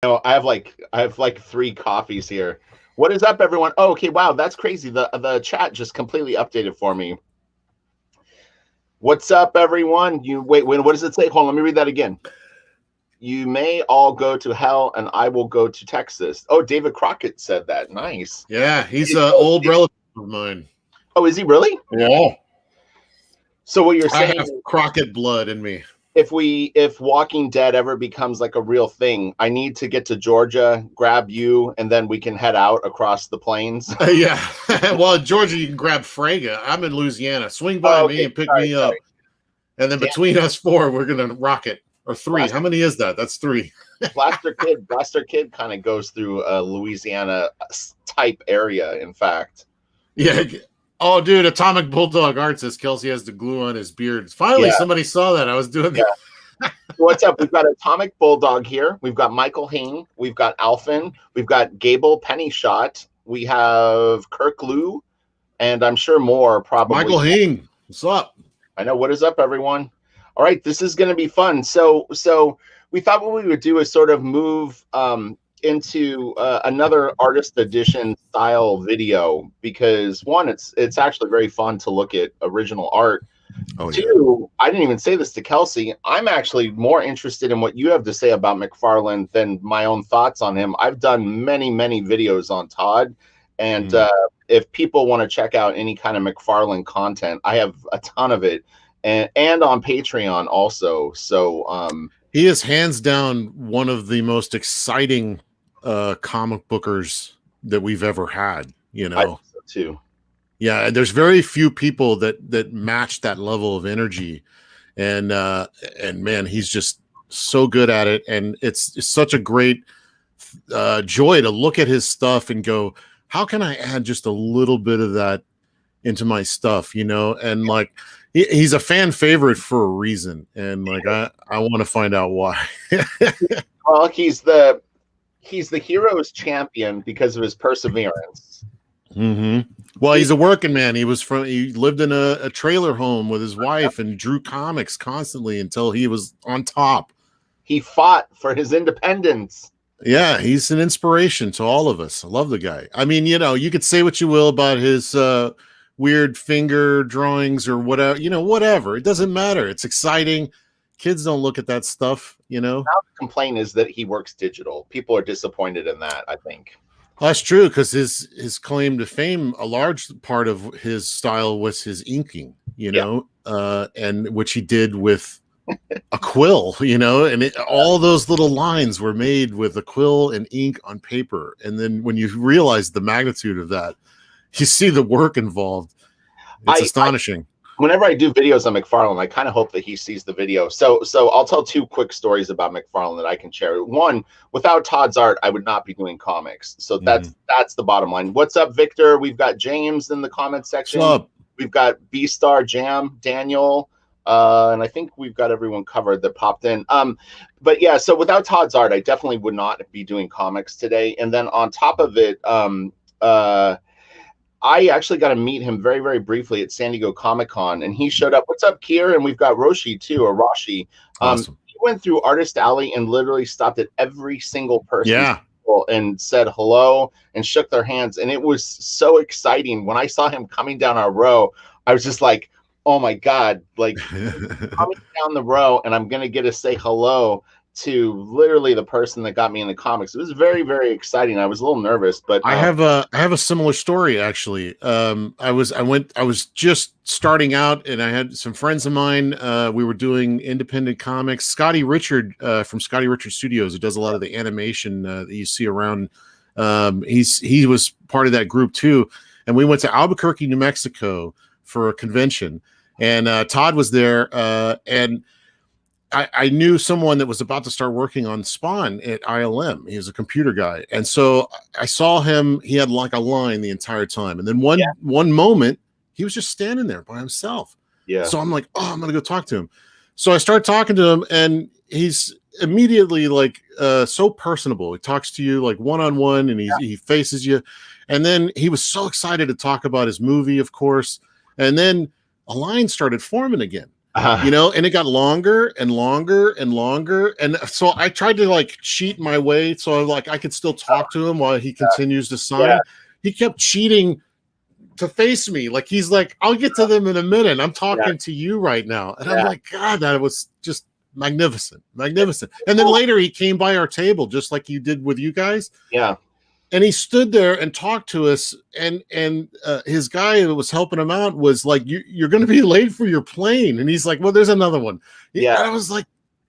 No, I have like 3 coffees here. What is up, everyone? Oh, okay, wow, that's crazy. The chat just completely updated for me. What's up, everyone? You wait, what does it say? Hold on, let me read that again. You may all go to hell, and I will go to Texas. Oh, David Crockett said that. Nice. Yeah, he's an old relative of mine. Oh, is he really? Yeah. So what you're I saying? have Crockett blood in me. If Walking Dead ever becomes like a real thing, I need to get to Georgia, grab you, and then we can head out across the plains. Yeah. Well, in Georgia, you can grab Frega. I'm in Louisiana. Swing by me and pick me up. And then between us 4, we're going to rock it. Or 3. How many is that? That's 3. Blaster Kid kind of goes through a Louisiana type area, in fact. Yeah. Oh, dude, Atomic Bulldog Art says Kelsey has the glue on his beard. Finally, somebody saw that. I was doing that. What's up? We've got Atomic Bulldog here. We've got Michael Hain. We've got Alphin. We've got Gable Pennyshot. We have Kirk Lou. And I'm sure more probably. Michael Hain, what's up? I know. What is up, everyone? All right, this is going to be fun. So we thought what we would do is sort of move into another artist edition style video, because one, it's actually very fun to look at original art. Oh, 2, I didn't even say this to Kelsey. I'm actually more interested in what you have to say about McFarlane than my own thoughts on him. I've done many videos on Todd, and if people want to check out any kind of McFarlane content, I have a ton of it, and on Patreon also. So he is hands down one of the most exciting comic bookers that we've ever had, you know. I think so too. Yeah, there's very few people that match that level of energy, and man, he's just so good at it, and it's such a great joy to look at his stuff and go, how can I add just a little bit of that into my stuff, you know? And like he's a fan favorite for a reason, and like I want to find out why. Well, he's the hero's champion because of his perseverance. Well, he's a working man. He lived in a trailer home with his wife and drew comics constantly until he was on top. He fought for his independence. Yeah, he's an inspiration to all of us. I love the guy. I mean, you know, you could say what you will about his weird finger drawings or whatever, you know, whatever. It doesn't matter. It's exciting. Kids don't look at that stuff, you know. Now the complaint is that he works digital. People are disappointed in that, I think. Well, that's true, because his claim to fame, a large part of his style was his inking, you know, and which he did with a quill, you know, and all those little lines were made with a quill and ink on paper. And then when you realize the magnitude of that, you see the work involved. It's astonishing. Whenever I do videos on McFarlane, I kind of hope that he sees the video. So I'll tell 2 quick stories about McFarlane that I can share. One, without Todd's art, I would not be doing comics. So that's the bottom line. What's up, Victor? We've got James in the comments section. What's up? We've got B-Star Jam, Daniel, and I think we've got everyone covered that popped in. But yeah, so without Todd's art, I definitely would not be doing comics today. And then on top of it, I actually got to meet him very, very briefly at San Diego Comic-Con, and he showed up. What's up, Kier? And we've got Roshi too, or Rashi. Awesome. He went through Artist Alley and literally stopped at every single person. Yeah. And said hello and shook their hands. And it was so exciting. When I saw him coming down our row, I was just like, oh my God, like coming down the row, and I'm going to get to say hello to literally the person that got me in the comics. It was very, very exciting. I was a little nervous, but I have a similar story actually. I was just starting out, and I had some friends of mine. We were doing independent comics. Scotty Richard from Scotty Richard Studios, who does a lot of the animation that you see around. He was part of that group too, and we went to Albuquerque, New Mexico for a convention, and Todd was there, and I knew someone that was about to start working on Spawn at ILM. He was a computer guy. And so I saw him, he had like a line the entire time. And then one moment, he was just standing there by himself. Yeah. So I'm like, oh, I'm going to go talk to him. So I start talking to him, and he's immediately like so personable. He talks to you like one-on-one, and he faces you. And then he was so excited to talk about his movie, of course. And then a line started forming again. you know, and it got longer and longer and longer. And so I tried to like cheat my way so like I could still talk to him while he continues to sign. He kept cheating to face me. Like he's like, I'll get to them in a minute. I'm talking to you right now. And I'm like, God, that was just magnificent. And then later he came by our table just like you did with you guys. Yeah. And he stood there and talked to us, and his guy that was helping him out was like, "You're going to be late for your plane," and he's like, "Well, there's another one." Yeah, and I was like,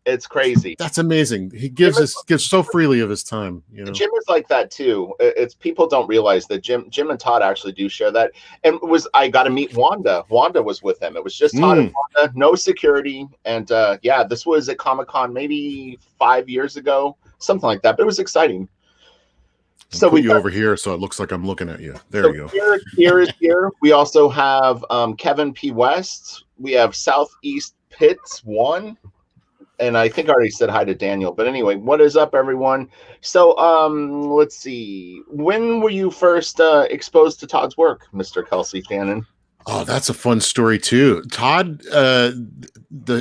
"It's crazy." That's amazing. He gives so freely of his time. You know, Jim is like that too. It's people don't realize that Jim and Todd actually do share that. And I got to meet Wanda. Wanda was with him. It was just Todd and Wanda, no security, and this was at Comic-Con maybe 5 years ago, something like that. But it was exciting. So we over here, so it looks like I'm looking at you. There you go. Here. We also have Kevin P. West. We have Southeast Pits 1. And I think I already said hi to Daniel. But anyway, what is up, everyone? So let's see. When were you first exposed to Todd's work, Mr. Kelsey Shannon? Oh, that's a fun story too. Todd,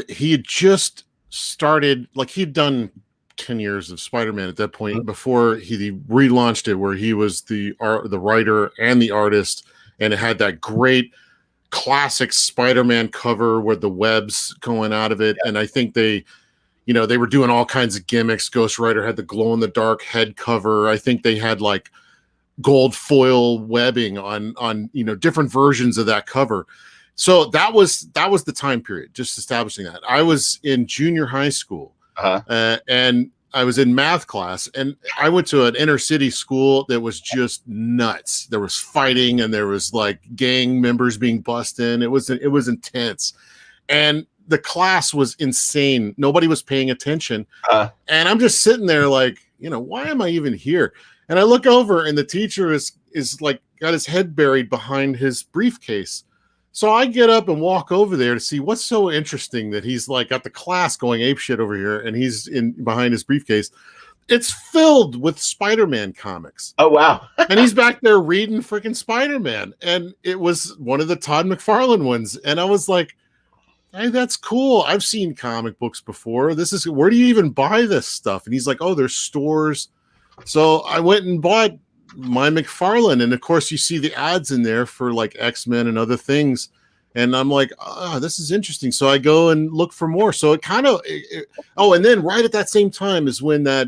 he had just started, like he'd done 10 years of Spider-Man at that point before he relaunched it, where he was the writer and the artist, and it had that great classic Spider-Man cover with the webs going out of it. And I think they were doing all kinds of gimmicks. Ghost Rider had the glow-in-the-dark head cover. I think they had like gold foil webbing on different versions of that cover. So that was the time period, just establishing that. I was in junior high school. And I was in math class, and I went to an inner city school that was just nuts. There was fighting, and there was like gang members being bussed in. It was intense, and the class was insane. Nobody was paying attention, and I'm just sitting there like, why am I even here? And I look over, and the teacher is like got his head buried behind his briefcase. So I get up and walk over there to see what's so interesting that he's like got the class going apeshit over here, and he's behind his briefcase. It's filled with Spider-Man comics. Oh, wow. And he's back there reading freaking Spider-Man. And it was one of the Todd McFarlane ones. And I was like, hey, that's cool. I've seen comic books before. Where do you even buy this stuff? And he's like, oh, there's stores. So I went and bought my McFarlane, and of course you see the ads in there for like X-Men and other things, and I'm like, this is interesting. So I go and look for more. So it kind of and then right at that same time is when that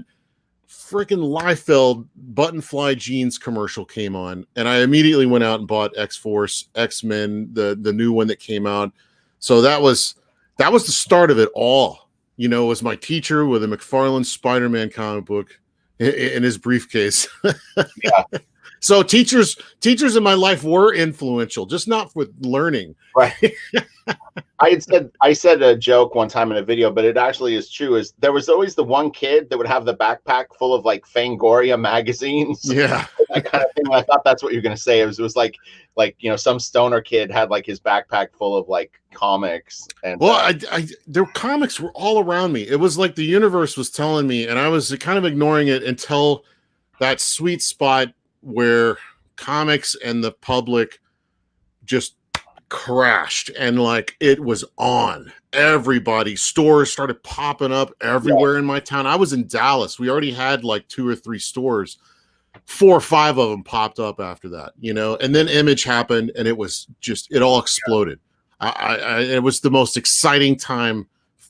freaking Liefeld button fly jeans commercial came on, and I immediately went out and bought X-Force, X-Men, the new one that came out. So that was the start of it all. Was my teacher with a McFarlane Spider-Man comic book in his briefcase. Yeah. So teachers in my life were influential, just not with learning. Right. I said a joke one time in a video, but it actually is true. Is there was always the one kid that would have the backpack full of like Fangoria magazines. Yeah. That kind of thing. I thought that's what you're gonna say. It was like some stoner kid had like his backpack full of like comics. And their comics were all around me. It was like the universe was telling me, and I was kind of ignoring it until that sweet spot where comics and the public just crashed, and like it was on. Everybody, stores started popping up everywhere in my town. I was in Dallas. We already had like 2 or 3 stores. 4 or 5 of them popped up after that, and then Image happened, and it was just, it all exploded. It was the most exciting time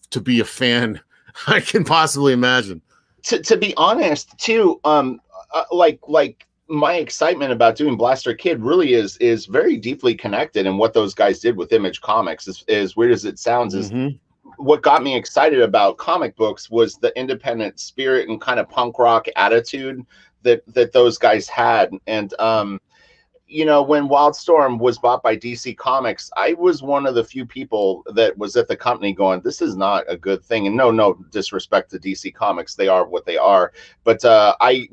to be a fan I can possibly imagine. To be honest, too, like my excitement about doing Blaster Kid really is very deeply connected in what those guys did with Image Comics. As weird as it sounds, is what got me excited about comic books was the independent spirit and kind of punk rock attitude that those guys had. And when Wildstorm was bought by DC Comics, I was one of the few people that was at the company going, this is not a good thing. And no disrespect to DC Comics, they are what they are. But I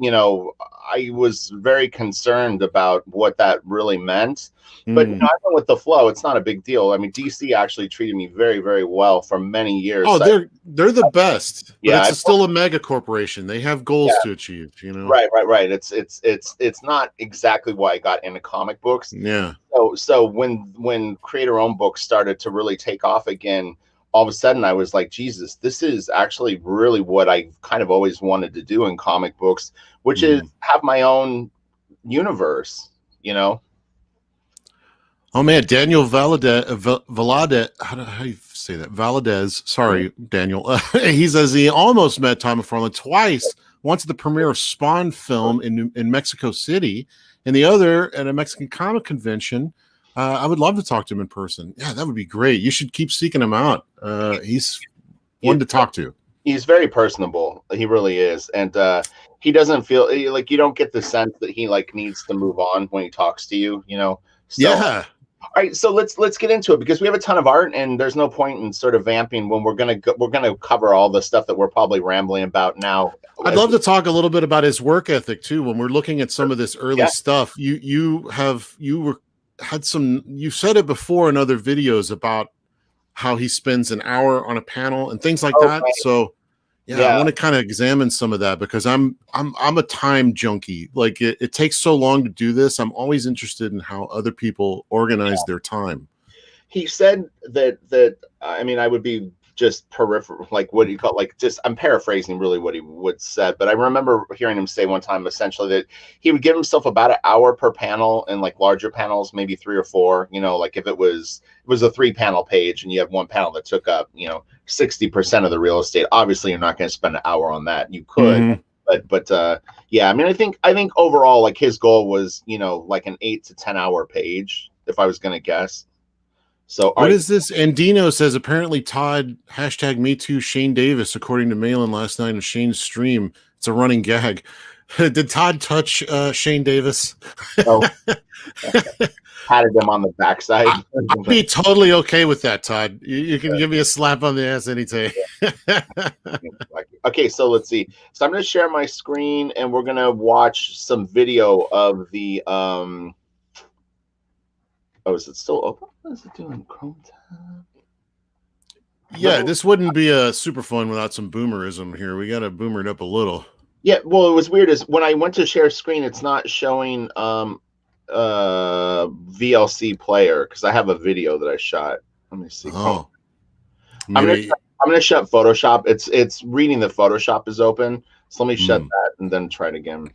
was very concerned about what that really meant. But I went with the flow. It's not a big deal. I mean, DC actually treated me very, very well for many years. Oh, they're the best. But it's still a mega corporation. They have goals to achieve. Right. It's not exactly why I got into comic books. Yeah. So when creator-owned books started to really take off again, all of a sudden I was like, Jesus, this is actually really what I kind of always wanted to do in comic books, which is have my own universe, you know? Oh man, Daniel Valadez, how do you say that? Valadez. Sorry, Daniel. He says he almost met Todd McFarlane twice. Once at the premiere of Spawn film in Mexico City, and the other at a Mexican comic convention. I would love to talk to him in person. Yeah, that would be great. You should keep seeking him out. He's one to talk to. He's very personable. He really is, and he doesn't feel like, you don't get the sense that he like needs to move on when he talks to you. You know. So, yeah. All right, so let's get into it, because we have a ton of art, and there's no point in sort of vamping when we're gonna cover all the stuth that we're probably rambling about now. I'd love to talk a little bit about his work ethic too. When we're looking at some of this early stuff, you've said it before in other videos about how he spends an hour on a panel and things like that. Right. So I want to kind of examine some of that, because I'm a time junkie. Like it takes so long to do this. I'm always interested in how other people organize their time. He said that I mean, I would be just peripheral, like what do you call it? Like, just, I'm paraphrasing really what he would said, but I remember hearing him say one time essentially that he would give himself about an hour per panel, and like larger panels, maybe 3 or 4, you know, like if it was a 3-panel page and you have one panel that took up, you know, 60% of the real estate, obviously you're not going to spend an hour on that. You could, but yeah, I mean, I think overall, like his goal was, you know, like an 8 to 10 hour page, if I was going to guess. So what is this? Andino says apparently Todd #MeToo Shane Davis, according to Malin last night on Shane's stream. It's a running gag. Did Todd touch Shane Davis? Oh, patted him on the backside. I'd be totally okay with that, Todd. You can give me a slap on the ass anytime. Okay, so let's see. So I'm going to share my screen, and we're going to watch some video of the Oh, is it still open? What is it doing? Chrome tab? Yeah, this wouldn't be a super fun without some boomerism here. We got to boomer it up a little. Yeah, well, it was weird is when I went to share screen, it's not showing VLC player, because I have a video that I shot. Let me see. Oh, I'm gonna shut Photoshop. It's reading that Photoshop is open. So let me shut that and then try it again.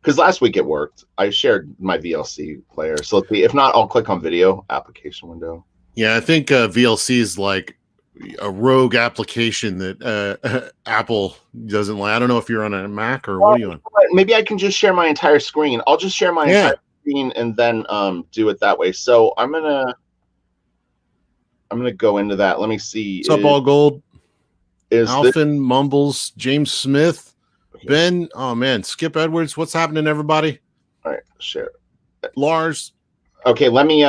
Because last week it worked. I shared my VLC player. So let's see. If not, I'll click on video application window. Yeah, I think VLC is like a rogue application that Apple doesn't like. I don't know if you're on a Mac or what are you on? Maybe I can just share my entire screen. I'll just share my entire screen and then do it that way. So I'm gonna go into that. Let me see. What's up, All Gold? Alphin, Mumbles, James Smith. Ben, oh man, Skip Edwards, what's happening, everybody? All right, share. Lars. Okay, let me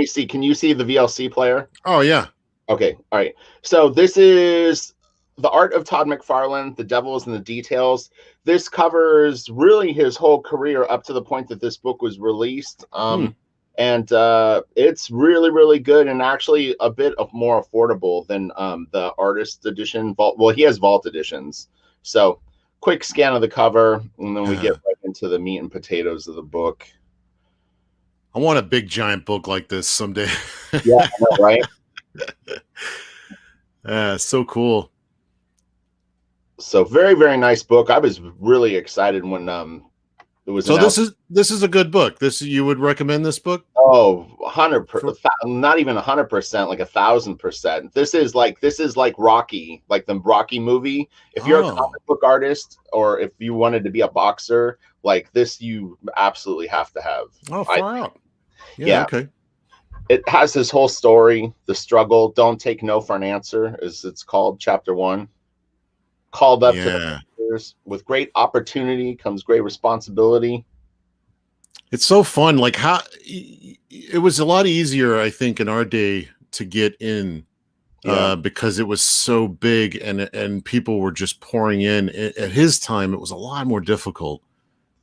see. Can you see the VLC player? Oh yeah. Okay, all right. So this is the art of Todd McFarlane, The Devil is in the Details. This covers really his whole career up to the point that this book was released. And it's really, really good, and actually a bit more affordable than the artist edition. Well, he has vault editions. So quick scan of the cover, and then we get right into the meat and potatoes of the book. I want a big giant book like this someday. Yeah, I know, right? So cool. So very, very nice book. I was really excited when it was. So this is a good book. You would recommend this book? Oh, 100%, not even 100%, like 1,000%. This is like Rocky, like the Rocky movie. If you're a comic book artist, or if you wanted to be a boxer, like this, you absolutely have to have. Oh, far out. Yeah. Okay. It has this whole story, the struggle. Don't take no for an answer, as it's called, chapter 1. Called up to the years. With great opportunity comes great responsibility. It's so fun. Like how it was a lot easier, I think, in our day to get in because it was so big and people were just pouring in. At his time, it was a lot more difficult.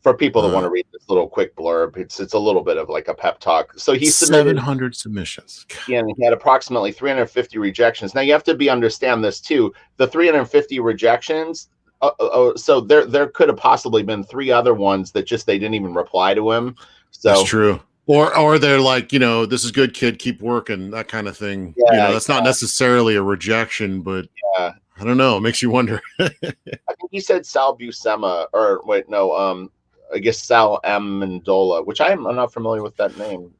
For people that want to read this little quick blurb, it's a little bit of like a pep talk. So he submitted 700 submissions. Yeah, and he had approximately 350 rejections. Now you have to understand this too. The 350 rejections. So there could have possibly been 3 other ones that just they didn't even reply to him. So that's true. Or they're like, this is good, kid, keep working, that kind of thing. Yeah, That's not necessarily a rejection, but yeah. I don't know. It makes you wonder. I think he said Sal Buscema, or wait, no, I guess Sal M. Mendola, which I'm not familiar with that name.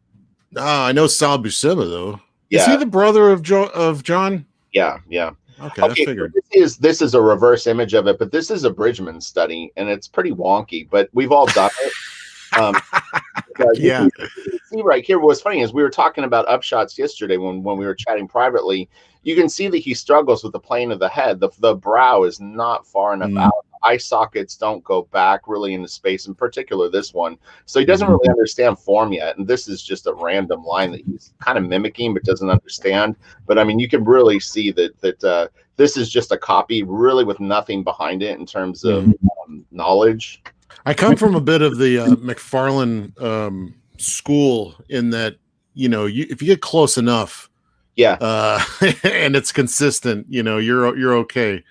I know Sal Buscema though. Is he Yeah, the brother of John? yeah, yeah. Okay, I Okay, so figured. this is a reverse image of it, but this is a Bridgman study, and it's pretty wonky, but we've all done it. Um, you Yeah. can see right here. What's funny is we were talking about upshots yesterday when we were chatting privately. You can see that he struggles with the plane of the head. The brow is not far enough Mm. out. Eye sockets don't go back really into space, in particular this one. So he doesn't Mhm. really understand form yet. And this is just a random line that he's kind of mimicking but doesn't understand. But I mean, you can really see that this is just a copy, really with nothing behind it in terms of knowledge. I come from a bit of the McFarlane school in that, if you get close enough, Yeah. and it's consistent, you're okay.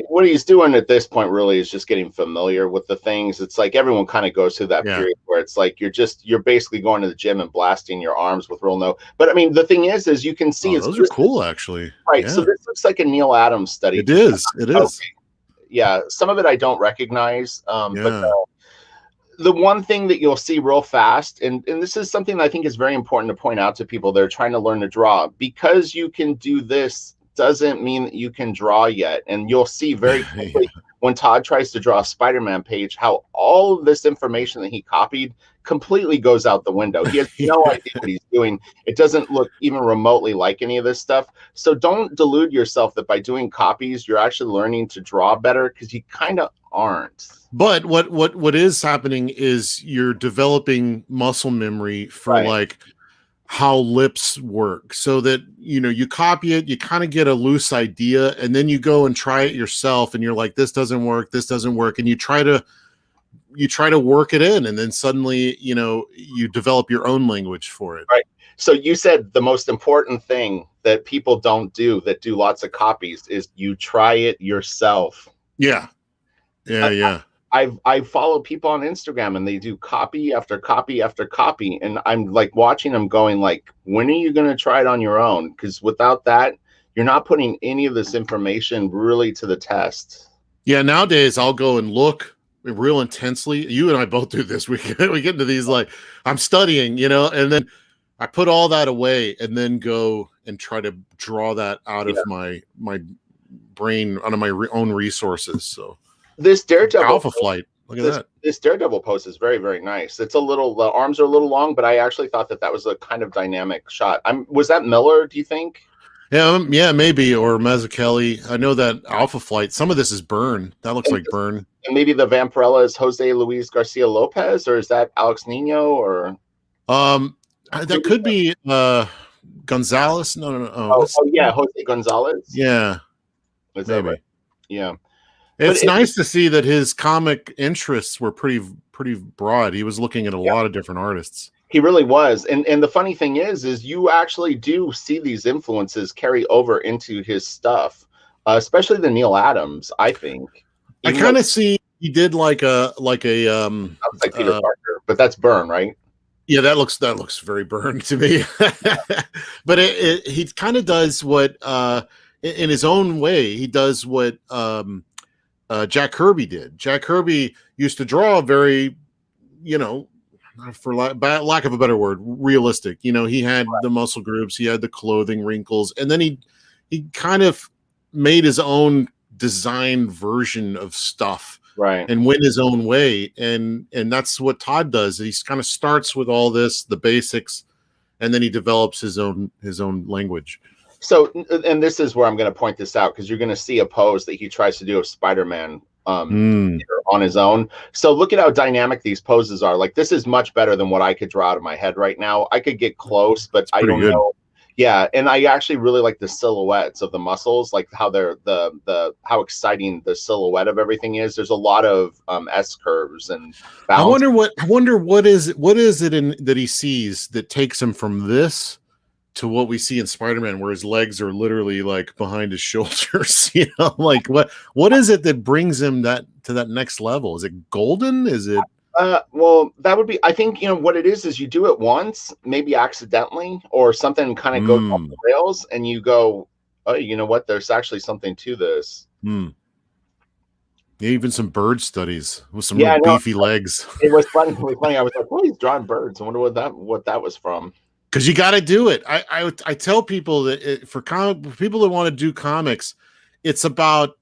What he's doing at this point really is just getting familiar with the things. It's like everyone kind of goes through that Yeah. period where it's like you're basically going to the gym and blasting your arms with real no. But I mean, the thing is you can see Those are cool, actually. right. Yeah. So this looks like a Neil Adams study. It is. It is. Okay. Yeah, some of it I don't recognize, but Yeah. the one thing that you'll see real fast, and this is something that I think is very important to point out to people that are trying to learn to draw, because you can do this doesn't mean that you can draw yet. And you'll see very quickly when Todd tries to draw a Spider-Man page, how all of this information that he copied completely goes out the window. He has no idea what he's doing. It doesn't look even remotely like any of this stuff. So don't delude yourself that by doing copies, you're actually learning to draw better, because you kind of aren't. But what is happening is you're developing muscle memory for Right. like how lips work, so that you copy it, you kind of get a loose idea, and then you go and try it yourself, and you're like, this doesn't work, and you try to work it in, and then suddenly you develop your own language for it. Right. So you said the most important thing that people don't do that do lots of copies is you try it yourself. Yeah. I follow people on Instagram and they do copy after copy after copy, and I'm like watching them going like, when are you going to try it on your own? Because without that, you're not putting any of this information really to the test. Yeah, nowadays I'll go and look real intensely. You and I both do this. We get into these, like, I'm studying, and then I put all that away and then go and try to draw that out of my brain, out of my own resources. So this Daredevil Alpha Flight, look at that. This Daredevil pose is very, very nice. It's the arms are a little long, but I actually thought that was a kind of dynamic shot. Was that Miller, do you think? Yeah, maybe, or Mazzucchelli. I know that Alpha Flight, some of this is Byrne. That looks like Byrne. And maybe the Vampirella is Jose Luis Garcia Lopez, or is that Alex Nino, or that could be Gonzalez. No. Oh yeah, Jose Gonzalez. Yeah, is that right? Yeah. It's nice to see that his comic interests were pretty broad. He was looking at a lot of different artists. He really was. And the funny thing is you actually do see these influences carry over into his stuff, especially the Neil Adams, I think. I kind of see he did like a Peter Parker, but that's Byrne, right? Yeah, that looks very Byrne to me. But he kind of does what in his own way, he does what Jack Kirby did. Jack Kirby used to draw very, for lack of a better word, realistic. He had the muscle groups, he had the clothing wrinkles, and then he kind of made his own design version of stuff, right, and went his own way. And that's what Todd does. He kind of starts with all this, the basics, and then he develops his own language. So, and this is where I'm going to point this out, because you're going to see a pose that he tries to do of Spider-Man on his own. So look at how dynamic these poses are. Like, this is much better than what I could draw out of my head right now. I could get close, but I don't know. Yeah, and I actually really like the silhouettes of the muscles, like how they're how exciting the silhouette of everything is. There's a lot of S curves and balance. I wonder what is it in that he sees that takes him from this to what we see in Spider-Man, where his legs are literally like behind his shoulders. Like what is it that brings him to that next level? Is it golden? Is it? Well, that would be, I think, what it is you do it once, maybe accidentally, or something kind of goes off the Mm. rails, and you go, oh, you know what? There's actually something to this. Mm. Yeah, even some bird studies with some Yeah, real I know. beefy legs. It was funny. It was funny. I was like, well, he's drawing birds. I wonder what that was from. Because you got to do it. I tell people that for people that want to do comics, it's about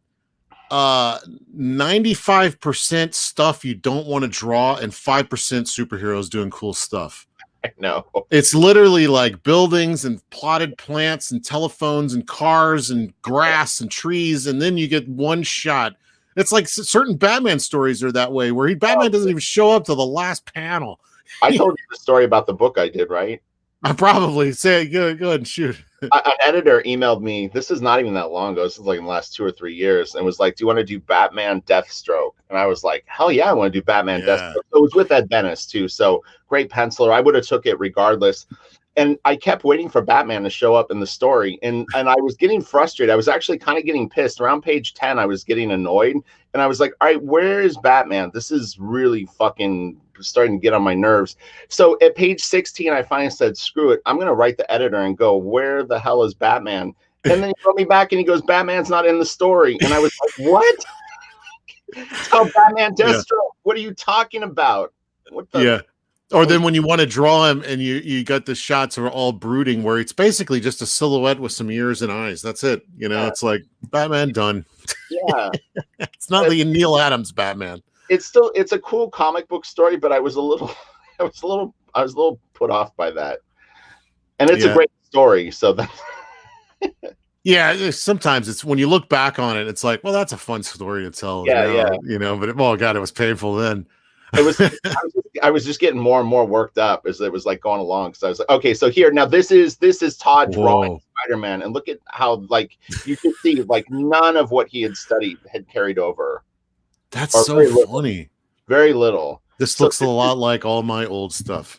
95% stuff you don't want to draw and 5% superheroes doing cool stuff. I know. It's literally like buildings and plotted plants and telephones and cars and grass and trees, and then you get one shot. It's like certain Batman stories are that way, where Batman doesn't even show up to the last panel. I told you the story about the book I did, right? I probably say go ahead and shoot. An editor emailed me. This is not even that long ago. This is like in the last 2 or 3 years, and was like, "Do you want to do Batman Deathstroke?" And I was like, "Hell yeah, I want to do Batman Deathstroke." So it was with Ed Benes too. So great penciler. I would have took it regardless. And I kept waiting for Batman to show up in the story, and I was getting frustrated. I was actually kind of getting pissed. Around page 10, I was getting annoyed, and I was like, "All right, where is Batman? This is really fucking starting to get on my nerves." So at page 16, I finally said, "Screw it. I'm going to write the editor and go, where the hell is Batman?" And then he wrote me back and he goes, "Batman's not in the story." And I was like, "What?" It's called Batman Deathstroke. Yeah. What are you talking about? What the? Yeah. Or then when you want to draw him and you got the shots are all brooding, where it's basically just a silhouette with some ears and eyes. That's it. It's like Batman done. Yeah. It's not the Neil Adams Batman. It's a cool comic book story, but I was a little put off by that. And it's a great story. So that yeah, sometimes it's when you look back on it, it's like, well, that's a fun story to tell. Yeah. But oh god, it was painful then. It was. I was just getting more and more worked up as it was like going along. Because I was like, okay, so here now this is Todd drawing Spider-Man, and look at how like you can see like none of what he had studied had carried over. That's so funny. Very little. This looks a lot like all my old stuff.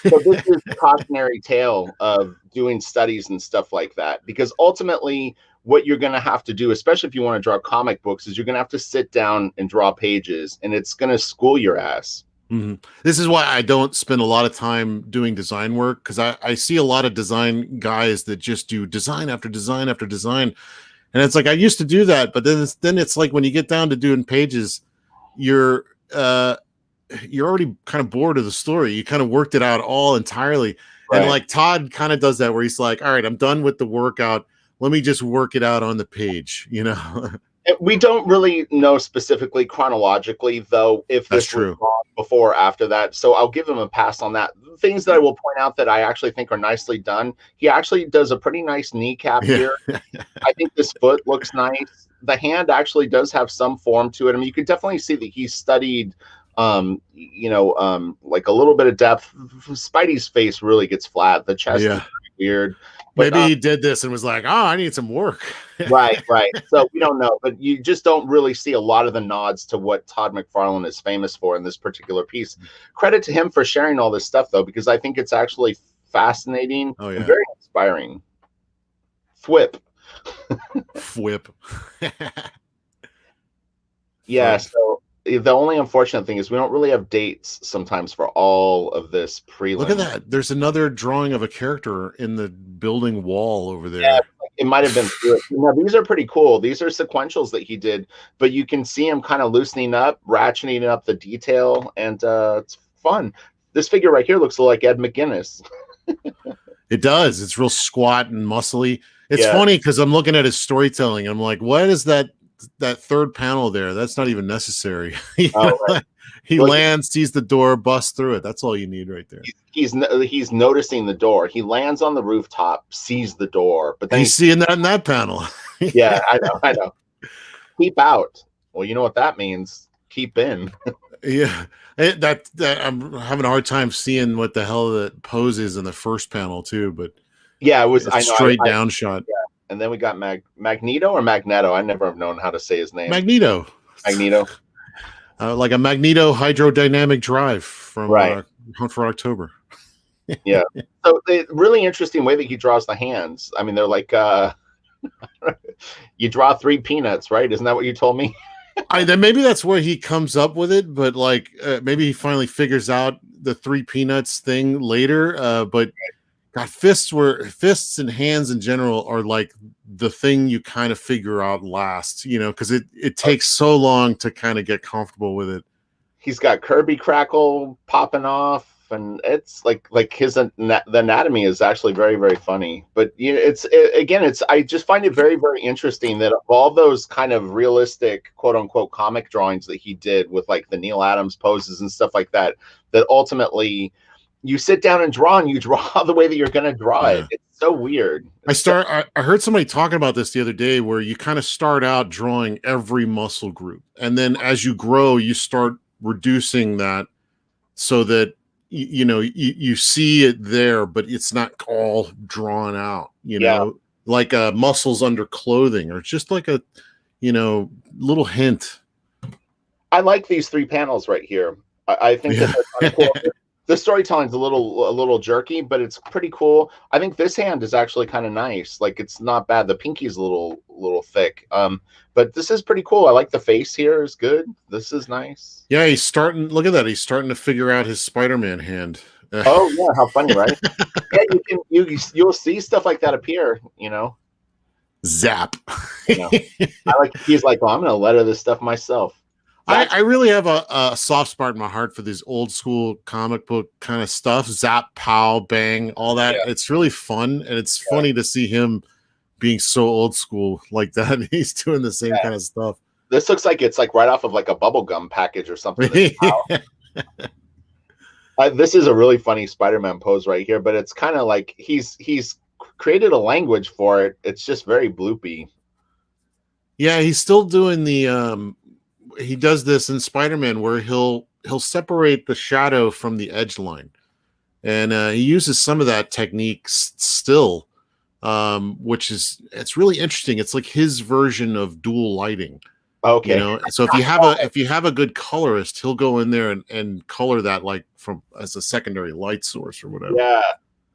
So this is the cautionary tale of doing studies and stuff like that, because ultimately what you're going to have to do, especially if you want to draw comic books, is you're going to have to sit down and draw pages, and it's going to school your ass. Mm-hmm. This is why I don't spend a lot of time doing design work, because I see a lot of design guys that just do design after design after design. And it's like, I used to do that, but then it's like when you get down to doing pages, you're already kind of bored of the story. You kind of worked it out all entirely. Right. And like Todd kind of does that, where he's like, all right, I'm done with the workout. Let me just work it out on the page, We don't really know specifically chronologically, though, if this was before or after that. So I'll give him a pass on that. Things that I will point out that I actually think are nicely done. He actually does a pretty nice kneecap here. I think this foot looks nice. The hand actually does have some form to it. I mean, you could definitely see that he studied, like a little bit of depth. Spidey's face really gets flat. The chest is weird. But maybe he did this and was like, oh, I need some work. Right. So we don't know, but you just don't really see a lot of the nods to what Todd McFarlane is famous for in this particular piece. Credit to him for sharing all this stuff, though, because I think it's actually fascinating and very inspiring. Thwip. Yeah, so the only unfortunate thing is we don't really have dates sometimes for all of this prelim. Look at that. There's another drawing of a character in the building wall over there. Yeah, it might have been. Now, these are pretty cool. These are sequentials that he did, but you can see him kind of loosening up, ratcheting up the detail, and it's fun. This figure right here looks like Ed McGuinness. It does. It's real squat and muscly. It's funny because I'm looking at his storytelling. I'm like, what is that third panel there? That's not even necessary. He lands, sees the door, busts through it. That's all you need right there. He's noticing the door. He lands on the rooftop, sees the door, but then he's seeing that in that panel. Yeah, I know. Keep out. Well, you know what that means. Keep in. Yeah, that I'm having a hard time seeing what the hell that pose is in the first panel too. But yeah, it was a straight down shot. Yeah. And then we got Magneto or Magneto. I never have known how to say his name. Magneto. Like a Magneto hydrodynamic drive from Hunt for October. Yeah. So the really interesting way that he draws the hands. I mean, they're like you draw 3 peanuts, right? Isn't that what you told me? Then maybe that's where he comes up with it, but like maybe he finally figures out the three peanuts thing later. But God, fists and hands in general are like the thing you kind of figure out last, because it takes so long to kind of get comfortable with it. He's got Kirby Crackle popping off, and it's like the anatomy is actually very very funny. But again, it's I just find it very very interesting that of all those kind of realistic quote unquote comic drawings that he did with like the Neil Adams poses and stuff like that, that ultimately you sit down and you draw the way that you're going to draw Yeah. it. It's so weird. I heard somebody talking about this the other day where you kind of start out drawing every muscle group, and then as you grow, you start reducing that so that you see it there, but it's not all drawn out, like muscles under clothing, or just like a little hint. I like these three panels right here. I think that they're kind of cool. The storytelling's a little jerky, but it's pretty cool. I think this hand is actually kind of nice. Like it's not bad. The pinky's a little thick. But this is pretty cool. I like the face here is good. This is nice. Yeah, look at that. He's starting to figure out his Spider-Man hand. Oh yeah, how funny, right? Yeah, you'll see stuff like that appear, Zap. He's like, well, I'm gonna letter this stuff myself. I really have a soft spot in my heart for these old school comic book kind of stuff. Zap, pow, bang, all that. Yeah. It's really fun, and it's funny to see him being so old school like that. He's doing the same kind of stuff. This looks like it's like right off of like a bubblegum package or something. This is a really funny Spider-Man pose right here, but it's kind of like he's created a language for it. It's just very bloopy. Yeah, he's still doing the he does this in Spider-Man where he'll separate the shadow from the edge line, and he uses some of that technique still, which it's really interesting. It's like his version of dual lighting. Okay. So if you have a good colorist, he'll go in there and color that like as a secondary light source or whatever. Yeah.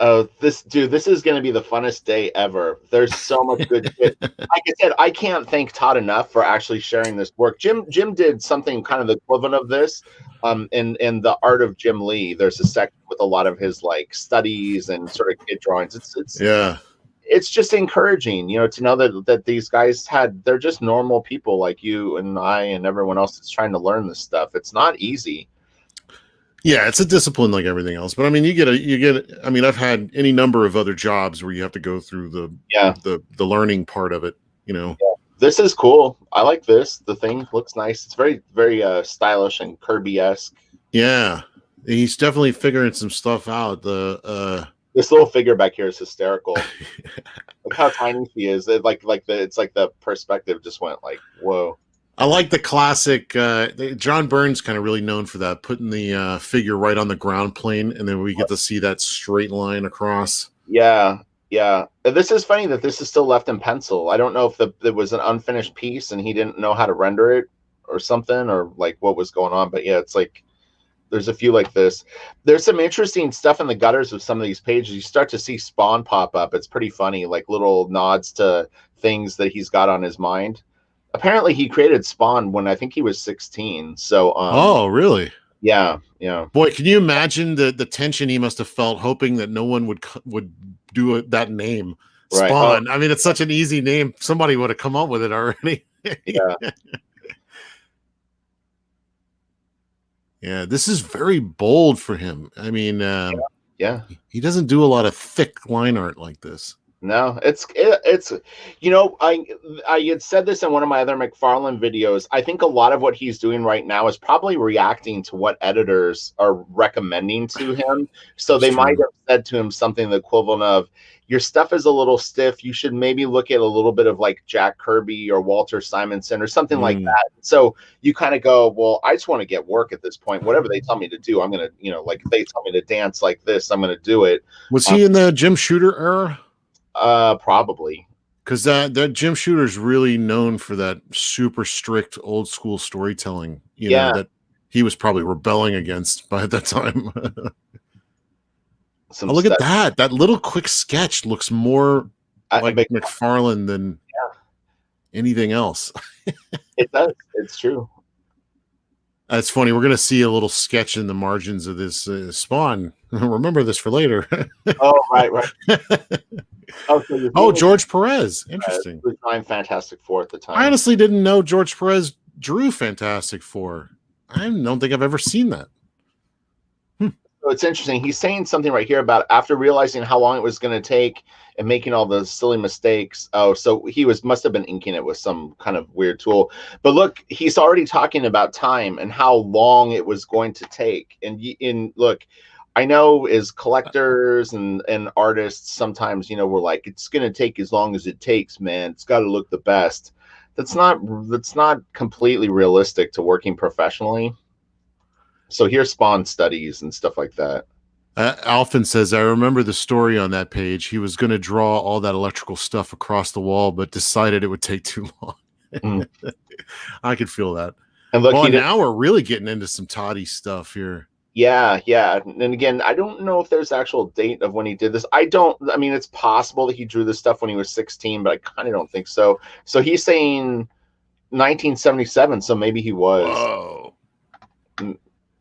Oh, this is going to be the funnest day ever. There's so much good shit. Like I said, I can't thank Todd enough for actually sharing this work. Jim did something kind of the equivalent of this. In the Art of Jim Lee, there's a section with a lot of his like studies and sort of kid drawings. It's just encouraging, to know that these guys they're just normal people like you and I and everyone else that's trying to learn this stuff. It's not easy. Yeah, it's a discipline like everything else. But I mean, I mean, I've had any number of other jobs where you have to go through the learning part of it, Yeah. This is cool. I like this. The thing looks nice. It's very, very stylish and Kirby-esque. Yeah. He's definitely figuring some stuff out. This little figure back here is hysterical. Look how tiny she is. It's like the perspective just went like, whoa. I like the classic. John Byrne's kind of really known for that, putting the figure right on the ground plane, and then we get to see that straight line across. Yeah. This is funny that this is still left in pencil. I don't know if it was an unfinished piece and he didn't know how to render it or something, or like what was going on. But yeah, it's like there's a few like this. There's some interesting stuff in the gutters of some of these pages. You start to see Spawn pop up. It's pretty funny, like little nods to things that he's got on his mind. Apparently he created Spawn when I think he was 16. So oh really? Yeah. Boy, can you imagine the tension he must have felt, hoping that no one would do that name, Spawn. Right. I mean, it's such an easy name. Somebody would have come up with it already. Yeah. Yeah, this is very bold for him. I mean, yeah, he doesn't do a lot of thick line art like this. No, it's I had said this in one of my other McFarlane videos. I think a lot of what he's doing right now is probably reacting to what editors are recommending to him. So they might have said to him something the equivalent of, your stuff is a little stiff. You should maybe look at a little bit of like Jack Kirby or Walter Simonson or something like that. So you kind of go, well, I just want to get work at this point. Whatever they tell me to do, I'm going to, like if they tell me to dance like this, I'm going to do it. Was he in the Jim Shooter era? Probably, because that Jim Shooter's really known for that super strict old school storytelling. You know, that he was probably rebelling against by that time. Look at that! That little quick sketch looks more like McFarlane than. anything else. It does. It's true. That's funny. We're going to see a little sketch in the margins of this Spawn. Remember this for later. Oh, right, right. Oh, so you're Oh, George Perez. Interesting. was drawing Fantastic Four at the time. I honestly didn't know George Perez drew Fantastic Four. I don't think I've ever seen that. So it's interesting. He's saying something right here about after realizing how long it was going to take and making all those silly mistakes. Oh, so he must have been inking it with some kind of weird tool. But look, he's already talking about time and how long it was going to take. And look, I know as collectors and artists, sometimes, we're like, it's going to take as long as it takes, man. It's got to look the best. That's not completely realistic to working professionally. So here's Spawn studies and stuff like that. Alphin says, I remember the story on that page. He was going to draw all that electrical stuff across the wall, but decided it would take too long. I could feel that. And look, now we're really getting into some Toddy stuff here. Yeah. And again, I don't know if there's actual date of when he did this. I mean, it's possible that he drew this stuff when he was 16, but I kind of don't think so. So he's saying 1977, so maybe he was. Whoa.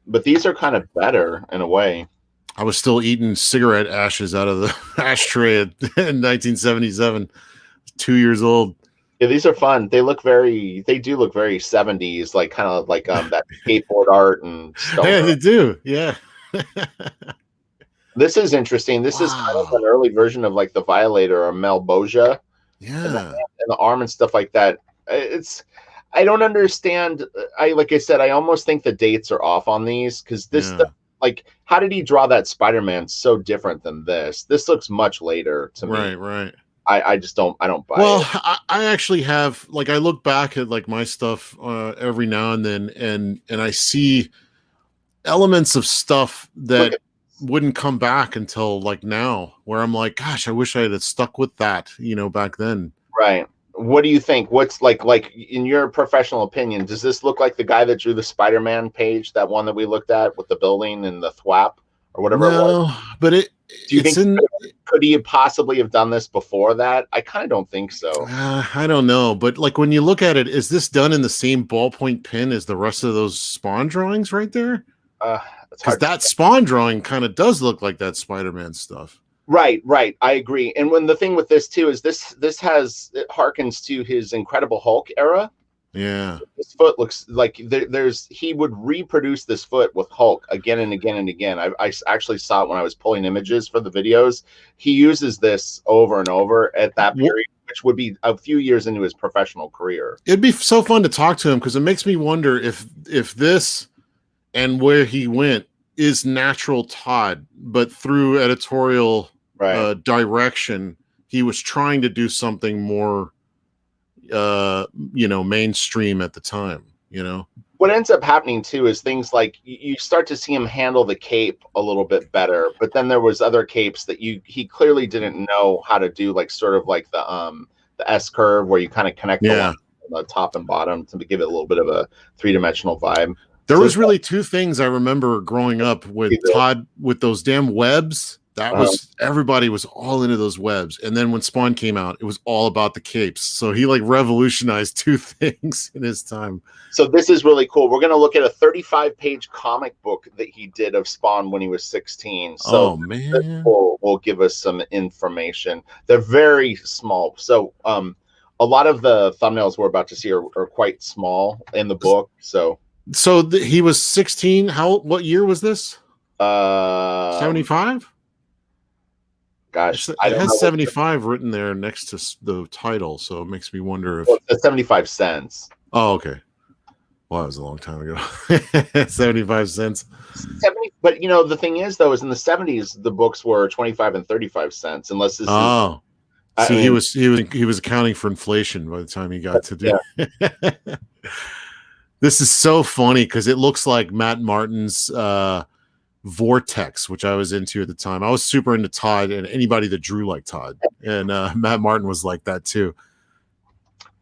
But these are kind of better in a way. I was still eating cigarette ashes out of the ashtray in 1977. 2 years old. Yeah, these are fun. They do look very 70s, like kind of like that skateboard art and stuff. Yeah, they do. Yeah. This is interesting. This is kind of an early version of like the Violator or Malboja. Yeah. And the arm and stuff like that. I don't understand. Like I said, I almost think the dates are off on these because this stuff, like, how did he draw that Spider-Man so different than this? This looks much later to me. Right. I just don't buy it. Well, I actually have, like, I look back at like my stuff every now and then, and I see elements of stuff that wouldn't come back until like now, where I'm like, gosh, I wish I had stuck with that, back then. Right. What do you think? What's like in your professional opinion, does this look like the guy that drew the Spider-Man page, that one that we looked at with the building and the thwap or whatever? No, it was? But do you think could he possibly have done this before that? I kind of don't think so. I don't know, but like when you look at it, is this done in the same ballpoint pen as the rest of those Spawn drawings right there? Because that Spawn drawing kind of does look like that Spider-Man stuff. Right. I agree. And when the thing with this too is it harkens to his Incredible Hulk era. Yeah. His foot looks like he would reproduce this foot with Hulk again and again and again. I actually saw it when I was pulling images for the videos. He uses this over and over at that period, which would be a few years into his professional career. It'd be so fun to talk to him because it makes me wonder if this and where he went is natural Todd, but through editorial direction, he was trying to do something more mainstream at the time. What ends up happening too is things like you start to see him handle the cape a little bit better, but then there was other capes that he clearly didn't know how to do, like sort of like the S curve where you kind of connect the top and bottom to give it a little bit of a three-dimensional vibe. There was really two things I remember growing up with Todd with those damn webs. That was everybody was all into those webs. And then when Spawn came out, it was all about the capes. So he like revolutionized two things in his time. So this is really cool. We're going to look at a 35-page comic book that he did of Spawn when he was 16. So man, will give us some information. They're very small. So a lot of the thumbnails we're about to see are quite small in the book. So he was 16. What year was this? 75? Gosh, it has 75 written there next to the title, so it makes me wonder if it's 75 cents. Oh, okay. Well, that was a long time ago. 75 cents. 70, but the thing is, though, is in the 70s the books were 25 and 35 cents, unless this he was accounting for inflation by the time he got to do This is so funny because it looks like Matt Martin's Vortex, which I was into at the time. I was super into Todd and anybody that drew like Todd, and Matt Martin was like that too.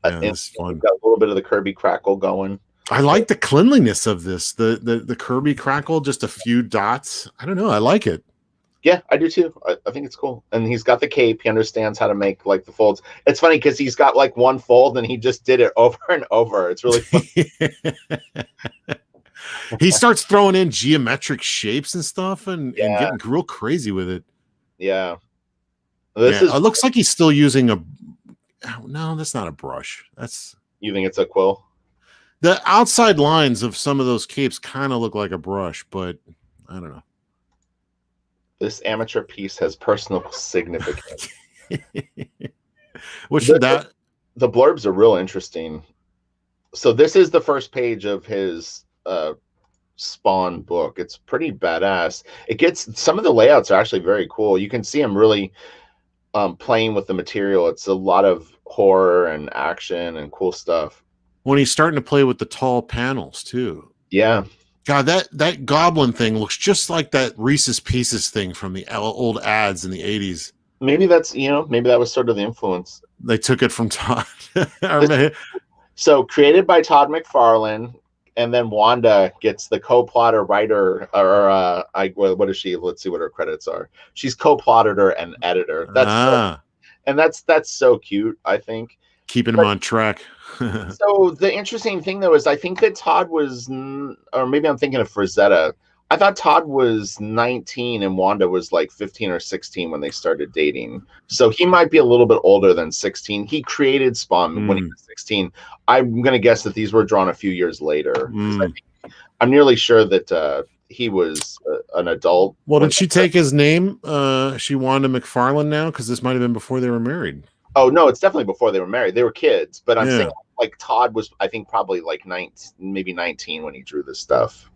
Yeah, it's fun. Got a little bit of the Kirby crackle going. I like the cleanliness of this. The Kirby crackle, just a few dots. I don't know. I like it. Yeah, I do too. I think it's cool. And he's got the cape. He understands how to make like the folds. It's funny because he's got like one fold and he just did it over and over. It's really fun. He starts throwing in geometric shapes and stuff and Yeah. getting real crazy with it. Yeah. Yeah, it looks like he's still using a. Oh, no, that's not a brush. That's. You think it's a quill? The outside lines of some of those capes kind of look like a brush, but I don't know. This amateur piece has personal significance. Which that the blurbs are real interesting. So this is the first page of his Spawn book. It's pretty badass. It gets some of the layouts are actually very cool. You can see him really playing with the material. It's a lot of horror and action and cool stuff. When he's starting to play with the tall panels too. Yeah. God, that goblin thing looks just like that Reese's Pieces thing from the old ads in the 80s. Maybe that's, maybe that was sort of the influence. They took it from Todd. So created by Todd McFarlane, and then Wanda gets the co-plotter writer, or what is she? Let's see what her credits are. She's co-plotter and editor. That's so cute, I think. Keeping him on track. So the interesting thing though is I think that Todd was, or maybe I'm thinking of Frazetta. I thought Todd was 19 and Wanda was like 15 or 16 when they started dating. So he might be a little bit older than 16. He created Spawn when he was 16. I'm going to guess that these were drawn a few years later. I'm nearly sure that he was an adult. Well, did she take his name? She Wanda McFarlane now? Because this might have been before they were married. Oh, no, it's definitely before they were married. They were kids. But I'm saying like Todd was, I think, probably like 19, maybe 19 when he drew this stuff.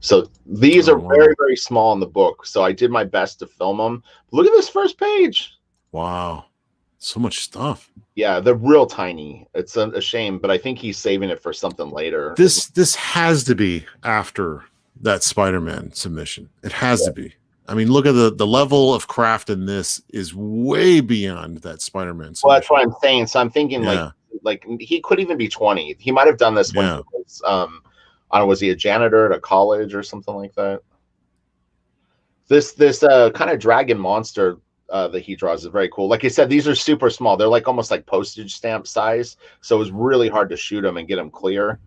So these are very, very small in the book. So I did my best to film them. Look at this first page. Wow. So much stuff. Yeah, they're real tiny. It's a shame, but I think he's saving it for something later. This has to be after that Spider-Man submission. It has to be. I mean, look at the level of craft in this is way beyond that Spider-Man submission. Well, that's what I'm saying. So I'm thinking like he could even be 20. He might have done this when he was I don't know, was he a janitor at a college or something like that? This kind of dragon monster that he draws is very cool. Like I said, these are super small. They're like almost like postage stamp size. So it was really hard to shoot them and get them clear.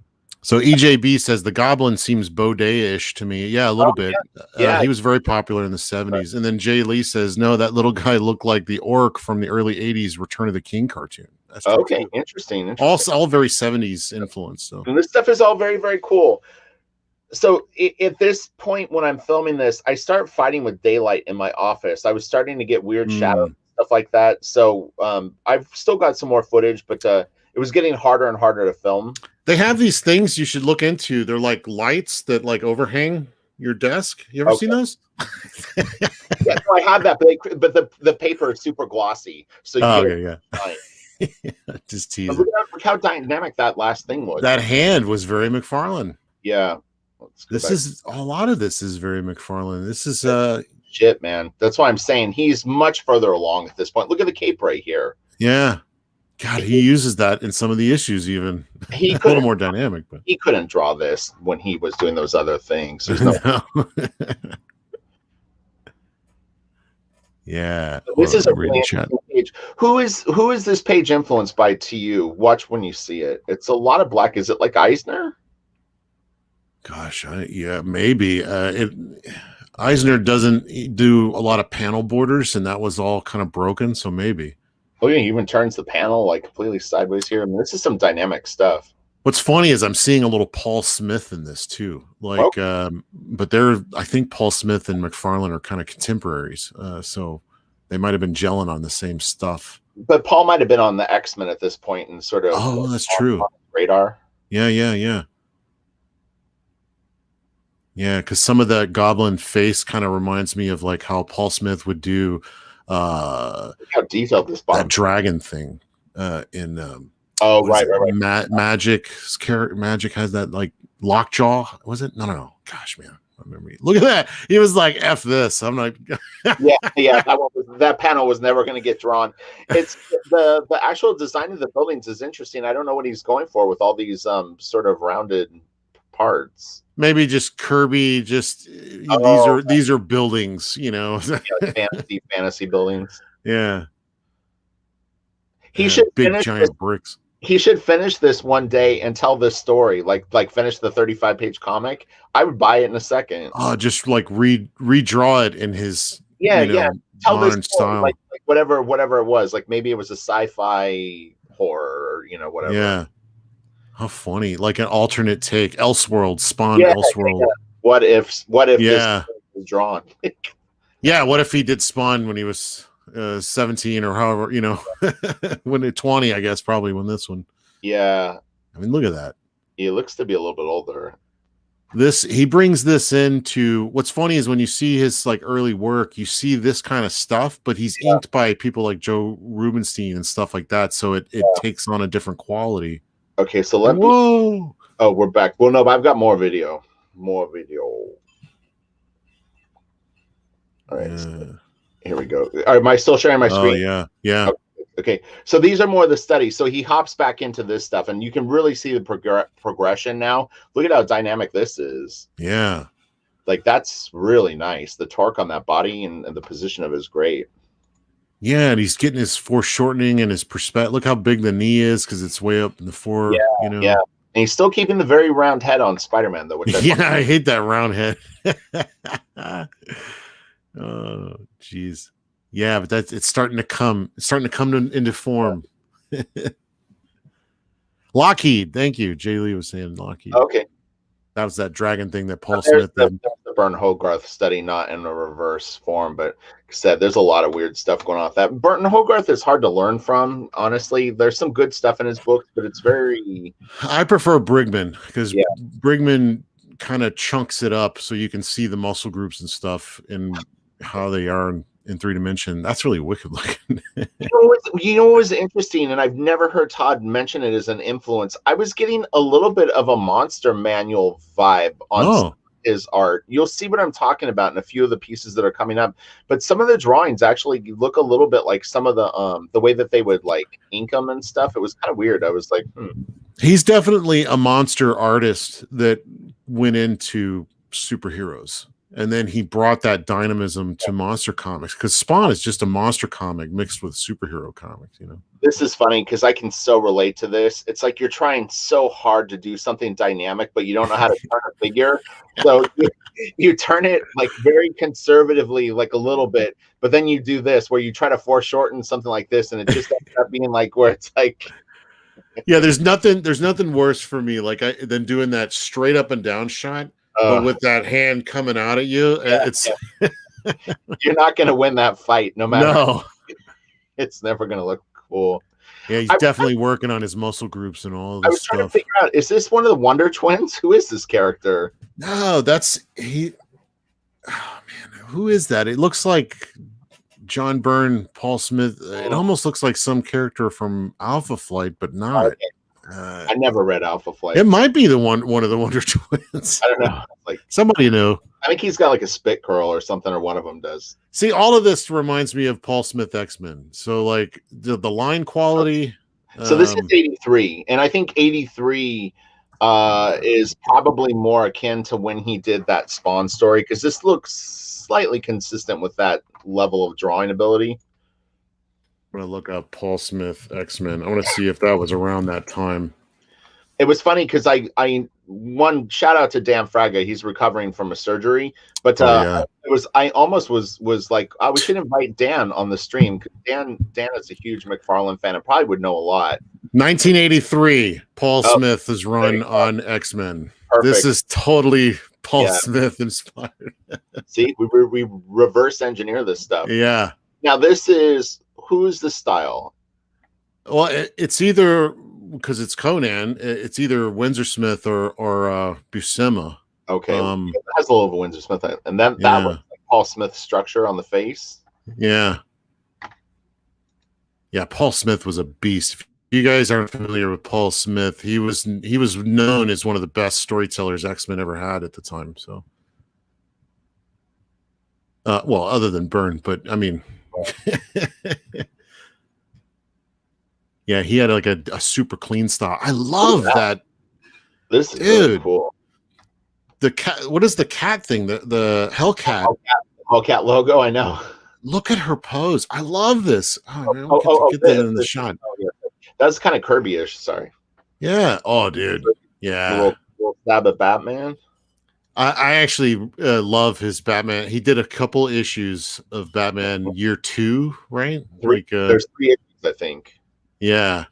So EJB says the Goblin seems Baudet-ish to me. Yeah, a little bit. Yeah, he was very popular in the 70s. And then Jay Lee says, no, that little guy looked like the orc from the early 80s Return of the King cartoon. That's okay, interesting. All very 70s influence. So. And this stuff is all very, very cool. So at this point when I'm filming this, I start fighting with daylight in my office. I was starting to get weird shadows, stuff like that. So I've still got some more footage, but it was getting harder and harder to film. They have these things you should look into. They're like lights that like overhang your desk. You ever seen those? Yeah, no, I have that, but the paper is super glossy. So just teasing. Look how dynamic that last thing was. That hand was very McFarlane. Yeah. This is a lot of this is very McFarlane. This is shit, man. That's why I'm saying he's much further along at this point. Look at the cape right here. Yeah. God, he uses that in some of the issues even. He a little more dynamic, but he couldn't draw this when he was doing those other things. There's no. Yeah. This is a really interesting page. Who is this page influenced by to you? Watch when you see it. It's a lot of black. Is it like Eisner? Gosh, yeah, maybe. Eisner doesn't do a lot of panel borders, and that was all kind of broken, so maybe. Oh yeah, he even turns the panel like completely sideways here. I mean, this is some dynamic stuff. What's funny is I'm seeing a little Paul Smith in this too. Like, but I think Paul Smith and McFarlane are kind of contemporaries, so they might have been gelling on the same stuff. But Paul might have been on the X-Men at this point and sort of. Oh, that's true. Radar. Yeah. Yeah, because some of that goblin face kind of reminds me of like how Paul Smith would do how detailed this that dragon thing in right. Magic has that like lockjaw, was it? No. Gosh, man. Look at that. He was like, F this. I'm like yeah, that panel was never going to get drawn. It's the actual design of the buildings is interesting. I don't know what he's going for with all these sort of rounded parts. Maybe just Kirby. Just Oh, these are buildings, you know. yeah, fantasy buildings. Yeah, He should big finish this. giant bricks. He should finish this one day and tell this story. Like finish the 35-page comic. I would buy it in a second. Oh, just like redraw it in his, Yeah, you yeah. know, Tell this modern story, style. like whatever it was. Like maybe it was a sci-fi horror, or whatever. Yeah. How funny. Like an alternate take. Elseworld, Spawn Yeah, Elseworld. yeah. What if this Yeah. was drawn? Yeah. What if he did Spawn when he was 17 or however, when at 20, I guess, probably when this one. Yeah. I mean, look at that. He looks to be a little bit older. He brings this into what's funny is when you see his like early work, you see this kind of stuff, but he's inked by people like Joe Rubenstein and stuff like that. So it takes on a different quality. Okay, so Whoa. Oh, we're back. Well, no, but I've got more video. All right. Yeah. So here we go. Am I still sharing my screen? Oh, yeah. Okay. So these are more of the studies. So he hops back into this stuff, and you can really see the progression now. Look at how dynamic this is. Yeah. Like, that's really nice. The torque on that body and the position of it is great. Yeah, and he's getting his foreshortening and his perspective. Look how big the knee is because it's way up in the fore. Yeah, yeah. And he's still keeping the very round head on Spider-Man, though. Which I hate that round head. Oh, jeez. Yeah, but it's starting to come. It's starting to come into form. Lockheed, thank you. Jay Lee was saying Lockheed. Okay. That was that dragon thing that Paul Smith did. The Burton Hogarth study, not in a reverse form, but like I said, there's a lot of weird stuff going on with that. Burton Hogarth is hard to learn from, honestly. There's some good stuff in his books, but it's very... I prefer Brigman because Brigman kind of chunks it up so you can see the muscle groups and stuff and how they are in 3 dimension. That's really wicked looking. You know what was interesting, and I've never heard Todd mention it as an influence. I was getting a little bit of a Monster Manual vibe on his art. You'll see what I'm talking about in a few of the pieces that are coming up, but some of the drawings actually look a little bit like some of the way that they would like ink them and stuff. It was kind of weird. I was like, He's definitely a monster artist that went into superheroes. And then he brought that dynamism to monster comics because Spawn is just a monster comic mixed with superhero comics, This is funny because I can so relate to this. It's like you're trying so hard to do something dynamic, but you don't know how to turn a figure. So you turn it like very conservatively, like a little bit, but then you do this where you try to foreshorten something like this, and it just ends up being like where it's like... Yeah, there's nothing worse for me than doing that straight up and down shot. But with that hand coming out at you, it's you're not going to win that fight, no matter. No, it's never going to look cool. Yeah, he's definitely working on his muscle groups and all this I was trying to figure out: is this one of the Wonder Twins? Who is this character? No, that's he. Oh man, who is that? It looks like John Byrne, Paul Smith. It almost looks like some character from Alpha Flight, but not. Okay. I never read Alpha Flight. It might be one of the Wonder Twins. I don't know. Like somebody knew. I think he's got like a spit curl or something, or one of them does. See, all of this reminds me of Paul Smith X-Men. So like the line quality. So this is 83, and I think 83 is probably more akin to when he did that Spawn story, because this looks slightly consistent with that level of drawing ability. I'm gonna look up Paul Smith X-Men. I want to see if that was around that time. It was funny because I one shout out to Dan Fraga. He's recovering from a surgery, but I almost was like, we should invite Dan on the stream because Dan is a huge McFarlane fan and probably would know a lot. 1983, Paul Smith is run on X-Men. This is totally Paul Smith inspired. See, we reverse engineer this stuff. Yeah. Now this is... who's the style? Well, it's either, because it's Conan, it's either Windsor Smith or Buscema. Okay, it has a little of a Windsor Smith, and then that was like Paul Smith's structure on the face. Yeah, Paul Smith was a beast. If you guys aren't familiar with Paul Smith, he was known as one of the best storytellers X-Men ever had at the time. So, well, other than Byrne, but I mean. Yeah, he had like a super clean style. I love that. This is really cool. the cat. What is the cat thing? The Hellcat. Hellcat logo. I know. Look at her pose. I love this. Oh, man, Oh, oh, get that this, in the this, shot. oh, yeah. That's kind of Kirby-ish. Sorry. Yeah. Oh, dude. A Yeah. little stab at Batman. I actually love his Batman. He did a couple issues of Batman Year 2, right? There's 3 issues, I think. Yeah.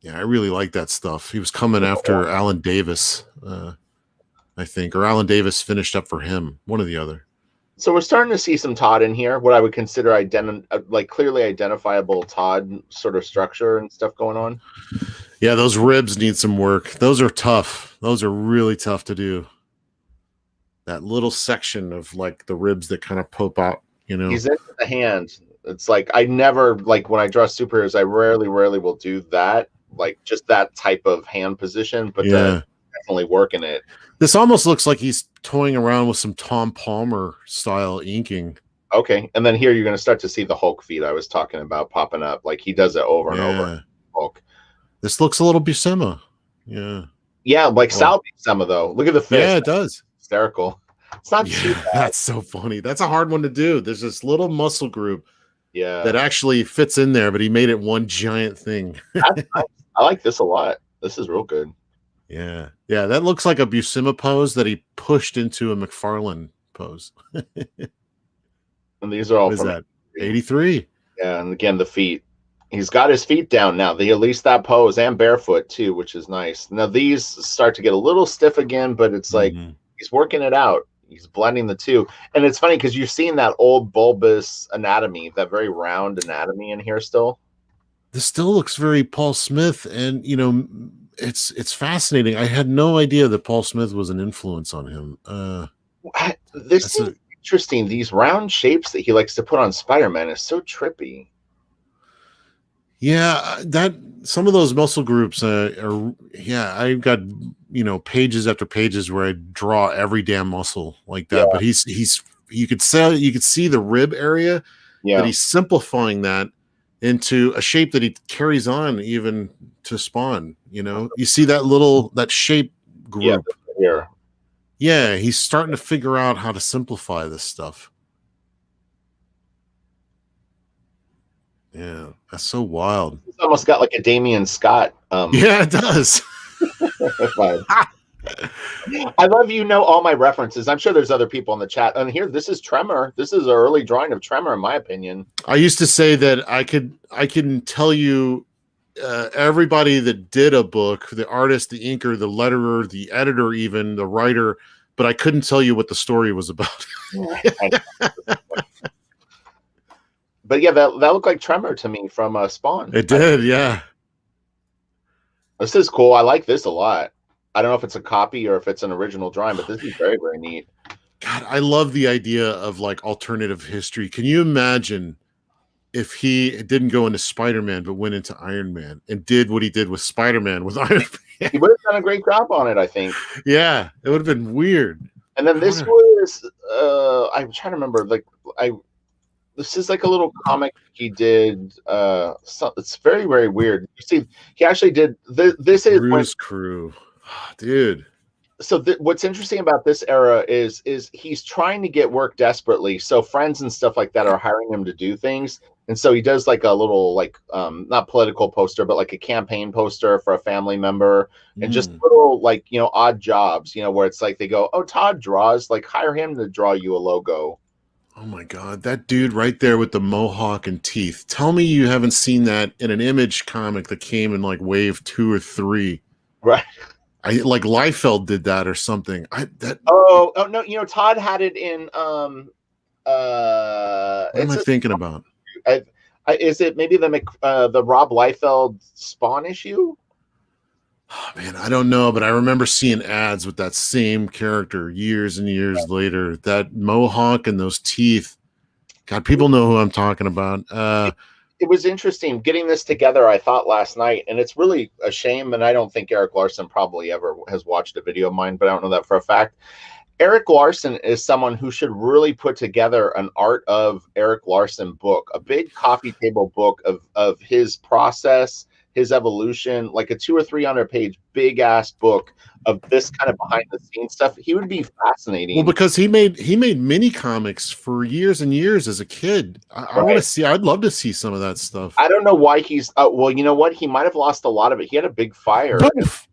Yeah, I really like that stuff. He was coming after Alan Davis, I think, or Alan Davis finished up for him, one or the other. So we're starting to see some Todd in here, what I would consider like clearly identifiable Todd sort of structure and stuff going on. Yeah, those ribs need some work. Those are tough. Those are really tough to do. That little section of like the ribs that kind of poke out, you know. He's into the hand. It's like I never like when I draw superheroes, I rarely will do that, like just that type of hand position, but definitely working it. This almost looks like he's toying around with some Tom Palmer style inking. Okay, and then here you're going to start to see the Hulk feet I was talking about popping up. Like he does it over and over. Hulk. This looks a little Buscema. Yeah. Yeah, like Sal Buscema though. Look at the fist. Yeah, it does. Hysterical. It's not too bad. That's so funny. That's a hard one to do. There's this little muscle group that actually actually fits in there, but he made it one giant thing. Nice. I like this a lot. This is real good. Yeah. Yeah, that looks like a Buscema pose that he pushed into a McFarlane pose. And these are all from that? 83. Yeah, and again, the feet. He's got his feet down now. At least that pose, and barefoot too, which is nice. Now these start to get a little stiff again, but it's like he's working it out. He's blending the two. And it's funny because you've seen that old bulbous anatomy, that very round anatomy in here still. This still looks very Paul Smith, and you know, it's fascinating. I had no idea that Paul Smith was an influence on him. This is interesting. These round shapes that he likes to put on Spider-Man is so trippy. Yeah, that some of those muscle groups are. Yeah, I've got pages after pages where I draw every damn muscle like that. Yeah. But he's you could see the rib area. Yeah, but he's simplifying that into a shape that he carries on even to Spawn. You know, you see that shape group. Yeah, yeah, he's starting to figure out how to simplify this stuff. Yeah, that's so wild. It's almost got like a Damian Scott. Yeah, it does. I love all my references. I'm sure there's other people in the chat. And here, this is Tremor. This is an early drawing of Tremor, in my opinion. I used to say that I can tell you everybody that did a book, the artist, the inker, the letterer, the editor, even the writer, but I couldn't tell you what the story was about. But yeah, that looked like Tremor to me from Spawn. It did, yeah. This is cool. I like this a lot. I don't know if it's a copy or if it's an original drawing, but this is very, very neat. God, I love the idea of like alternative history. Can you imagine if he didn't go into Spider-Man but went into Iron Man and did what he did with Spider-Man with Iron Man? He would have done a great job on it, I think. Yeah, it would have been weird. And then this was I'm trying to remember, this is like a little comic he did. It's very, very weird. You see, he actually did this is Bruce Crew, dude. So what's interesting about this era is he's trying to get work desperately. So friends and stuff like that are hiring him to do things, and so he does like a little not political poster, but like a campaign poster for a family member, and just little odd jobs, where it's like they go, oh, Todd draws, like hire him to draw you a logo. Oh my God, that dude right there with the mohawk and teeth. Tell me you haven't seen that in an Image comic that came in like wave 2 or 3. Right. Like Liefeld did that or something. Oh no, Todd had it in what am I thinking about? Is it maybe the Rob Liefeld Spawn issue? Oh, man, I don't know, but I remember seeing ads with that same character years and years later. That mohawk and those teeth. God, people know who I'm talking about. It was interesting getting this together, I thought, last night, and it's really a shame, and I don't think Eric Larson probably ever has watched a video of mine, but I don't know that for a fact. Eric Larson is someone who should really put together an Art of Eric Larson book, a big coffee table book of his process, his evolution, like a 200 or 300 page big ass book of this kind of behind the scenes stuff, he would be fascinating. Well, because he made mini comics for years and years as a kid. I want to see. I'd love to see some of that stuff. I don't know why he's. Well, you know what? He might have lost a lot of it. He had a big fire. Boof.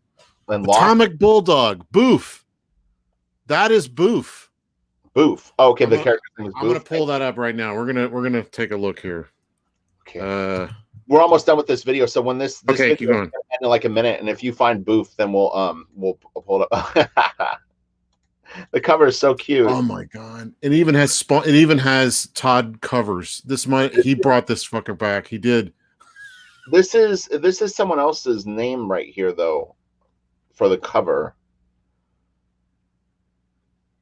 And Atomic Bulldog. Boof. That is Boof. Boof. Oh, okay, the character's name is Boof. I'm gonna pull that up right now. We're gonna take a look here. Okay. We're almost done with this video. So when this okay, video keep going. end in like a minute, and if you find Boof, then we'll pull it up. The cover is so cute. Oh my god! It even has Spawn. It even has Todd covers. He brought this fucker back. He did. This is someone else's name right here though, for the cover.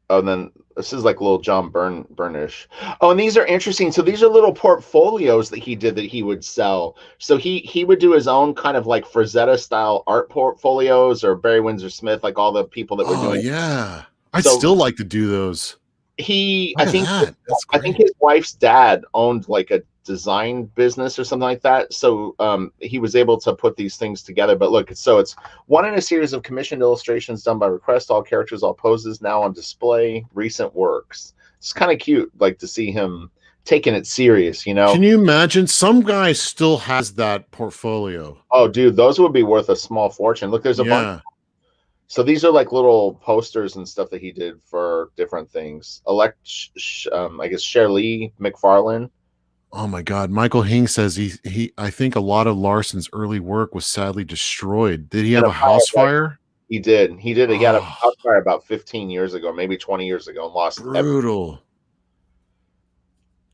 Oh, and then this is like little John Burnish. Oh, and these are interesting. So these are little portfolios that he did that he would sell. So he would do his own kind of like Frazetta style art portfolios, or Barry Windsor Smith, like all the people that were doing. Oh yeah, I'd still like to do those. I think his wife's dad owned like a design business or something like that. So he was able to put these things together. But look, so it's one in a series of commissioned illustrations done by request, all characters, all poses, now on display, recent works. It's kind of cute, like to see him taking it serious, you know. Can you imagine? Some guy still has that portfolio. Oh, dude, those would be worth a small fortune. Look, there's a bunch. So these are like little posters and stuff that he did for different things. I guess Shirley McFarlane. Oh my God! Michael Hing says he. I think a lot of Larson's early work was sadly destroyed. Did he have a house fire? He did. He had a house fire about 15 years ago, maybe 20 years ago, and lost. Brutal.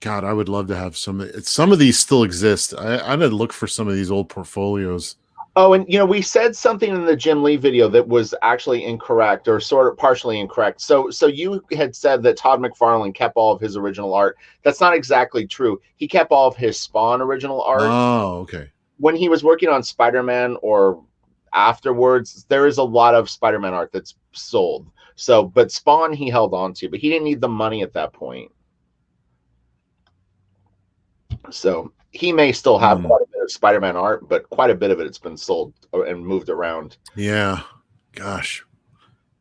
God, I would love to have some. Some of these still exist. I'm gonna look for some of these old portfolios. Oh, and you know, we said something in the Jim Lee video that was actually incorrect, or sort of partially incorrect. So you had said that Todd McFarlane kept all of his original art. That's not exactly true. He kept all of his Spawn original art. Oh, okay. When he was working on Spider-Man or afterwards, there is a lot of Spider-Man art that's sold. So, but Spawn he held on to, but he didn't need the money at that point. So he may still have quite a bit of Spider-Man art, but quite a bit of it's been sold and moved around. Yeah. Gosh.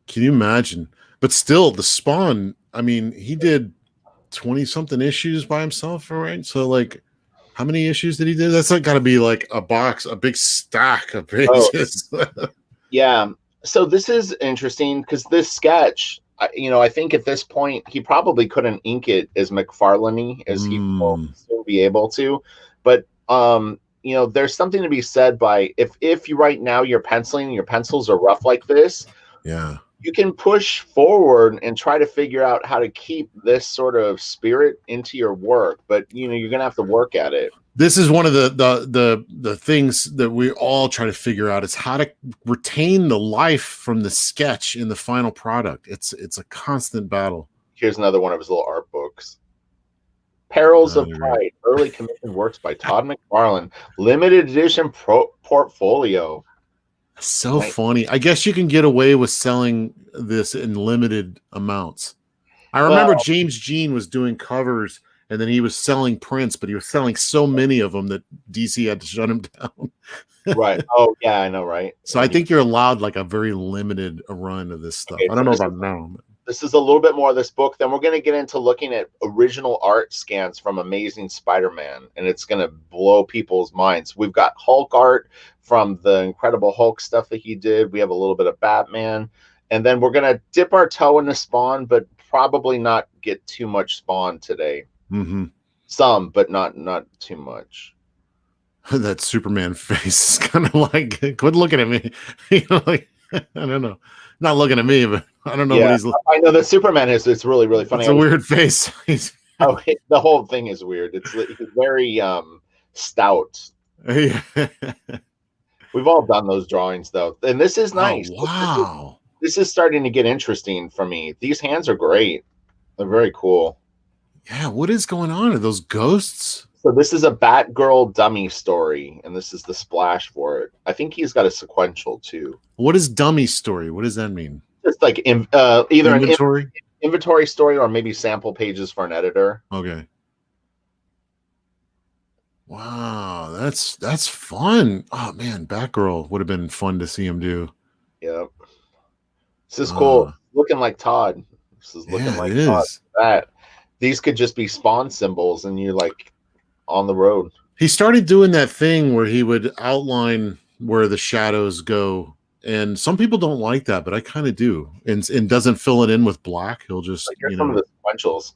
Can you imagine? But still, the Spawn, I mean, he did 20-something issues by himself, right? So, like, how many issues did he do? That's got to be like a box, a big stack of pages. Oh. Yeah. So this is interesting because this sketch, you know, I think at this point he probably couldn't ink it as McFarlane as he will still be able to. But you know, there's something to be said by if you right now you're penciling and your pencils are rough like this, yeah, you can push forward and try to figure out how to keep this sort of spirit into your work. But you know, you're gonna have to work at it. This is one of the things that we all try to figure out is how to retain the life from the sketch in the final product. It's a constant battle. Here's another one of his little art books. Perils of Pride, early commissioned works by Todd McFarlane, limited edition portfolio. So funny. I guess you can get away with selling this in limited amounts. I remember James Jean was doing covers and then he was selling prints, but he was selling so many of them that DC had to shut him down. Right. Oh, yeah, I know, right? So I think you're allowed like a very limited run of this stuff. Okay, I don't know about now. This is a little bit more of this book. Then we're going to get into looking at original art scans from Amazing Spider-Man, and it's going to blow people's minds. We've got Hulk art from the Incredible Hulk stuff that he did. We have a little bit of Batman, and then we're going to dip our toe into Spawn, but probably not get too much Spawn today. Some, but not too much. That Superman face is kind of like, quit looking at me. You know, like, I don't know. Not looking at me, but I don't know what he's looking. I know the Superman is. It's really, really funny. It's a weird face. The whole thing is weird. He's very stout. Yeah. We've all done those drawings though, and this is nice. Oh, wow. This is starting to get interesting for me. These hands are great. They're very cool. Yeah, what is going on? Are those ghosts? So this is a Batgirl dummy story, and this is the splash for it. I think he's got a sequential too. What is dummy story? What does that mean? It's like either inventory? an inventory story or maybe sample pages for an editor. Okay. Wow, that's fun. Oh man, Batgirl would have been fun to see him do. Yeah. This is cool. Uh, Looking like Todd. This is looking yeah, it like Todd. is. That these could just be spawn symbols, and you're like on the road. He started doing that thing where he would outline where the shadows go, and some people don't like that, but I kind of do. And doesn't fill it in with black. He'll just, Like here's some of the sequentials.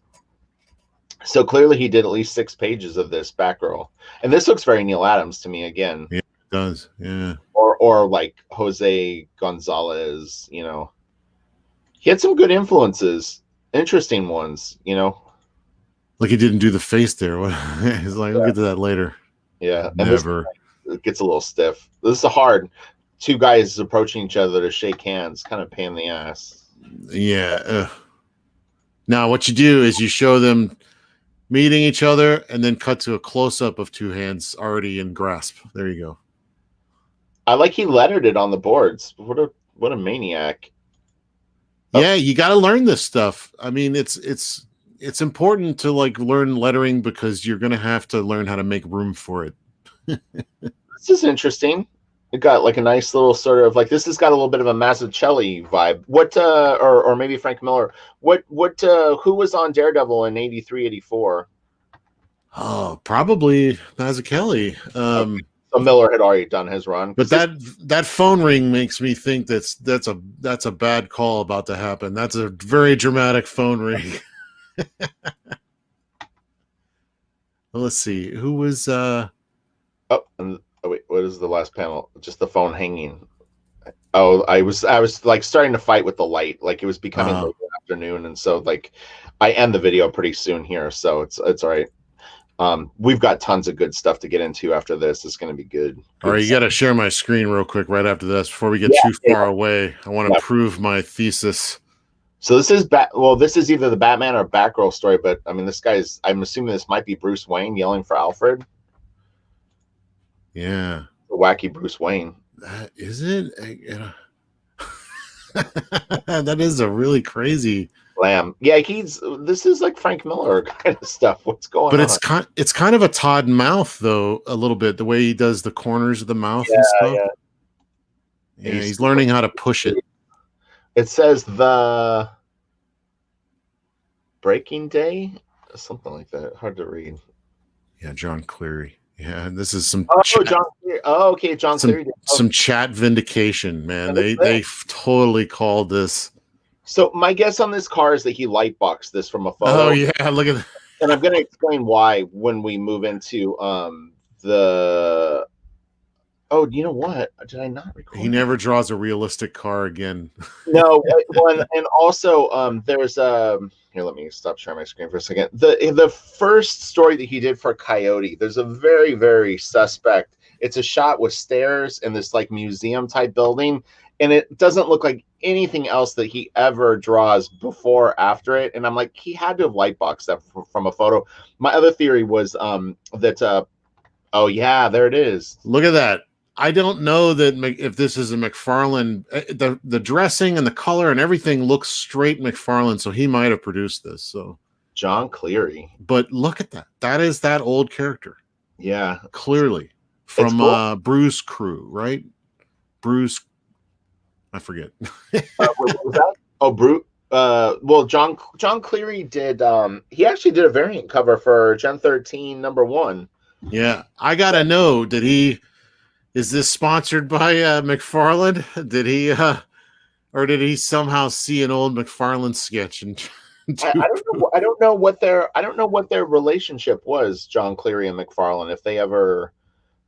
So clearly, he did at least 6 pages of this Batgirl, and this looks very Neil Adams to me again. Yeah, it does. Yeah. Or like Jose Gonzalez. He had some good influences, interesting ones. Like he didn't do the face there. He's like, we'll Yeah. get to that later. Yeah, and Never. it gets a little stiff. This is a hard. 2 guys approaching each other to shake hands, kind of pain in the ass. Yeah. Now, what you do is you show them meeting each other and then cut to a close up of 2 hands already in grasp. There you go. I like he lettered it on the boards. What a maniac. Yeah, you got to learn this stuff. I mean, it's important to like learn lettering because you're going to have to learn how to make room for it. This is interesting. It got like a nice little sort of like this has got a little bit of a Mazzucchelli vibe. What or maybe Frank Miller. What who was on Daredevil in 83, 84? Oh, probably Mazzucchelli. So Miller had already done his run. But that phone ring makes me think that's a bad call about to happen. That's a very dramatic phone ring. Well, let's see. Who was wait, what is the last panel? Just the phone hanging. Oh, I was like starting to fight with the light. Like it was becoming late afternoon, and so like I end the video pretty soon here, so it's all right. We've got tons of good stuff to get into after this. It's going to be good. All right, you got to share my screen real quick right after this before we get too far away. I want to prove my thesis. So this is this is either the Batman or Batgirl story, but I mean, I'm assuming this might be Bruce Wayne yelling for Alfred. Yeah. The wacky Bruce Wayne. That is it. That is a really crazy Lamb. Yeah, this is like Frank Miller kind of stuff. What's going on? But it's kind of a Todd mouth though, a little bit, the way he does the corners of the mouth and stuff. Yeah, he's learning how to push it. It says the Breaking Day, something like that. Hard to read. Yeah, John Cleary. Yeah, this is some. John Cleary. Oh, okay, John Cleary. Some chat vindication, man. They totally called this. So my guess on this car is that he lightboxed this from a photo. Oh yeah, look at that. And I'm going to explain why when we move into the. Oh, you know what? Did I not record? He never draws a realistic car again. No, and also there's here. Let me stop sharing my screen for a second. The first story that he did for Coyote, there's a very, very suspect. It's a shot with stairs in this like museum type building, and it doesn't look like anything else that he ever draws before or after it. And I'm like, he had to have lightboxed that from a photo. My other theory was that oh yeah, there it is. Look at that. I don't know that if this is a McFarlane, the dressing and the color and everything looks straight McFarlane, so he might have produced this. So John Cleary. But look at that. That is that old character. Yeah. Clearly. From cool. Bruce Crew, right? Bruce, I forget. What was that? Oh, Bruce. Well, John Cleary did. He actually did a variant cover for Gen 13 #1. Yeah, I gotta know. Is this sponsored by McFarlane? Did he, or did he somehow see an old McFarlane sketch and? I don't know what their relationship was, John Cleary and McFarlane, if they ever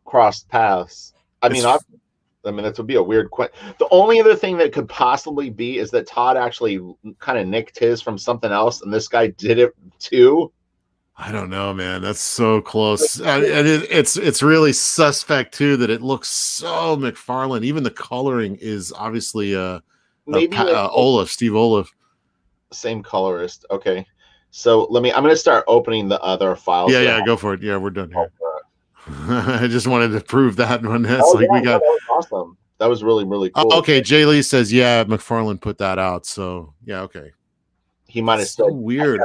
crossed paths. I mean, that would be a weird question. The only other thing that could possibly be is that Todd actually kind of nicked his from something else, and this guy did it too. I don't know, man. That's so close. And it's really suspect too that it looks so McFarlane. Even the coloring is obviously Steve Olaf. Same colorist. Okay. So I'm going to start opepening the other files. Yeah, go for it. Yeah, we're done here. I just wanted to prove that one. That was awesome. That was really, really cool. Okay, Jay Lee says, yeah, McFarlane put that out. So yeah, okay. He might have said weird.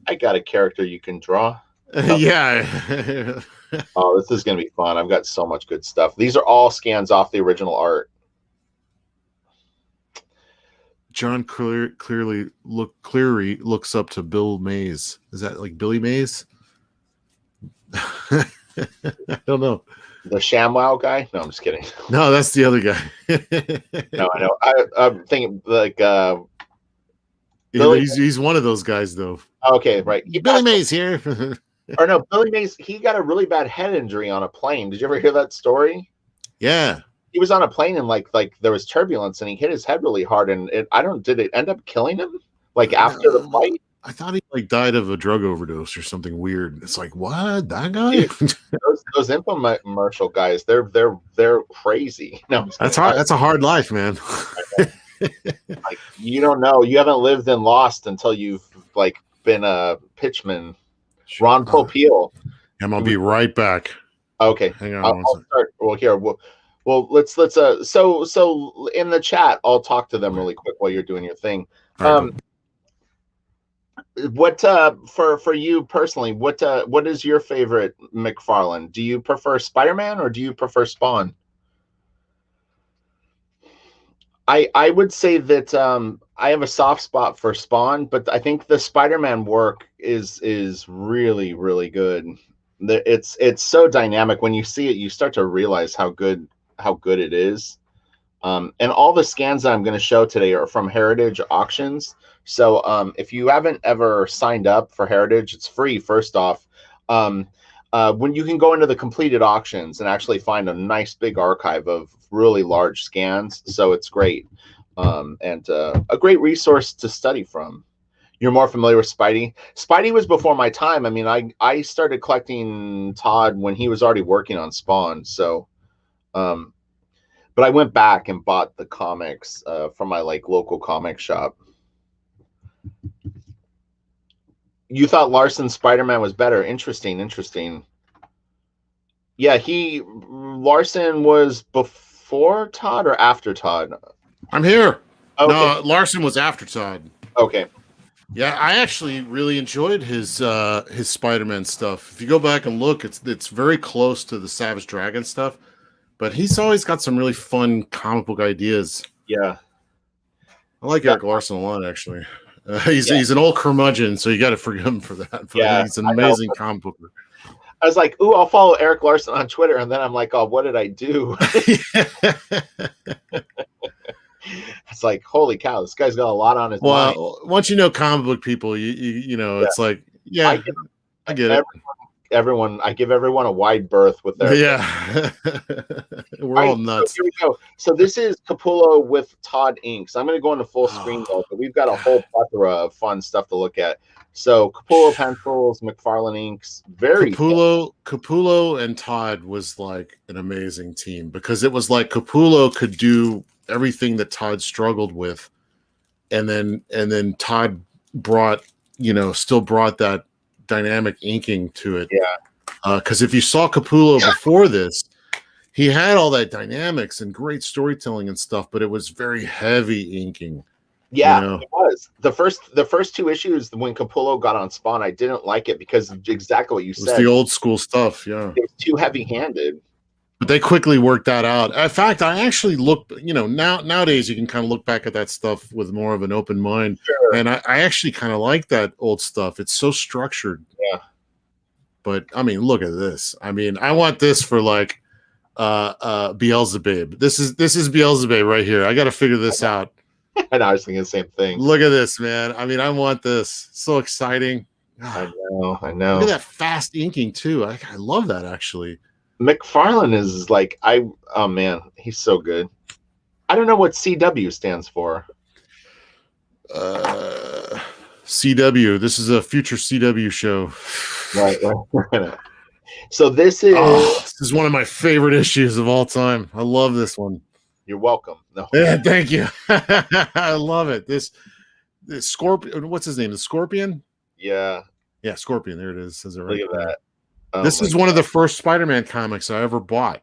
I got a character you can draw. Yeah. Oh, this is going to be fun. I've got so much good stuff. These are all scans off the original art. John Cleary looks up to Bill Mays. Is that like Billy Mays? I don't know. The ShamWow guy? No, I'm just kidding. No, that's the other guy. No, I know. I'm thinking like he's one of those guys though. Okay, right. Billy Mays here. Or no, Billy Mays, he got a really bad head injury on a plane. Did you ever hear that story? Yeah. He was on a plane and like there was turbulence and he hit his head really hard and did it end up killing him? Like after the flight? I thought he like died of a drug overdose or something weird. It's like, what? That guy? those infomercial guys, they're crazy. No, that's hard. That's a hard life, man. Like, you don't know. You haven't lived and lost until you've like been a pitchman. Ron Popeil. I'm gonna be right back. Okay, hang on. I'll start. Well, here. Well, let's. So in the chat, I'll talk to them really quick while you're doing your thing. What for you personally? What is your favorite McFarlane? Do you prefer Spider-Man or do you prefer Spawn? I would say that I have a soft spot for Spawn, but I think the Spider-Man work is really, really good. It's so dynamic. When you see it, you start to realize how good it is. And all the scans that I'm going to show today are from Heritage Auctions. So if you haven't ever signed up for Heritage, it's free, first off. When you can go into the completed auctions and actually find a nice big archive of really large scans. So it's great. And a great resource to study from. You're more familiar with Spidey. Spidey was before my time. I mean, I started collecting Todd when he was already working on Spawn. So, but I went back and bought the comics from my like local comic shop. You thought Larson's Spider-Man was better. Interesting. Yeah, Larson was before Todd or after Todd? I'm here. Okay. No, Larson was after Todd. Okay. Yeah, I actually really enjoyed his Spider-Man stuff. If you go back and look, it's very close to the Savage Dragon stuff, but he's always got some really fun comic book ideas. Yeah. I like Eric Larson a lot, actually. He's an old curmudgeon, so you got to forgive him for that. But yeah, he's an amazing comic booker. I was like, ooh, I'll follow Eric Larson on Twitter, and then I'm like, oh, what did I do? It's like, holy cow, this guy's got a lot on his mind. Once you know comic book people, you know, it's like, yeah, I get it. I give everyone a wide berth with their we're all nuts. So here we go. So this is Capullo with Todd inks. I'm going to go into full screen though, but we've got a whole plethora of fun stuff to look at. So Capullo pencils, McFarlane inks, Capullo and Todd was like an amazing team because it was like Capullo could do everything that Todd struggled with, and then Todd still brought that dynamic inking to it. Yeah. Because if you saw Capullo before this, he had all that dynamics and great storytelling and stuff, but it was very heavy inking. Yeah, it was. The first two issues when Capullo got on Spawn, I didn't like it because of exactly what you said. It was the old school stuff, yeah. It was too heavy-handed. But they quickly worked that out. In fact, I actually looked, nowadays you can kind of look back at that stuff with more of an open mind. Sure. And I actually kind of like that old stuff. It's so structured. Yeah. But I mean, look at this. I mean, I want this for like Beelzebub. This is Beelzebub right here. I got to figure this out. And I was thinking the same thing. Look at this, man. I mean, I want this. So exciting. I know. Look at that fast inking too. I love that actually. McFarlane is like oh man, he's so good. I don't know what CW stands for. CW. This is a future CW show. Right. So this is one of my favorite issues of all time. I love this one. You're welcome. No. Yeah, thank you. I love it. This Scorpion. What's his name? The Scorpion. Yeah. Yeah, Scorpion. There it is. Says it right. Look at that. Oh, this is one of the first Spider-Man comics I ever bought.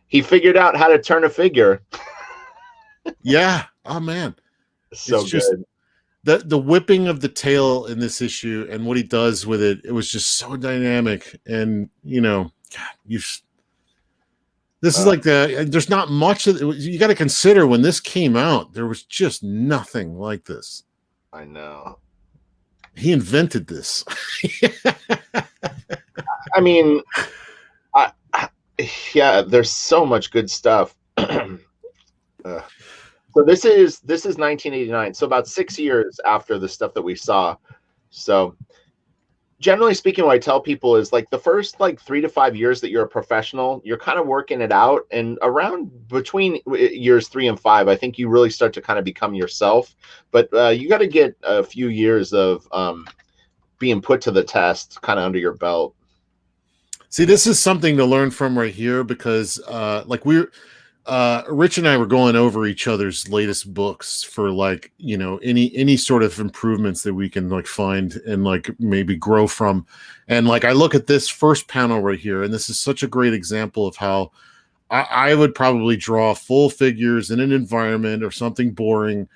He figured out how to turn a figure. Yeah. Oh man. So good. the whipping of the tail in this issue and what he does with it, it was just so dynamic. And God, this is like there's not much you got to consider. When this came out, there was just nothing like this. I know. He invented this. I mean, yeah, there's so much good stuff. So this is 1989, so about 6 years after the stuff that we saw. So generally speaking, what I tell people is like the first 3 to 5 years that you're a professional, you're kind of working it out, and around between years 3 and 5, I think you really start to kind of become yourself. But you got to get a few years of being put to the test kind of under your belt. See, this is something to learn from right here, because Rich and I were going over each other's latest books for any sort of improvements that we can find and maybe grow from. And I look at this first panel right here, and this is such a great example of how I would probably draw full figures in an environment or something boring.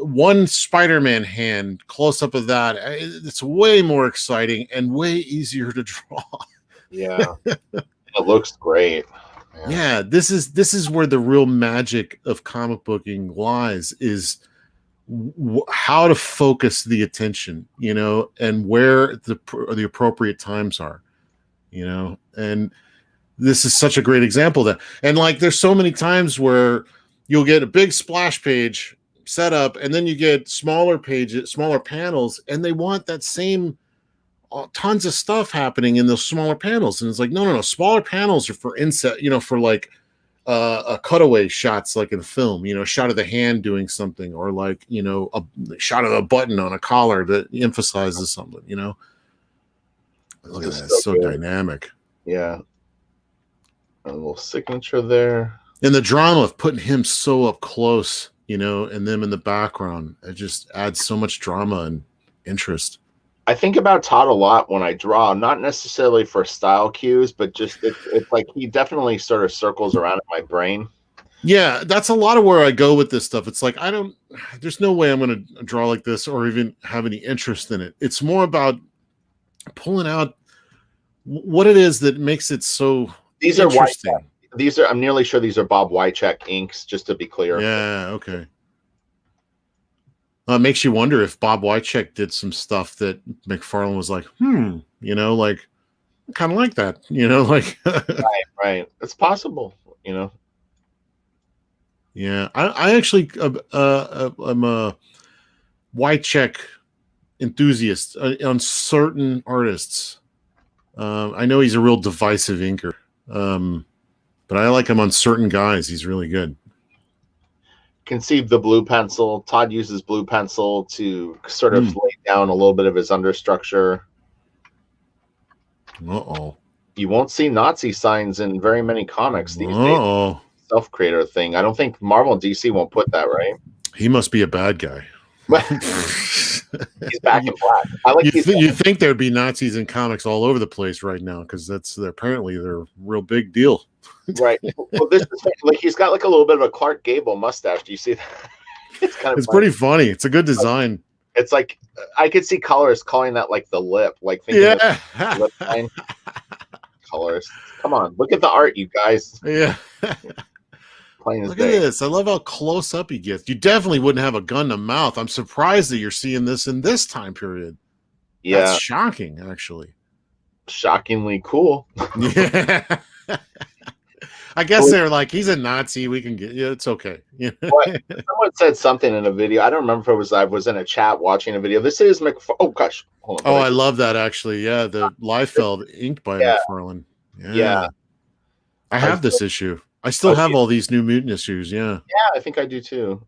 One Spider-Man hand, close up of that, it's way more exciting and way easier to draw. Yeah, it looks great. Yeah, this is where the real magic of comic booking lies, is how to focus the attention, and where the appropriate times are, and this is such a great example of that. And there's so many times where you'll get a big splash page set up, and then you get smaller panels, and they want that same tons of stuff happening in those smaller panels, and it's no, smaller panels are for inset, for a cutaway shots, like in film, a shot of the hand doing something, or a shot of a button on a collar that emphasizes something. Look at that, it's so dynamic. Yeah, a little signature there, and the drama of putting him so up close, and them in the background, it just adds so much drama and interest. I think about Todd a lot when I draw, not necessarily for style cues, but just it's like he definitely sort of circles around in my brain. Yeah, that's a lot of where I go with this stuff. It's there's no way I'm going to draw like this or even have any interest in it. It's more about pulling out what it is that makes it so These interesting. I'm nearly sure these are Bob Wycheck inks, just to be clear. Yeah, okay. It makes you wonder if Bob Wycheck did some stuff that McFarlane was like, kind of like that, right. It's possible, Yeah, I actually, I'm a Wycheck enthusiast on certain artists. I know he's a real divisive inker, but I like him on certain guys. He's really good. Conceive the blue pencil. Todd uses blue pencil to sort of lay down a little bit of his understructure. Uh-oh. You won't see Nazi signs in very many comics these days. Self-creator thing. I don't think Marvel and DC won't put that, right? He must be a bad guy. He's back in black. You think there'd be Nazis in comics all over the place right now, because apparently they're a real big deal. Right. Well, this is he's got a little bit of a Clark Gable mustache. Do you see that? It's pretty funny. It's a good design. It's I could see colorists calling that the lip, thinking lip line. Colorists. Come on, look at the art, you guys. Yeah. Look at this. I love how close up he gets. You definitely wouldn't have a gun to mouth. I'm surprised that you're seeing this in this time period. Yeah. That's shocking, actually. Shockingly cool. Yeah. I guess they're he's a Nazi. We can get it's okay. Someone said something in a video. I don't remember if I was in a chat watching a video. This is Oh gosh. Hold on, I love that, actually. Yeah, the Liefeld inked by McFarlane. Yeah. I have this issue. I still have all these New Mutant issues. Yeah. Yeah, I think I do too.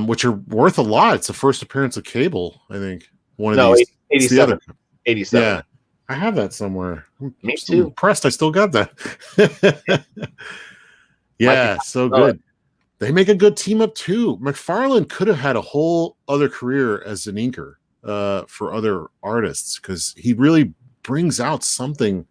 Which are worth a lot. It's the first appearance of Cable, I think. One of these. 87. 87. Yeah. I have that somewhere. Me too. Impressed I still got that. Yeah, so good. They make a good team up too. McFarlane could have had a whole other career as an inker for other artists, because he really brings out something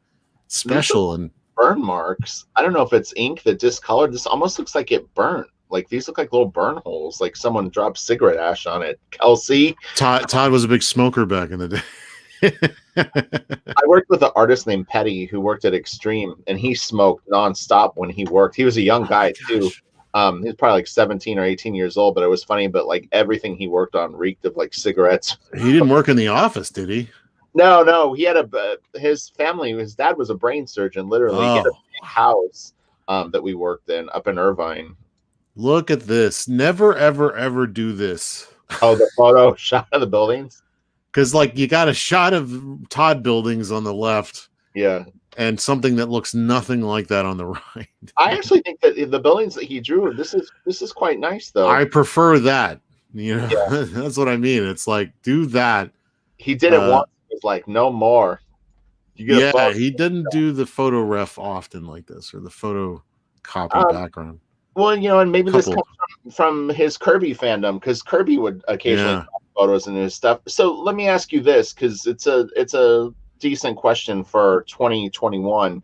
special. And burn marks. I don't know if it's ink that discolored. This almost looks like it burnt. Like these look like little burn holes, like someone dropped cigarette ash on it. Kelsey. Todd was a big smoker back in the day. I worked with an artist named Petty who worked at Extreme, and he smoked nonstop when he worked. He was a young Oh guy my too. gosh. He was probably like 17 or 18 years old, but it was funny. But like everything he worked on reeked of like cigarettes. He didn't work in the office, did he? No, he had his family. His dad was a brain surgeon. Literally, he had a Oh, big house that we worked in up in Irvine. look at this. Never, ever, ever do this. Oh, the photo shot of the buildings. Because, like, you got a shot of Todd buildings on the left Yeah, and something that looks nothing like that on the right. I actually think that the buildings that he drew, this is quite nice though. I prefer that. You know, Yeah, that's what I mean. It's like, do that. he did it once. It was like no more. You get a Yeah, photo. he didn't do the photo ref often like this, or the photo copy background. Well, and maybe this Couple. comes from his Kirby fandom, because Kirby would occasionally Yeah. put photos in his stuff. So let me ask you this, because it's a decent question for 2021.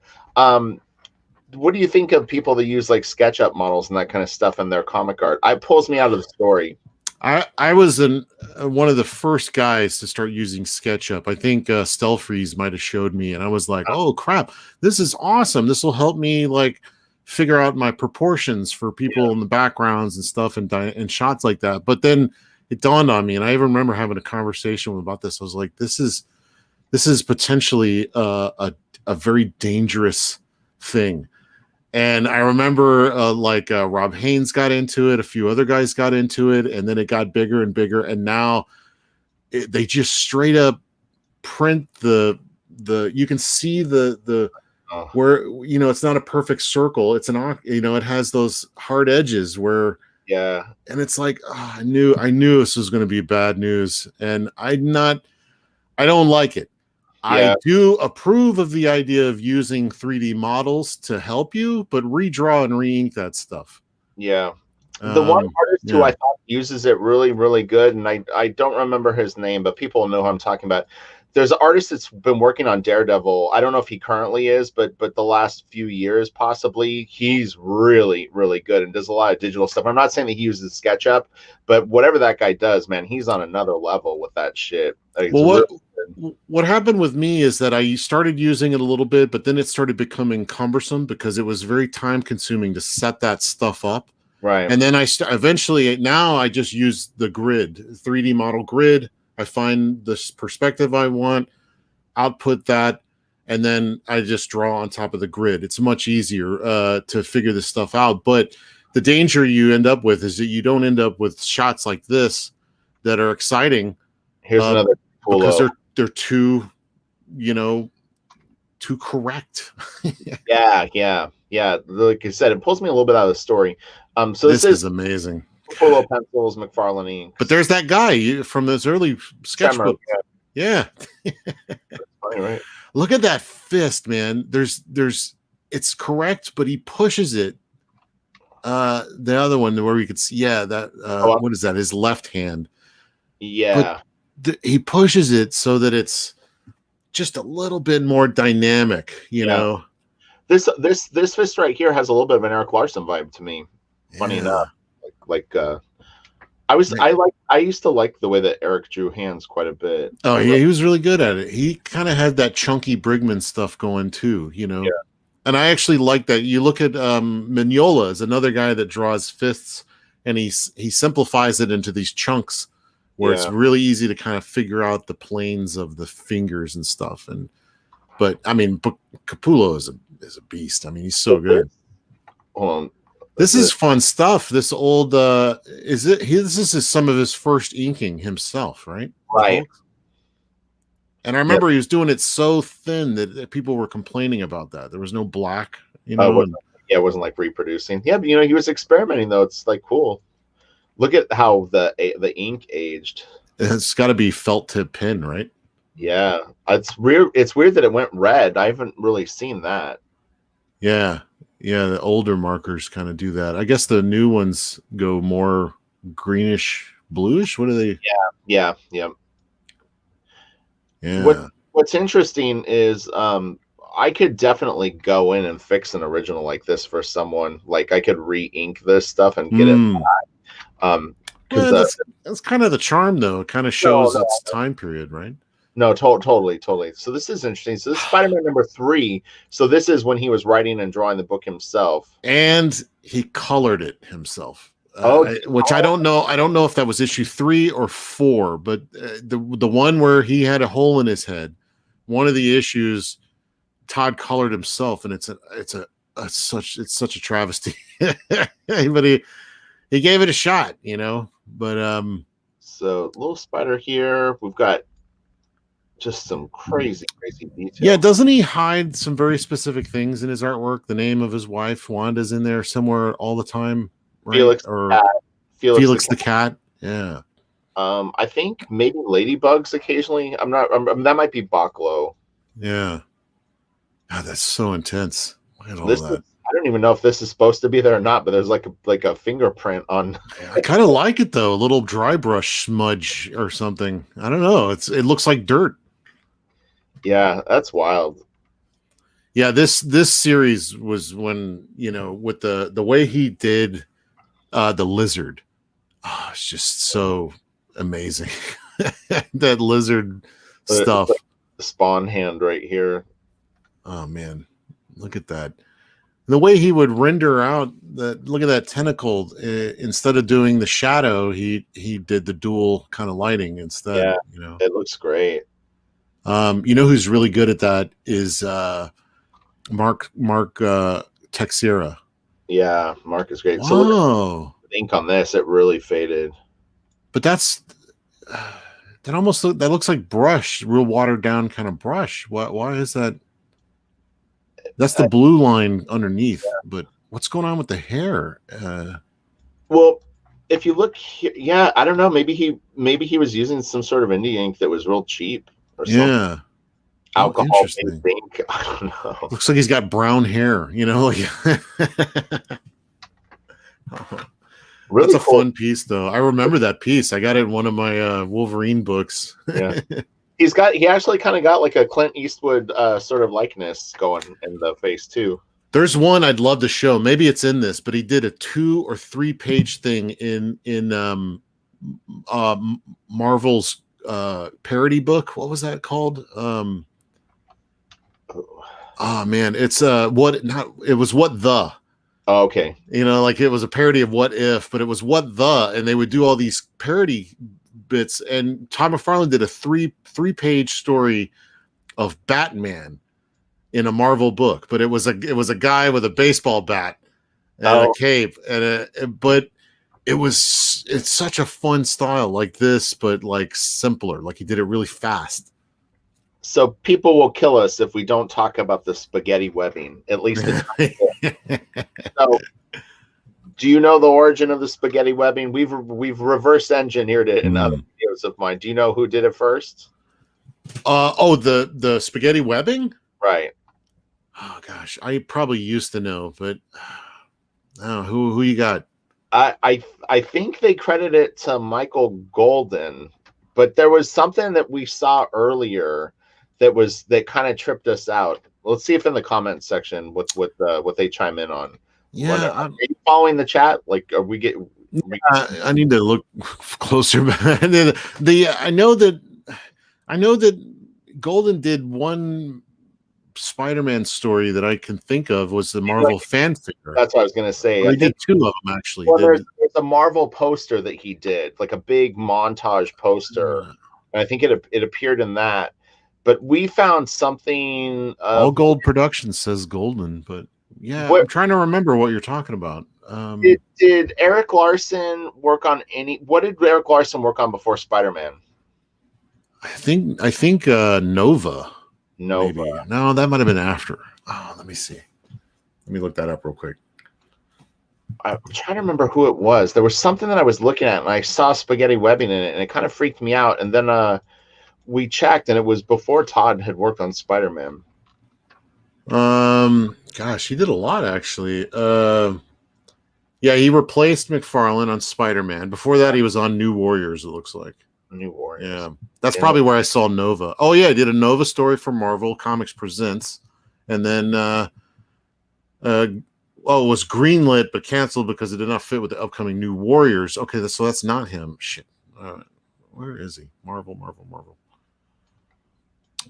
What do you think of people that use like SketchUp models and that kind of stuff in their comic art? It pulls me out of the story. I was one of the first guys to start using SketchUp. I think Stelfreeze might have showed me, and I was like, "Oh crap, this is awesome! This will help me like figure out my proportions for people in the backgrounds and stuff and shots like that." But then it dawned on me, and I even remember having a conversation about this. I was like, "This is potentially a very dangerous thing." And I remember Rob Haynes got into it, a few other guys got into it, and then it got bigger and bigger. And now they just straight up print the you can see the where, it's not a perfect circle. It's it has those hard edges where, and it's like, oh, I knew this was going to be bad news. And I don't like it. Yeah. I do approve of the idea of using 3D models to help you, but redraw and re-ink that stuff. Yeah. The one artist who yeah. I thought uses it really, really good, and I don't remember his name, but people know who I'm talking about. There's an artist that's been working on Daredevil. I don't know if he currently is, but the last few years possibly, he's really, really good and does a lot of digital stuff. I'm not saying that he uses SketchUp, but whatever that guy does, man, he's on another level with that shit. Like, Well, what happened with me is that I started using it a little bit, but then it started becoming cumbersome because it was very time consuming to set that stuff up. Right. And then eventually now I just use the grid, 3D model grid. I find this perspective I want, output that, and then I just draw on top of the grid. It's much easier to figure this stuff out. But the danger you end up with is that you don't end up with shots like this that are exciting. Here's another cool, because they're too, too correct. Yeah. Like you said, it pulls me a little bit out of the story. So this is amazing. Polo pencils, McFarlane inks. But there's that guy from those early sketchbooks. Yeah. That's funny, right? Look at that fist, man. There's it's correct, but he pushes it. The other one where we could see, what is that? His left hand. Yeah. But he pushes it so that it's just a little bit more dynamic, you know. This fist right here has a little bit of an Eric Larson vibe to me. Funny enough. I used to like the way that Eric drew hands quite a bit. Oh yeah, he was really good at it. He kind of had that chunky Brigman stuff going too, Yeah. And I actually like that. You look at Mignola is another guy that draws fists, and he simplifies it into these chunks where it's really easy to kind of figure out the planes of the fingers and stuff. But I mean, Capullo is a beast. I mean, he's so good. Hold on. This is fun stuff. This old this is some of his first inking himself, right? Right. And I remember he was doing it so thin that people were complaining about that. There was no black, it wasn't like reproducing. Yeah, but he was experimenting though. It's like cool. Look at how the ink aged. It's got to be felt tip pen, right? Yeah, it's weird. It's weird that it went red. I haven't really seen that. Yeah. The older markers kind of do that. I guess the new ones go more greenish, bluish. What are they? Yeah. What's interesting is I could definitely go in and fix an original like this for someone. Like I could re-ink this stuff and get it. Because Well, that's kind of the charm, though. It kind of no, shows no, its time period, right? no, totally. So this is interesting. So this is Spider-Man number 3. So this is when he was writing and drawing the book himself, And he colored it himself. Oh, Which I don't know. I don't know if that was issue 3 or 4, but the one where he had a hole in his head, one of the issues, Todd colored himself, and it's such a travesty. But he gave it a shot, you know. But so little spider here. We've got just some crazy details. yeah, doesn't he hide some very specific things in his artwork? The name of his wife, Wanda's in there somewhere all the time, right? Felix, or the cat. Felix the cat. Yeah. I think maybe ladybugs occasionally. I'm not. That might be Bachlo. Yeah. God, that's so intense. Look at all This that. I don't even know if this is supposed to be there or not, but there's like a fingerprint on. I kind of like it though. A little dry brush smudge or something. I don't know. It looks like dirt. Yeah, that's wild. Yeah, this series was when, you know, with the way he did the lizard. Oh, it's just so amazing. That lizard stuff. The Spawn hand right here. Oh man, look at that. The way he would render out that, look at that tentacle. Instead of doing the shadow, he did the dual kind of lighting instead. Yeah, you know, it looks great. You know who's really good at that is Mark Texeira. Yeah, Mark is great. Wow. So look at the ink on this, it really faded. But that looks like brush, real watered down kind of brush. Why is that? That's the blue line underneath. Yeah. But what's going on with the hair? Well, if you look here, yeah, I don't know. Maybe he was using some sort of indie ink that was real cheap or something. Yeah. Alcohol ink. I don't know. Looks like he's got brown hair, you know, like really. That's a fun piece though. I remember that piece. I got it in one of my Wolverine books. Yeah. He actually kind of got like a Clint Eastwood sort of likeness going in the face too. There's one I'd love to show. Maybe it's in this, but he did a 2 or 3 page thing in Marvel's parody book. What was that called? Oh man, it's it was What The. Oh, okay. You know, like it was a parody of What If, but it was What The, and they would do all these parody bits, and Todd McFarlane did a 3 page story of Batman in a Marvel book, but it was a guy with a baseball bat and a cape, but it's such a fun style like this, but like simpler. Like he did it really fast. So people will kill us if we don't talk about the spaghetti webbing, at least. So, do you know the origin of the spaghetti webbing? We've reverse engineered it in other videos of mine. Do you know who did it first? The spaghetti webbing? Right. Oh gosh, I probably used to know, but who you got? I think they credit it to Michael Golden, but there was something that we saw earlier that kind of tripped us out. Let's see if in the comments section what they chime in on. Yeah, are you following the chat? Like, are we I need to look closer. I know that Golden did one Spider-Man story that I can think of was the Marvel fan figure. That's what I was going to say. I did 2 of them actually. Well, there's a Marvel poster that he did, like a big montage poster, and I think it appeared in that. But we found something. All Gold Productions says Golden, but yeah, I'm trying to remember what you're talking about. Did Eric Larson work on what did Eric Larson work on before Spider-Man? I think Nova. Nova. Maybe. No, that might have been after. Oh, let me see. Let me look that up real quick. I'm trying to remember who it was. There was something that I was looking at, and I saw spaghetti webbing in it, and it kind of freaked me out. And then we checked, and it was before Todd had worked on Spider-Man. Gosh, he did a lot actually. Yeah, he replaced McFarlane on Spider-Man. Before that, he was on New Warriors. It looks like New Warriors. Yeah, that's probably where I saw Nova. Oh yeah, I did a Nova story for Marvel Comics Presents, And then it was greenlit but canceled because it did not fit with the upcoming New Warriors. Okay, so that's not him. Shit. Where is he? Marvel.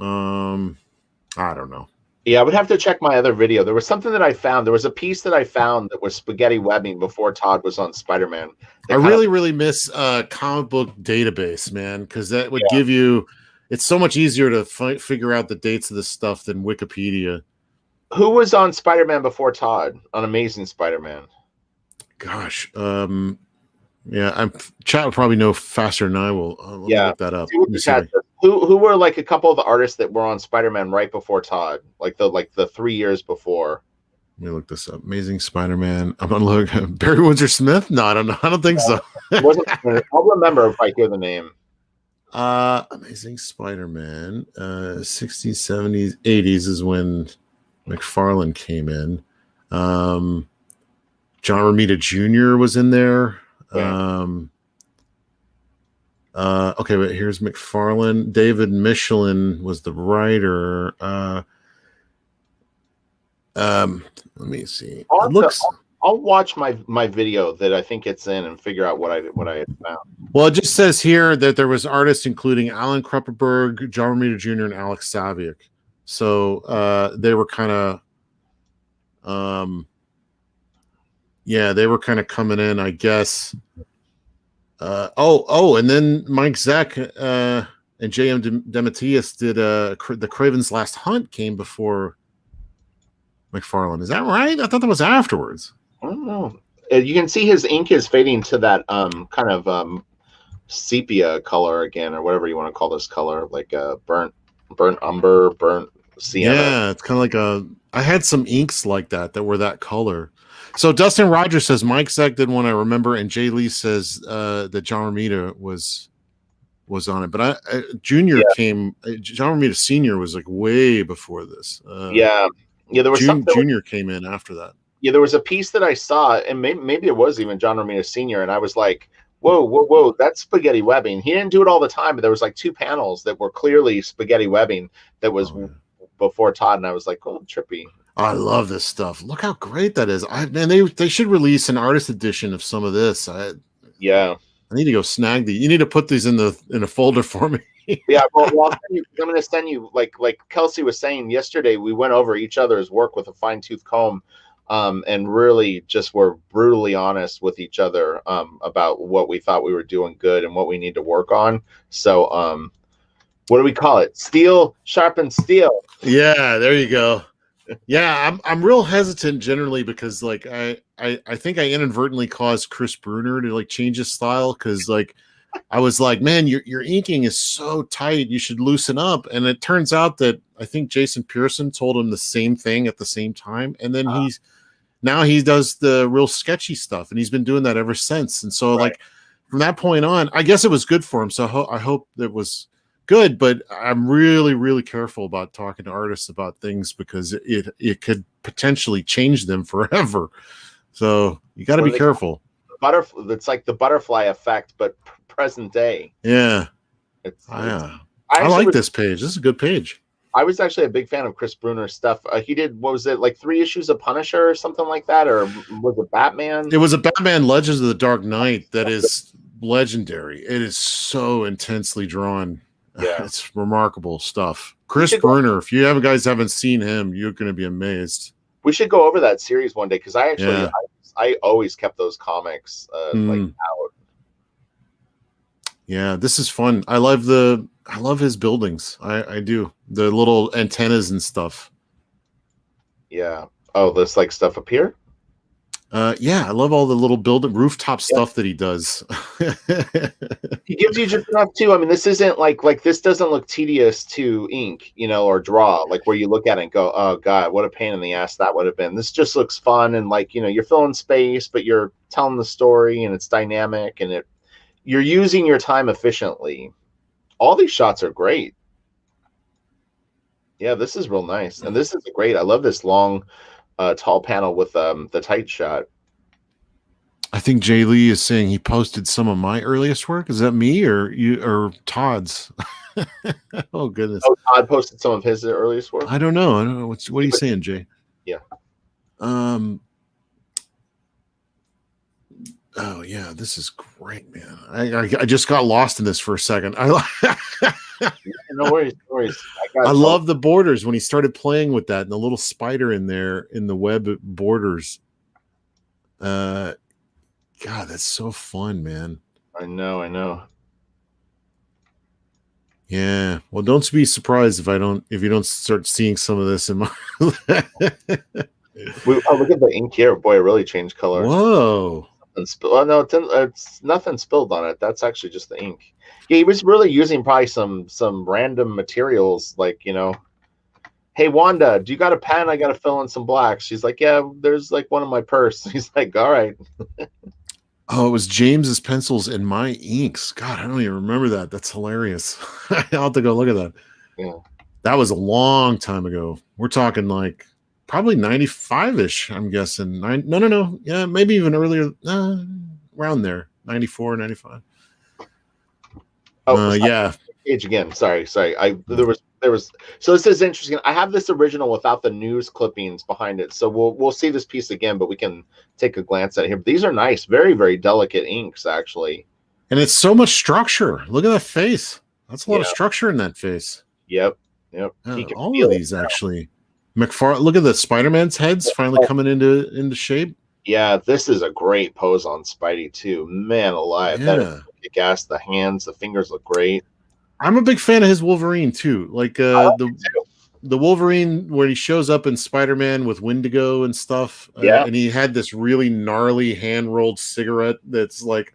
I don't know. Yeah, I would have to check my other video. There was something that I found. There was a piece that I found that was spaghetti webbing before Todd was on Spider-Man. I really miss comic book database, man, because that would give you. It's so much easier to figure out the dates of this stuff than Wikipedia. Who was on Spider-Man before Todd on Amazing Spider-Man? Gosh, yeah, chat will probably know faster than I will. Let me look that up. Who were like a couple of the artists that were on Spider-Man right before Todd, like the 3 years before? Let me look this up. Amazing Spider-Man. I'm gonna look. Barry Windsor Smith? No, I don't know. I don't think so. I'll remember if I hear the name. Amazing Spider-Man. 60s, 70s, 80s is when McFarlane came in. John Romita Jr. was in there. Yeah. Okay, but here's McFarlane. David Michelin was the writer. Let me see. I'll watch my video that I think it's in and figure out what I had found. Well, it just says here that there was artists including Alan Krupperberg, John Romita Jr., and Alex Saviuk. So they were kind of, they were kind of coming in, I guess. And then Mike Zeck and J.M. DeMatteis did the Craven's Last Hunt came before McFarlane. Is that right? I thought that was afterwards. I don't know. You can see his ink is fading to that kind of sepia color again, or whatever you want to call this color, like burnt umber, burnt sienna. Yeah, it's kind of like I had some inks like that were that color. So Dustin Rogers says Mike Zeck did one I remember, and Jay Lee says that John Romita was on it. But Junior came. John Romita Senior was like way before this. There was something. Junior came in after that. Yeah, there was a piece that I saw, and maybe it was even John Romita Sr., and I was like, whoa, that's spaghetti webbing. He didn't do it all the time, but there was like 2 panels that were clearly spaghetti webbing that was before Todd, and I was like, oh, trippy. I love this stuff. Look how great that is. They should release an artist edition of some of this. I need to go snag these. You need to put these in a folder for me. Yeah, well, I'm going to send you, like Kelsey was saying yesterday, we went over each other's work with a fine-tooth comb. And really just were brutally honest with each other about what we thought we were doing good and what we need to work on. So what do we call it? Steel sharpens steel. Yeah, there you go. Yeah, I'm real hesitant generally because like I think I inadvertently caused Chris Bruner to like change his style because like I was like, man, your inking is so tight, you should loosen up. And it turns out that I think Jason Pearson told him the same thing at the same time, and then now he does the real sketchy stuff, and he's been doing that ever since. And so, like, from that point on, I guess it was good for him. So I hope it was good, but I'm really, really careful about talking to artists about things because it could potentially change them forever. So you got to be careful. It's like the butterfly effect, but present day. Yeah. I like this page. This is a good page. I was actually a big fan of Chris Bruner's stuff. He did, what was it, like 3 issues of Punisher or something like that? Or was it Batman? It was a Batman Legends of the Dark Knight that is legendary. It is so intensely drawn. Yeah. It's remarkable stuff. Chris Bruner, if you guys haven't seen him, you're going to be amazed. We should go over that series one day because I always kept those comics like out. Yeah, this is fun. I love his buildings. I do. The little antennas and stuff. Yeah. Oh, this like stuff up here? Yeah, I love all the little rooftop stuff that he does. He gives you just enough too. I mean, this isn't like this doesn't look tedious to ink, or draw, like where you look at it and go, oh God, what a pain in the ass that would have been. This just looks fun and like, you're filling space, but you're telling the story and it's dynamic and you're using your time efficiently. All these shots are great. Yeah, this is real nice. And this is great. I love this long, tall panel with the tight shot. I think Jay Lee is saying he posted some of my earliest work. Is that me or Todd's? Oh goodness. Oh, Todd posted some of his earliest work. I don't know. I don't know. What are you saying, Jay? Yeah. Um. Oh yeah, this is great, man. I just got lost in this for a second. No worries, no worries. I got some. love the borders when he started playing with that and the little spider in there in the web borders. God, that's so fun, man. I know, I know. Yeah. Well, don't be surprised if you don't start seeing some of this in my. Look at the ink here. Boy, it really changed color. Whoa. Oh, no, it's nothing spilled on it. That's actually just the ink. Yeah, he was really using probably some random materials, like, hey Wanda, do you got a pen? I got to fill in some blacks. She's like, yeah, there's like one in my purse. He's like, all right. Oh, it was James's pencils and my inks. God, I don't even remember that. That's hilarious. I'll have to go look at that. Yeah. That was a long time ago. We're talking like probably 95-ish, I'm guessing. No. Yeah, maybe even earlier. Around there. 94, 95. Oh, yeah. Page again. Sorry. There was. So this is interesting. I have this original without the news clippings behind it. So we'll see this piece again, but we can take a glance at it here. But these are nice, very, very delicate inks, actually. And it's so much structure. Look at that face. That's a lot of structure in that face. Yep. All of these actually. McFarlane. Look at the Spider-Man's heads finally coming into shape. Yeah, this is a great pose on Spidey too. Man alive, that is kick-ass. The hands, the fingers look great. I'm a big fan of his Wolverine too. Like the Wolverine where he shows up in Spider-Man with Wendigo and stuff. And he had this really gnarly hand-rolled cigarette that's like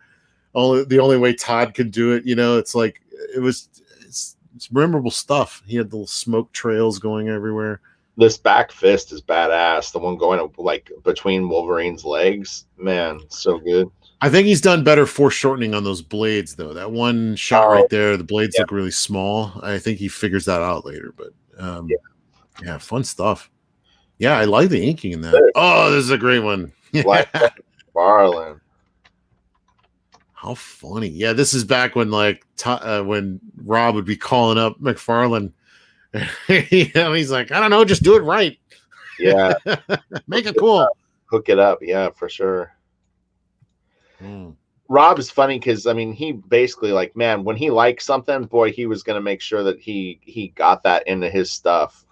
the only way Todd could do it. It's like it's memorable stuff. He had the little smoke trails going everywhere. This back fist is badass. The one going like between Wolverine's legs, man, so good. I think he's done better foreshortening on those blades, though. That one shot right there, the blades look really small. I think he figures that out later. But yeah, fun stuff. Yeah, I like the inking in that. Oh, this is a great one. McFarlane. How funny. Yeah, this is back when when Rob would be calling up McFarlane. He's like, I don't know, just do it right. Yeah. Make it cool. Hook it up. Yeah, for sure. Rob is funny because he basically man, when he likes something, boy, he was going to make sure that he got that into his stuff.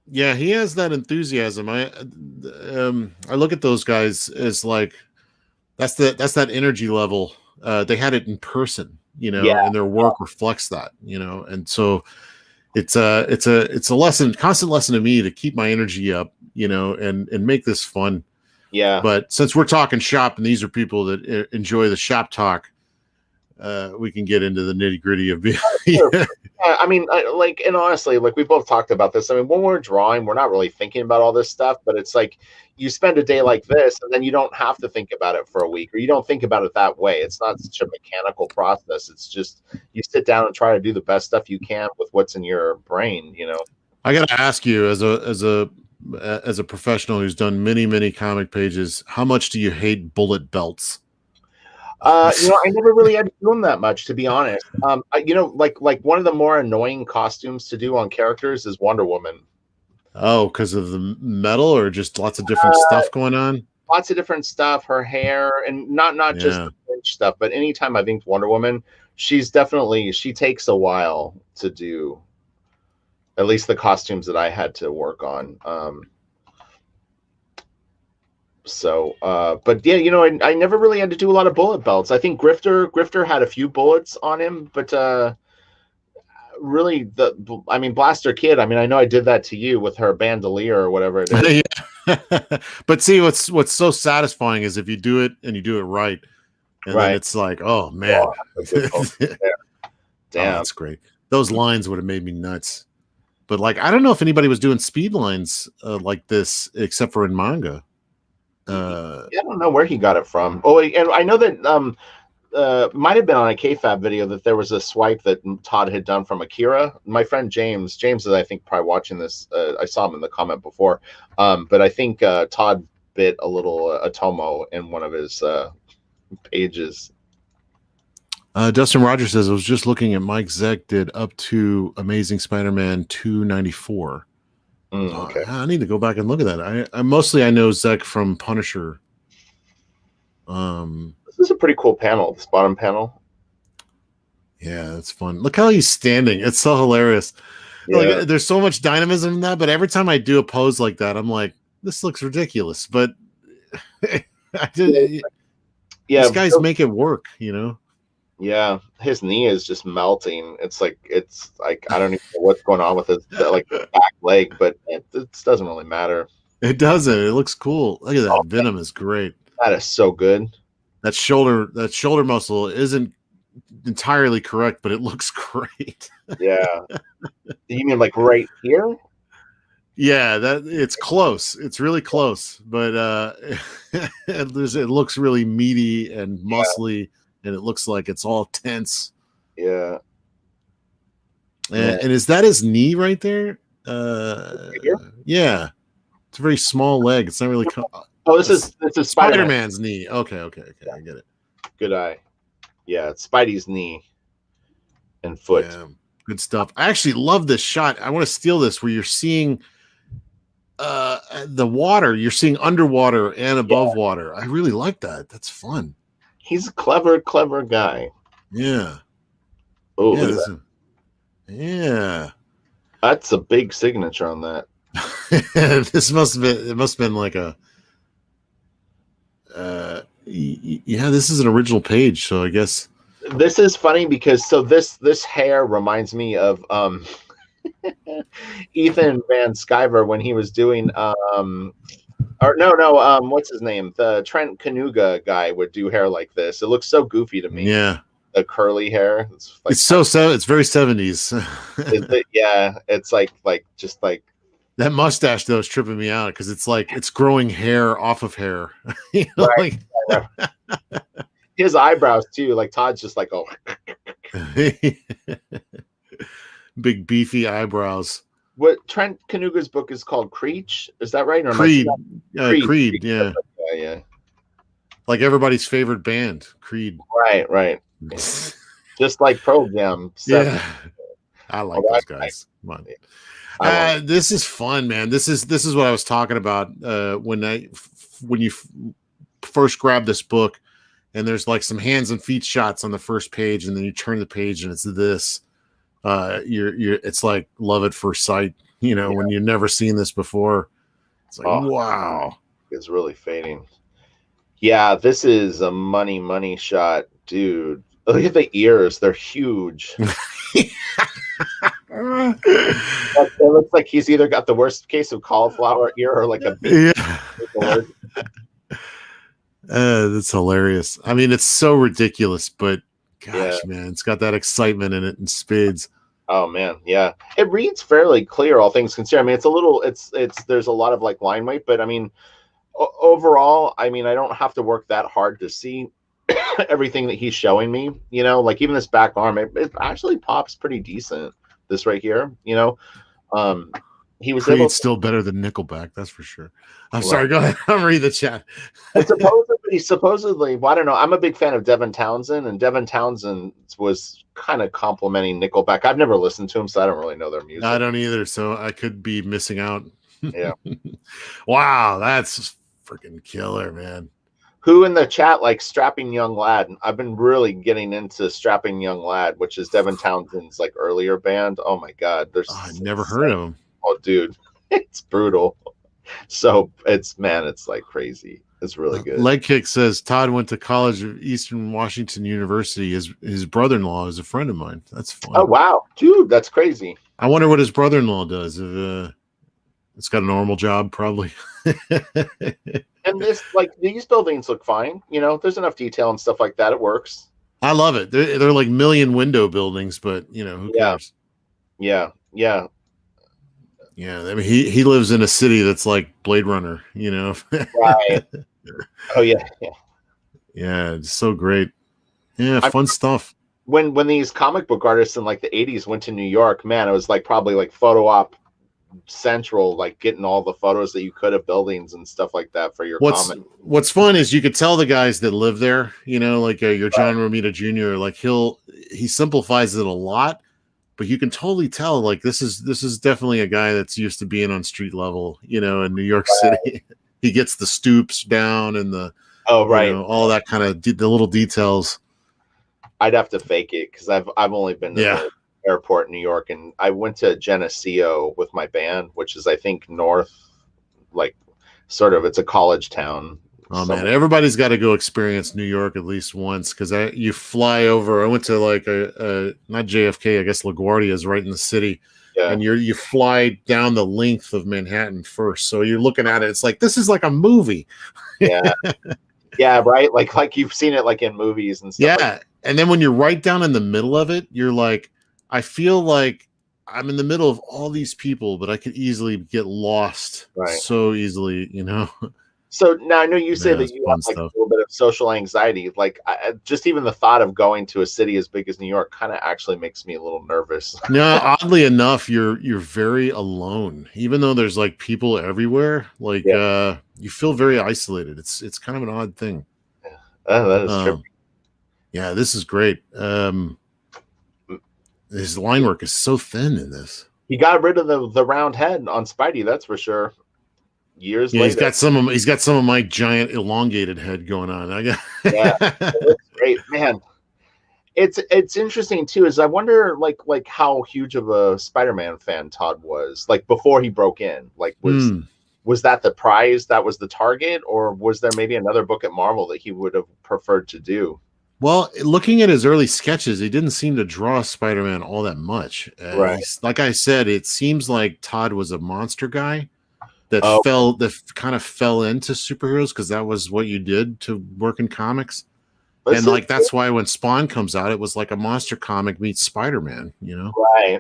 Yeah, he has that enthusiasm. I look at those guys as like that's that energy level. They had it in person, and their work reflects that, and so it's a lesson, constant lesson to me to keep my energy up, and make this fun. Yeah. But since we're talking shop and these are people that enjoy the shop talk, we can get into the nitty gritty of being. And honestly, we both talked about this. When we're drawing, we're not really thinking about all this stuff, but it's like you spend a day like this and then you don't have to think about it for a week, or you don't think about it that way. It's not such a mechanical process. It's just you sit down and try to do the best stuff you can with what's in your brain, I got to ask you as a professional who's done many comic pages, how much do you hate bullet belts? I never really had to do them that much, to be honest. Like one of the more annoying costumes to do on characters is Wonder Woman. Oh, because of the metal, or just lots of different stuff going on? Lots of different stuff, her hair, and not just the French stuff, but anytime I think Wonder Woman, she takes a while to do. At least the costumes that I had to work on. But yeah, I never really had to do a lot of bullet belts. I think Grifter had a few bullets on him, but really Blaster Kid, I know I did that to you with her bandolier or whatever it is. But see, what's so satisfying is if you do it and you do it right, and then it's like, oh man, damn, that's great. Those lines would have made me nuts. But I don't know if anybody was doing speed lines like this except for in manga. I don't know where he got it from. Oh, and I know that might have been on a KFAB video that there was a swipe that Todd had done from Akira. My friend James is, I think, probably watching this. I saw him in the comment before. But I think Todd bit a little Atomo in one of his pages. Dustin Rogers says, I was just looking at Mike Zeck did up to Amazing Spider-Man 294. Okay. I need to go back and look at that. I mostly I know Zeck from Punisher. This is a pretty cool panel, this bottom panel. Yeah, that's fun. Look how he's standing. It's so hilarious. Yeah. Like there's so much dynamism in that, but every time I do a pose like that, I'm like, this looks ridiculous. But these guys make it work, you know? Yeah, his knee is just melting. It's like I don't even know what's going on with his like back leg, but it doesn't really matter. It doesn't. It looks cool. Look at that. Venom is great. That is so good. That shoulder muscle isn't entirely correct, but it looks great. Yeah. You mean like right here? Yeah, that it's close. It's really close, but it looks really meaty and muscly, and it looks like it's all tense. Yeah. And is that his knee right there? Yeah. It's a very small leg. It's not really. This is Spider-Man's knee. Okay, I get it. Good eye. Yeah, it's Spidey's knee and foot. Yeah, good stuff. I actually love this shot. I want to steal this where you're seeing the water. You're seeing underwater and above water. I really like that. That's fun. He's a clever guy. Yeah. Oh, yeah. That's a big signature on that. This must have been like a this is an original page, so I guess this is funny because this hair reminds me of Ethan Van Sciver when he was doing what's his name? The Trent Kanuga guy would do hair like this. It looks so goofy to me. Yeah. The curly hair. It's very 70s. Yeah, it's like that mustache though is tripping me out because it's like it's growing hair off of hair. You know, right. His eyebrows too. Like Todd's just like, oh, big beefy eyebrows. What Trent Kanuga's book is called Creech? Is that right? Or Creed. Creed. Yeah. Yeah. Like everybody's favorite band, Creed. Right. Just like Pearl Jam. Yeah. I like those guys. Come on. This is fun, man. This is what I was talking about when you first grab this book, and there's like some hands and feet shots on the first page, and then you turn the page and it's this. It's like love at first sight. You know, when you've never seen this before, it's like wow. It's really fading. Yeah, this is a money shot, dude. Look at the ears; they're huge. It looks like he's either got the worst case of cauliflower ear or like a big that's hilarious. I mean, it's so ridiculous, but gosh, man, it's got that excitement in it in spades. Oh man, yeah. It reads fairly clear, all things considered. I mean, it's there's a lot of like line weight, but I mean, overall, I mean, I don't have to work that hard to see everything that he's showing me. You know, like even this back arm, it actually pops pretty decent. This right here, you know, he was Creed's still better than Nickelback, that's for sure. I'm sorry, go ahead. I'm reading the chat. supposedly, well, I don't know. I'm a big fan of Devin Townsend, and Devin Townsend was kind of complimenting Nickelback. I've never listened to him, so I don't really know their music. I don't either, so I could be missing out. Yeah. Wow, that's freaking killer, man. Who in the chat like Strapping Young Lad? I've been really getting into Strapping Young Lad, which is Devin Townsend's like earlier band. Oh my god, I've never heard of him. Oh, dude, it's brutal. So it's like crazy. It's really good. Leg Kick says Todd went to college at Eastern Washington University. His brother-in-law is a friend of mine. That's fun. Oh wow, dude, that's crazy. I wonder what his brother-in-law does. It's got a normal job, probably. And these buildings look fine. You know, there's enough detail and stuff like that. It works. I love it. They're like million window buildings, but you know, who cares? Yeah. I mean, he lives in a city that's like Blade Runner, you know. Right. Oh yeah. It's so great. Yeah, fun stuff. When these comic book artists in like the 80s went to New York, man, it was like probably like photo op central, like getting all the photos that you could of buildings and stuff like that for your What's comic. what's fun is you could tell the guys that live there, like your John Right. Romita Jr. Like he simplifies it a lot, but you can totally tell like this is definitely a guy that's used to being on street level, in New York City. He gets the stoops down and the Oh, right. all that kind of the little details. I'd have to fake it because I've only been to Yeah. the airport in New York, and I went to Geneseo with my band, which is I think north, like sort of, it's a college town. Oh man, everybody's got to go experience New York at least once because you fly over. I went to like a not JFK, I guess LaGuardia is right in the city, Yeah. and you fly down the length of Manhattan first, so you're looking at it. It's like this is like a movie. Yeah. Yeah, right. Like you've seen it like in movies and stuff. Yeah, and then when you're right down in the middle of it, you're like, I feel like I'm in the middle of all these people, but I could easily get lost so easily, So now I know you say that you have like stuff. a little bit of social anxiety. Like just even the thought of going to a city as big as New York kind of actually makes me a little nervous. No, oddly enough, you're very alone, even though there's like people everywhere. Like you feel very isolated. It's kind of an odd thing. Yeah. That is true. Yeah, this is great. His line work is so thin in this. He got rid of the round head on Spidey, that's for sure. Years later. He's got some of my giant elongated head going on. Yeah, it looks great, man. It's interesting too. Is I wonder like how huge of a Spider-Man fan Todd was like before he broke in. Like was that the prize? That was the target, or was there maybe another book at Marvel that he would have preferred to do? Well, looking at his early sketches, he didn't seem to draw Spider-Man all that much. Right. Like I said, it seems like Todd was a monster guy that kind of fell into superheroes because that was what you did to work in comics. And like that's why when Spawn comes out, it was like a monster comic meets Spider-Man, Right.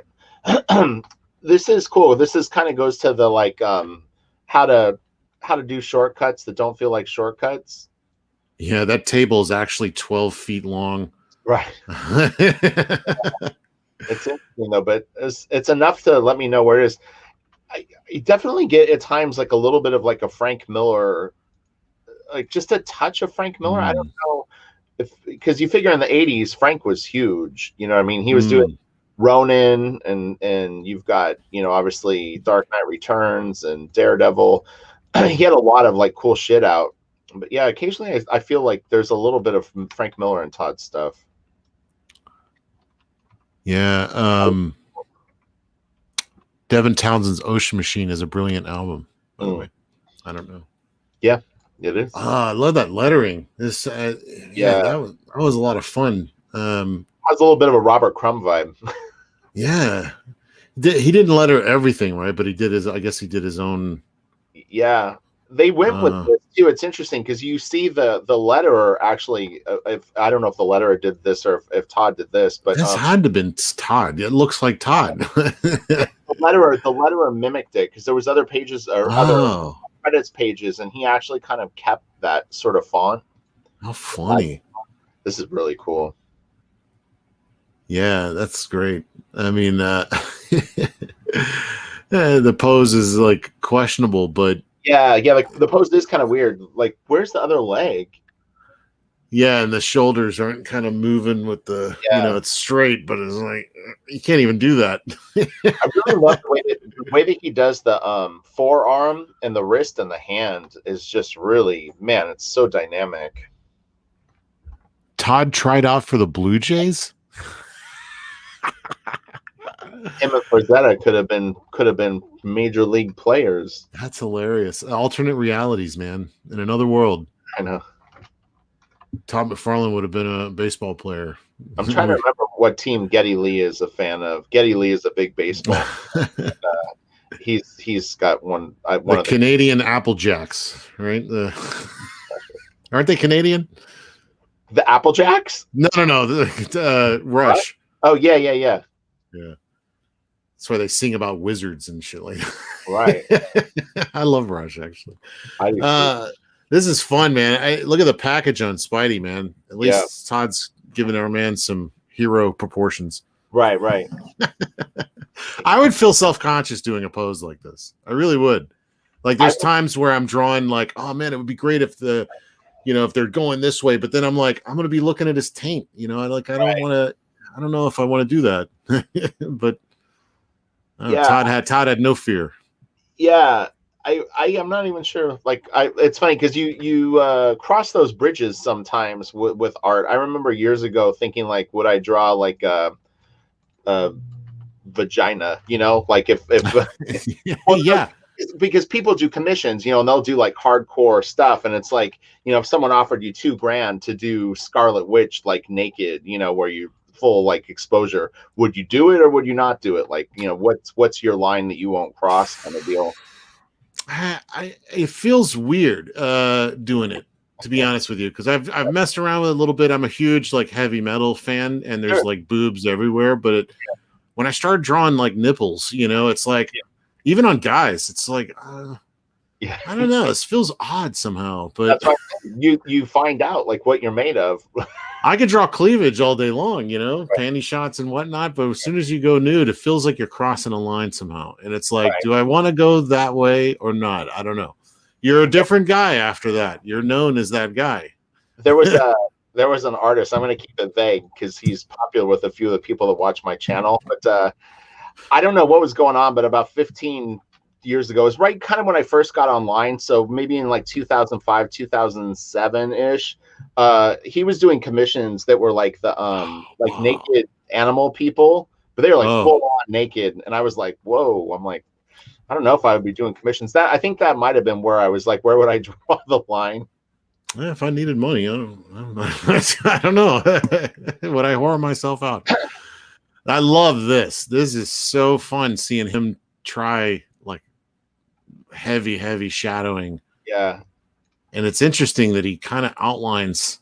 This is cool. This is kind of goes to the like how to do shortcuts that don't feel like shortcuts. Yeah, that table is actually 12 feet long. Right. It's interesting though, but it's enough to let me know where it is. I definitely get at times like a little bit of like a Frank Miller, like just a touch of Frank Miller. I don't know because you figure in the 80s Frank was huge. You know what I mean? He was doing Ronin and you've got, obviously Dark Knight Returns and Daredevil. He had a lot of like cool shit out. But yeah, occasionally I feel like there's a little bit of Frank Miller and Todd stuff. Yeah. Devin Townsend's Ocean Machine is a brilliant album, by the way. I don't know. Yeah, it is. I love that lettering. This, that was a lot of fun. Has a little bit of a Robert Crumb vibe. Yeah, he didn't letter everything, right? But he did his. I guess he did his own. Yeah, they went with this too. It's interesting because you see the letterer actually. If I don't know if the letterer did this or if Todd did this, but this had to have been Todd. It looks like Todd. the letterer mimicked it because there was other pages or other credits pages, and he actually kind of kept that sort of font. How funny! This is really cool. Yeah, that's great. I mean, the pose is like questionable, but yeah, like the pose is kind of weird. Like, where's the other leg? Yeah, and the shoulders aren't kind of moving with the, it's straight, but it's like you can't even do that. I really love the way that he does the forearm and the wrist and the hand is just really, man, it's so dynamic. Todd tried out for the Blue Jays. Him and Frazetta could have been major league players. That's hilarious. Alternate realities, man. In another world. I know. Todd McFarlane would have been a baseball player. I'm trying to remember what team Geddy Lee is a fan of. Geddy Lee is a big baseball. He's got one of the Canadian Apple Jacks, right? Aren't they Canadian? The Apple Jacks? No. Rush. Oh yeah. That's why they sing about wizards and shit like that. Right. I love Rush, actually. I this is fun, man. Look at the package on Spidey, man. At least Todd's giving our man some hero proportions. Right. I would feel self-conscious doing a pose like this. I really would. Like there's times where I'm drawing like, oh man, it would be great if if they're going this way, but then I'm like, I'm going to be looking at his taint, I don't want to, I don't know if I want to do that. But yeah, Todd had no fear. yeah. I am not even sure. Like, it's funny because you cross those bridges sometimes with art. I remember years ago thinking like, would I draw like a vagina? Like if well, Yeah. because people do commissions, and they'll do like hardcore stuff, and it's like, if someone offered you $2,000 to do Scarlet Witch like naked, where you full like exposure, would you do it or would you not do it? Like, what's your line that you won't cross kind of deal? It feels weird doing it, to be honest with you, because I've messed around with it a little bit. I'm a huge like heavy metal fan, and there's like boobs everywhere. But when I started drawing like nipples, it's like even on guys, it's like I don't know. This feels odd somehow. But that's why you find out like what you're made of. I could draw cleavage all day long, panty shots and whatnot. But as soon as you go nude, it feels like you're crossing a line somehow. And it's like, do I want to go that way or not? I don't know. You're a different guy after that. You're known as that guy. There was an artist. I'm going to keep it vague because he's popular with a few of the people that watch my channel. But I don't know what was going on. But about 15 years ago, it was right kind of when I first got online. So maybe in like 2005, 2007 ish. He was doing commissions that were like the like naked animal people, but they were like full on naked, and I was like, whoa. I'm like, I don't know if I would be doing commissions. I think that might have been where I was like, where would I draw the line? Yeah, if I needed money, I don't know. I don't know. Would I whore myself out? I love this. This is so fun seeing him try like heavy shadowing. Yeah. And it's interesting that he kind of outlines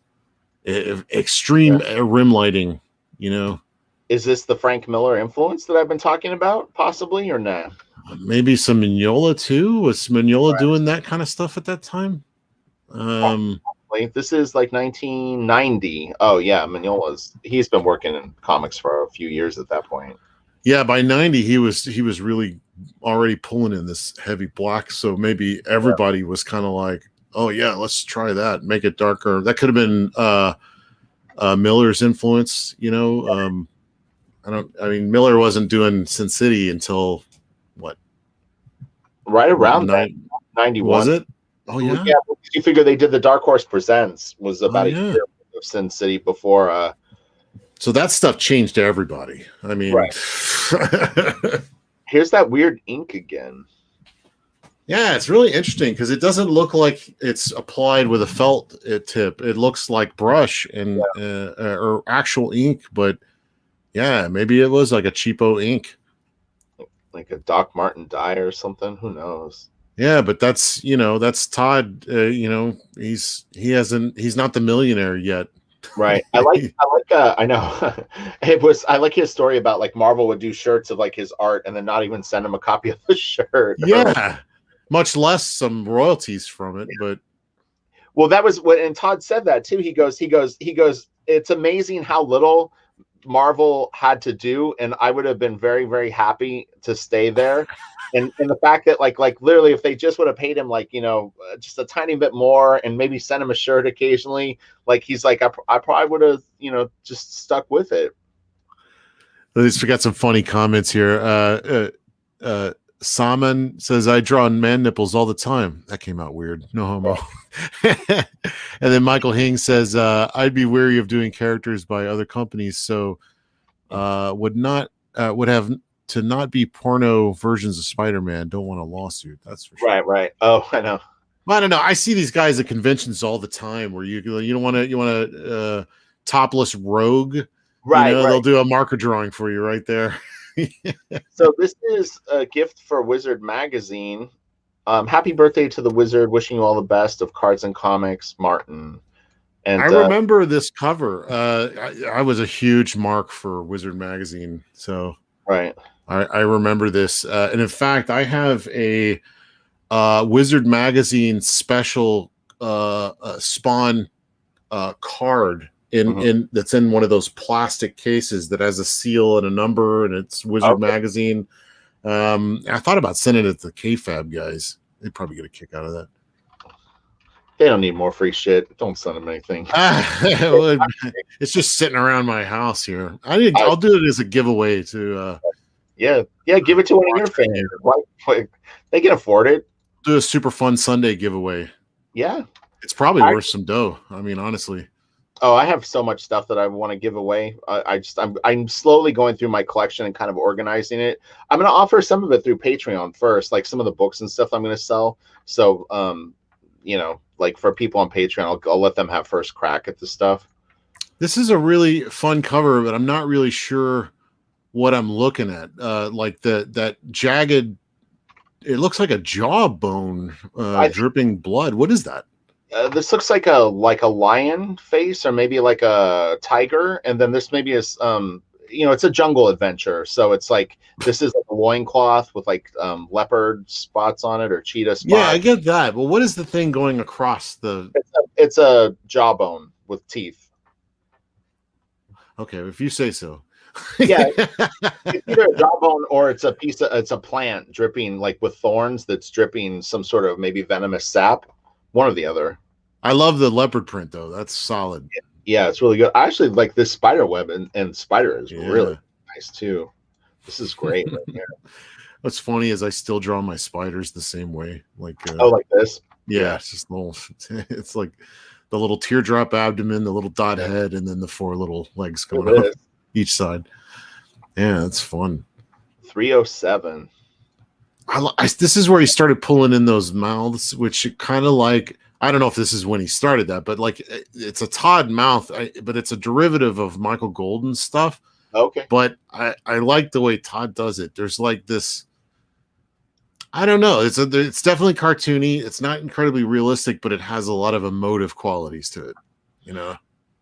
extreme rim lighting, Is this the Frank Miller influence that I've been talking about, possibly, or not? Maybe some Mignola too. Was Mignola doing that kind of stuff at that time? This is like 1990. Oh yeah, he's been working in comics for a few years at that point. Yeah, by 90 he was really already pulling in this heavy black. So maybe everybody was kind of like, oh yeah, let's try that. Make it darker. That could have been Miller's influence, Miller wasn't doing Sin City until what? Right around 91. Was it? Oh yeah. Yeah, you figure they did the Dark Horse Presents was about a year of Sin City before. So that stuff changed everybody. I mean, here's that weird ink again. Yeah, it's really interesting because it doesn't look like it's applied with a felt tip. It looks like brush and or actual ink, but yeah, maybe it was like a cheapo ink, like a Doc Martin dye or something. Who knows? Yeah, but that's that's Todd. He's not the millionaire yet. Right. I know I like his story about like Marvel would do shirts of like his art and then not even send him a copy of the shirt. Yeah. Much less some royalties from it, but well, that was what, and Todd said that too. He goes, it's amazing how little Marvel had to do, and I would have been very, very happy to stay there. And the fact that like literally, if they just would have paid him like just a tiny bit more and maybe sent him a shirt occasionally, like he's like I probably would have just stuck with it. Let's got some funny comments here. Salmon says, I draw man nipples all the time. That came out weird. No homo. And then Michael Hing says, I'd be wary of doing characters by other companies, so would have to not be porno versions of Spider-Man. Don't want a lawsuit. That's for sure. Right. Oh, I know. Well, I don't know. I see these guys at conventions all the time where you want to topless Rogue. Right. They'll do a marker drawing for you right there. So this is a gift for Wizard Magazine. Happy birthday to the Wizard. Wishing you all the best of cards and comics, Martin. And I remember this cover. I was a huge mark for Wizard Magazine. So right. I remember this. And in fact, I have a Wizard Magazine special Spawn card in that's in one of those plastic cases that has a seal and a number, and it's Wizard magazine. I thought about sending it to the KFAB guys. They'd probably get a kick out of that. They don't need more free shit. Don't send them anything. It's just sitting around my house here. I'll do it as a giveaway to. Yeah, give it to one of your fans. They can afford it. Do a super fun Sunday giveaway. Yeah, it's probably worth some dough. I mean, honestly. Oh, I have so much stuff that I want to give away. I'm slowly going through my collection and kind of organizing it. I'm going to offer some of it through Patreon first, like some of the books and stuff I'm going to sell. So, like for people on Patreon, I'll let them have first crack at the stuff. This is a really fun cover, but I'm not really sure what I'm looking at. Like that jagged, it looks like a jawbone dripping blood. What is that? This looks like a lion face, or maybe like a tiger, and then this maybe is it's a jungle adventure. So it's like this is like a loincloth with like leopard spots on it or cheetah spots. Yeah, I get that. But what is the thing going across the? It's a jawbone with teeth. Okay, if you say so. Yeah, it's either a jawbone or it's a plant dripping like with thorns that's dripping some sort of maybe venomous sap. One or the other. I love the leopard print though. That's solid. Yeah, it's really good. I actually like this spider web and spider is really nice too. This is great right here. What's funny is I still draw my spiders the same way. Like like this? Yeah, it's just little. It's like the little teardrop abdomen, the little dot head, and then the 4 little legs going up each side. Yeah, that's fun. 307. This is where he started pulling in those mouths, which kind of like, I don't know if this is when he started that, but like it's a Todd mouth, but it's a derivative of Michael Golden's stuff. Okay. But I like the way Todd does it. There's like this, I don't know. It's definitely cartoony. It's not incredibly realistic, but it has a lot of emotive qualities to it.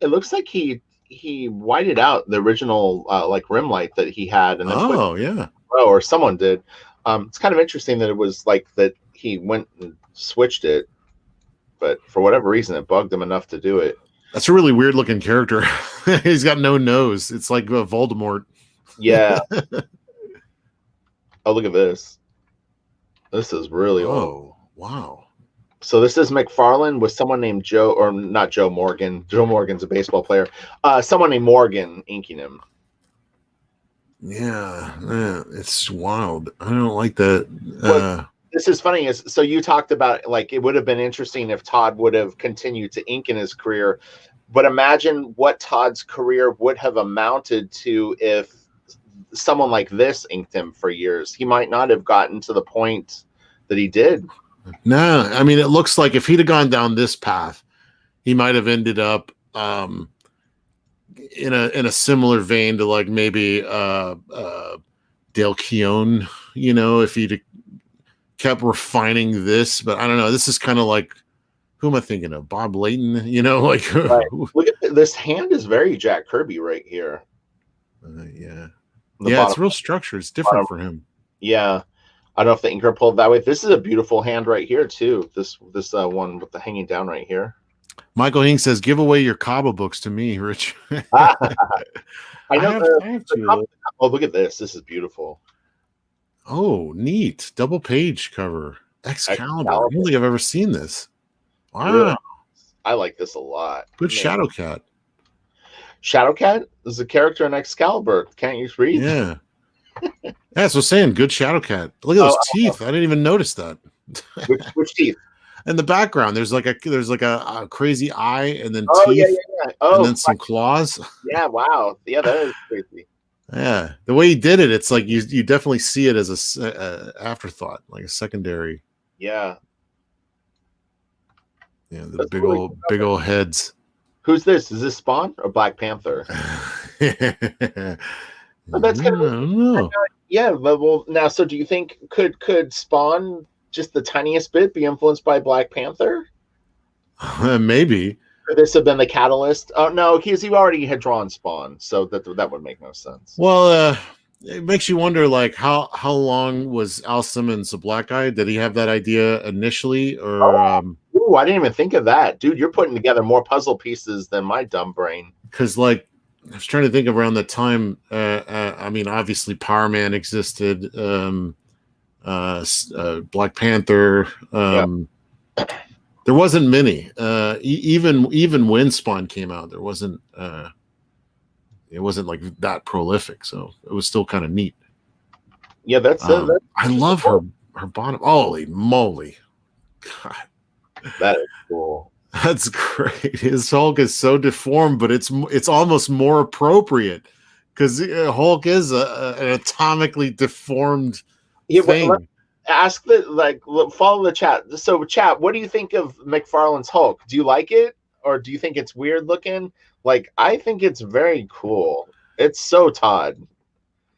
It looks like he whited out the original like rim light that he had, and then or someone did. It's kind of interesting that it was like that he went and switched it, but for whatever reason, it bugged him enough to do it. That's a really weird looking character. He's got no nose. It's like Voldemort. Yeah. Oh, look at this. This is really old. Wow. So this is McFarlane with someone named Joe, or not Joe Morgan. Joe Morgan's a baseball player. Someone named Morgan inking him. Yeah, it's wild. I don't like that. This is funny. So you talked about like it would have been interesting if Todd would have continued to ink in his career, but imagine what Todd's career would have amounted to if someone like this inked him for years. He might not have gotten to the point that he did. No, I mean, it looks like if he'd have gone down this path, he might have ended up in a similar vein to like maybe Dale Keown, if he'd kept refining this. But I don't know. This is kind of like, who am I thinking of? Bob Layton, like right. Look at this hand is very Jack Kirby right here. Yeah, it's real structured. It's different for him. Yeah. I don't know if the inker pulled that way. This is a beautiful hand right here too. This one with the hanging down right here. Michael Hing says, "Give away your Cabo books to me, Rich." I know. Oh, look at this. This is beautiful. Oh, neat. Double page cover. Excalibur. I don't think I've ever seen this. Wow. Really? I like this a lot. Good Shadowcat. Shadowcat is a character in Excalibur. Can't you read? Yeah. That's what I'm saying. Good Shadowcat. Look at those teeth. I didn't even notice that. Which teeth? In the background, there's like a crazy eye, and then teeth, yeah. And then some claws. Yeah, wow. Yeah, that is crazy. Yeah, the way he did it, it's like you definitely see it as a afterthought, like a secondary. Yeah. Yeah, the big old heads. Who's this? Is this Spawn or Black Panther? But that's kind of, I don't know. Yeah, but well, now, so do you think could Spawn just the tiniest bit be influenced by Black Panther? Maybe. Could this have been the catalyst? Oh no, because he already had drawn Spawn, so that would make no sense. Well, it makes you wonder, like how long was Al Simmons a black guy? Did he have that idea initially, or? Ooh, I didn't even think of that, dude. You're putting together more puzzle pieces than my dumb brain. because like I was trying to think of around the time. I mean, obviously, Power Man existed. Black Panther. Yeah. There wasn't many. Even when Spawn came out, there wasn't. It wasn't like that prolific, so it was still kind of neat. Yeah, that's I love her bottom. Holy moly! God, that is cool. that's great. His Hulk is so deformed, but it's almost more appropriate because Hulk is an atomically deformed Yeah, thing. ask follow the chat. So, chat, what do you think of McFarlane's Hulk? Do you like it, or do you think it's weird looking? Like, I think it's very cool. It's so Todd.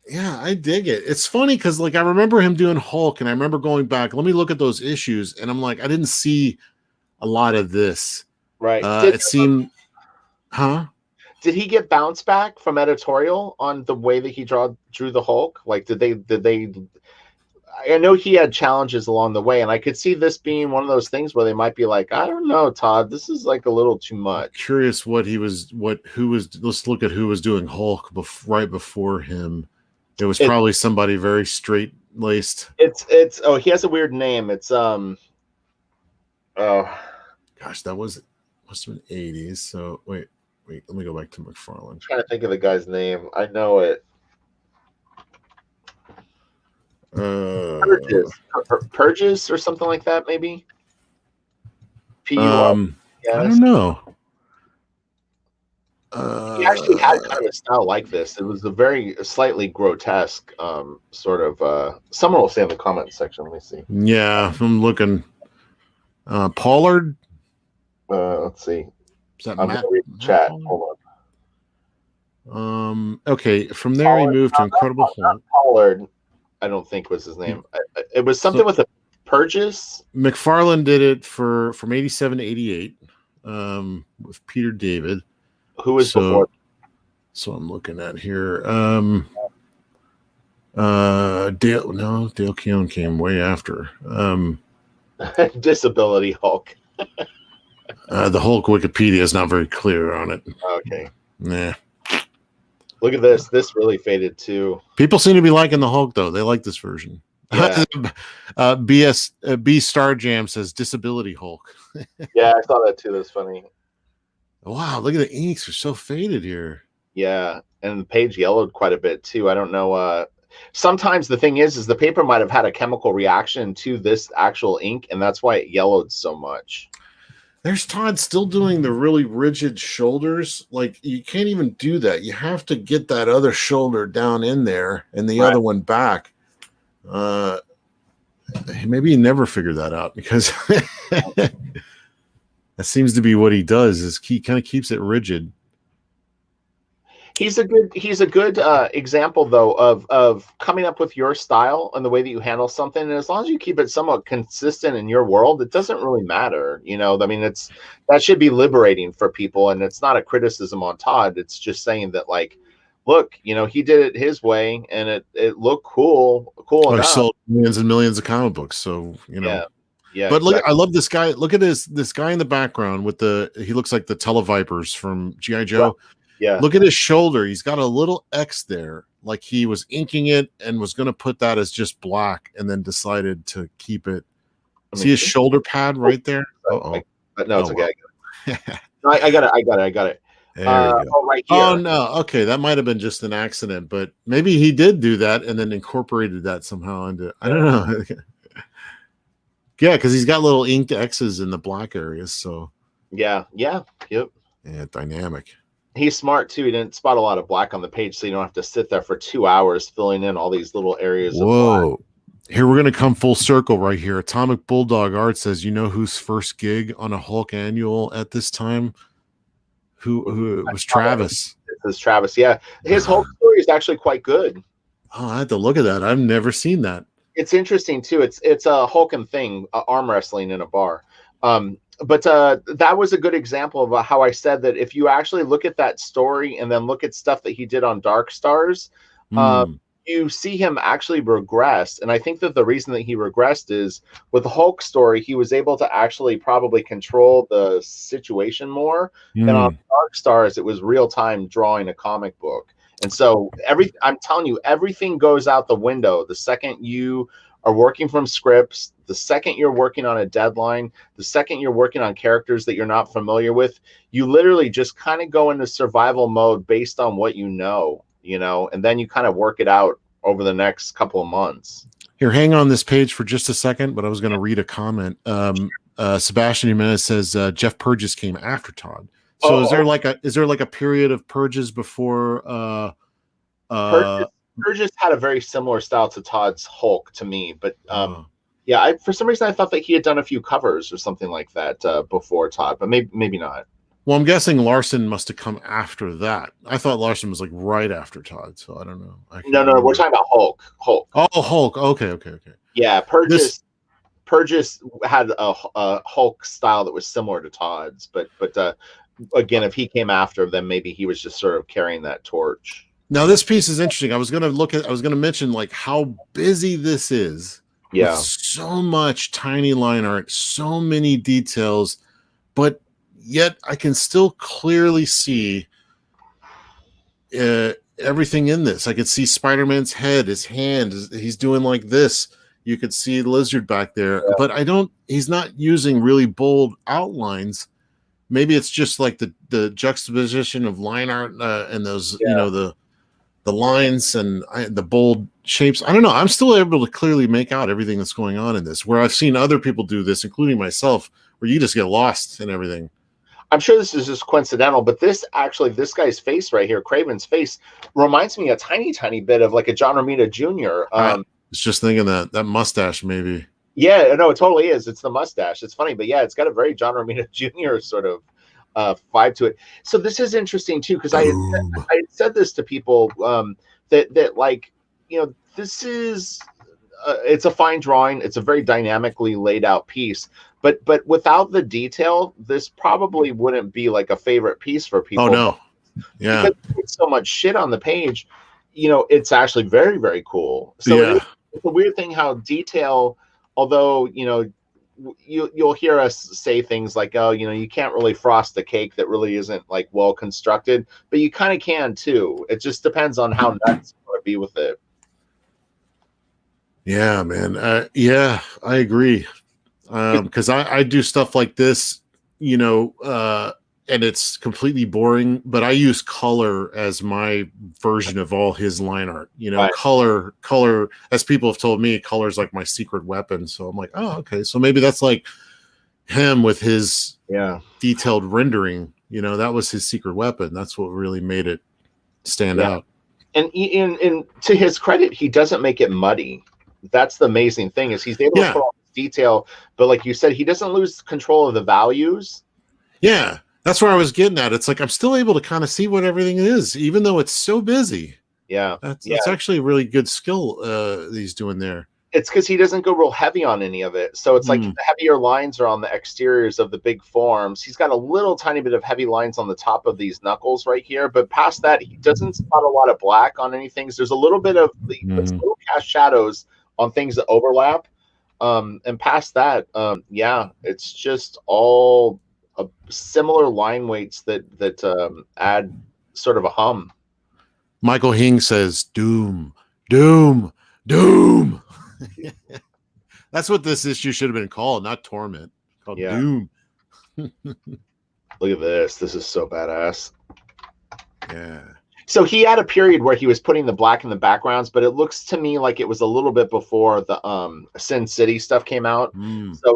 Yeah, I dig it. It's funny because like I remember him doing Hulk, and I remember going back. Let me look at those issues, and I'm like, I didn't see a lot of this. Right? It seemed, huh? Did he get bounce back from editorial on the way that he drew the Hulk? Like, did they? I know he had challenges along the way, and I could see this being one of those things where they might be like, I don't know, Todd, this is like a little too much. I'm curious who was. Let's look at who was doing Hulk right before him. It was probably somebody very straight laced. It's oh, he has a weird name. It's oh gosh, that must have been 80s. So wait, let me go back to McFarlane. I'm trying to think of the guy's name. I know it. Purges or something like that, maybe. I don't know. He actually had kind of a style like this. It was a very slightly grotesque sort of. Someone will say in the comments section. Let me see. Yeah, I'm looking. Pollard. Let's see. Is that I'm Matt? gonna read the chat. Hold on. Okay. From there, he moved to Incredible Hulk. Pollard, I don't think was his name. It was something with a Purges. McFarlane did it from 87 to 88 with Peter David. Who was before? So I'm looking at here. Dale Keown came way after. Disability Hulk. The Hulk Wikipedia is not very clear on it. Okay. Nah. Look at this. This really faded too. People seem to be liking the Hulk though. They like this version. Yeah. B Star Jam says Disability Hulk. Yeah, I saw that too. That's funny. Wow, look at the inks are so faded here. Yeah, and the page yellowed quite a bit too. I don't know. Sometimes the thing is the paper might have had a chemical reaction to this actual ink, and that's why it yellowed so much. There's Todd still doing the really rigid shoulders. Like you can't even do that. You have to get that other shoulder down in there and the other one back. Maybe he never figured that out because that seems to be what he does. Is he kind of keeps it rigid. He's a good example though of coming up with your style and the way that you handle something. And as long as you keep it somewhat consistent in your world, it doesn't really matter. You know, I mean, that should be liberating for people. And it's not a criticism on Todd. It's just saying that, like, look, you know, he did it his way and it looked cool enough. He sold millions and millions of comic books. So, you know. Yeah. But look, I love this guy. Look at this guy in the background with he looks like the Televipers from G.I. Joe. Yeah. Look at his shoulder. He's got a little X there, like he was inking it and was going to put that as just black, and then decided to keep it. See his shoulder pad right there? No, it's okay. Well. I got it. There you go. Right here. Oh no, okay, that might have been just an accident, but maybe he did do that and then incorporated that somehow into. I don't know. Yeah, because he's got little inked X's in the black areas. So. Yeah. Yep. Yeah, dynamic. He's smart too. He didn't spot a lot of black on the page, so you don't have to sit there for 2 hours filling in all these little areas. Whoa. Of black. Here we're gonna come full circle right here. Atomic Bulldog Art says, you know whose first gig on a Hulk annual at this time? Who was Travis? It was Travis. Yeah, his Hulk story is actually quite good. Oh, I had to look at that. I've never seen that. It's interesting too. It's a Hulk and Thing arm wrestling in a bar. But that was a good example of how I said that if you actually look at that story and then look at stuff that he did on Dark Stars, you see him actually regress. And I think that the reason that he regressed is with the Hulk story, he was able to actually probably control the situation more. And on Dark Stars, it was real time drawing a comic book. And so I'm telling you, everything goes out the window the second you are working from scripts, the second you're working on a deadline, the second you're working on characters that you're not familiar with. You literally just kind of go into survival mode based on what you know, and then you kind of work it out over the next couple of months. Here, hang on this page for just a second, but I was going to read a comment. Sebastian Jimenez says Jeff Purges came after Todd. So is there like a period of Purges before Purges had a very similar style to Todd's Hulk to me, but yeah, for some reason I thought that he had done a few covers or something like that before Todd, but maybe not. Well, I'm guessing Larson must have come after that. I thought Larson was like right after Todd, so I don't know. No, we're talking about Hulk. Oh, Hulk. Okay. Yeah, Purges had a Hulk style that was similar to Todd's, but again, if he came after, then maybe he was just sort of carrying that torch. Now, this piece is interesting. I was going to mention like how busy this is. Yeah. With so much tiny line art, so many details, but yet I can still clearly see everything in this. I could see Spider-Man's head, his hand, he's doing like this. You could see Lizard back there, but he's not using really bold outlines. Maybe it's just like the juxtaposition of line art and those, the lines and the bold shapes. I don't know. I'm still able to clearly make out everything that's going on in this, where I've seen other people do this, including myself, where you just get lost in everything. I'm sure this is just coincidental, but this guy's face right here, Craven's face, reminds me a tiny, tiny bit of like a John Romita Jr. I was just thinking that mustache, maybe. Yeah, no, it totally is. It's the mustache. It's funny, but yeah, it's got a very John Romita Jr. sort of vibe to it. So this is interesting too, because I had said this to people that like, this is it's a fine drawing. It's a very dynamically laid out piece, but without the detail, this probably wouldn't be like a favorite piece for people. Oh no, yeah, because there's so much shit on the page. It's actually very, very cool. So it's a weird thing how detail, although you'll hear us say things like, oh, you can't really frost a cake that really isn't like well constructed, but you kind of can too. It just depends on how nuts you want to be with it. Yeah, man. I agree. Because I do stuff like this, and it's completely boring, but I use color as my version of all his line art. Right. Color, as people have told me, color is like my secret weapon. So I'm like, oh, okay. So maybe that's like him with his detailed rendering. That was his secret weapon. That's what really made it stand out. And to his credit, he doesn't make it muddy. That's the amazing thing, is he's able to put all this detail, but like you said, he doesn't lose control of the values. Yeah, that's where I was getting at. It's like I'm still able to kind of see what everything is, even though it's so busy. Yeah, that's actually a really good skill he's doing there. It's because he doesn't go real heavy on any of it. So it's like the heavier lines are on the exteriors of the big forms. He's got a little tiny bit of heavy lines on the top of these knuckles right here. But past that, he doesn't spot a lot of black on anything. So there's a little bit of little cast shadows on things that overlap. And past that, it's just all similar line weights that add sort of a hum. Michael Hing says, Doom, Doom, Doom. That's what this issue should have been called, not Torment. Called Doom. Look at this. This is so badass. Yeah. So he had a period where he was putting the black in the backgrounds, but it looks to me like it was a little bit before the Sin City stuff came out.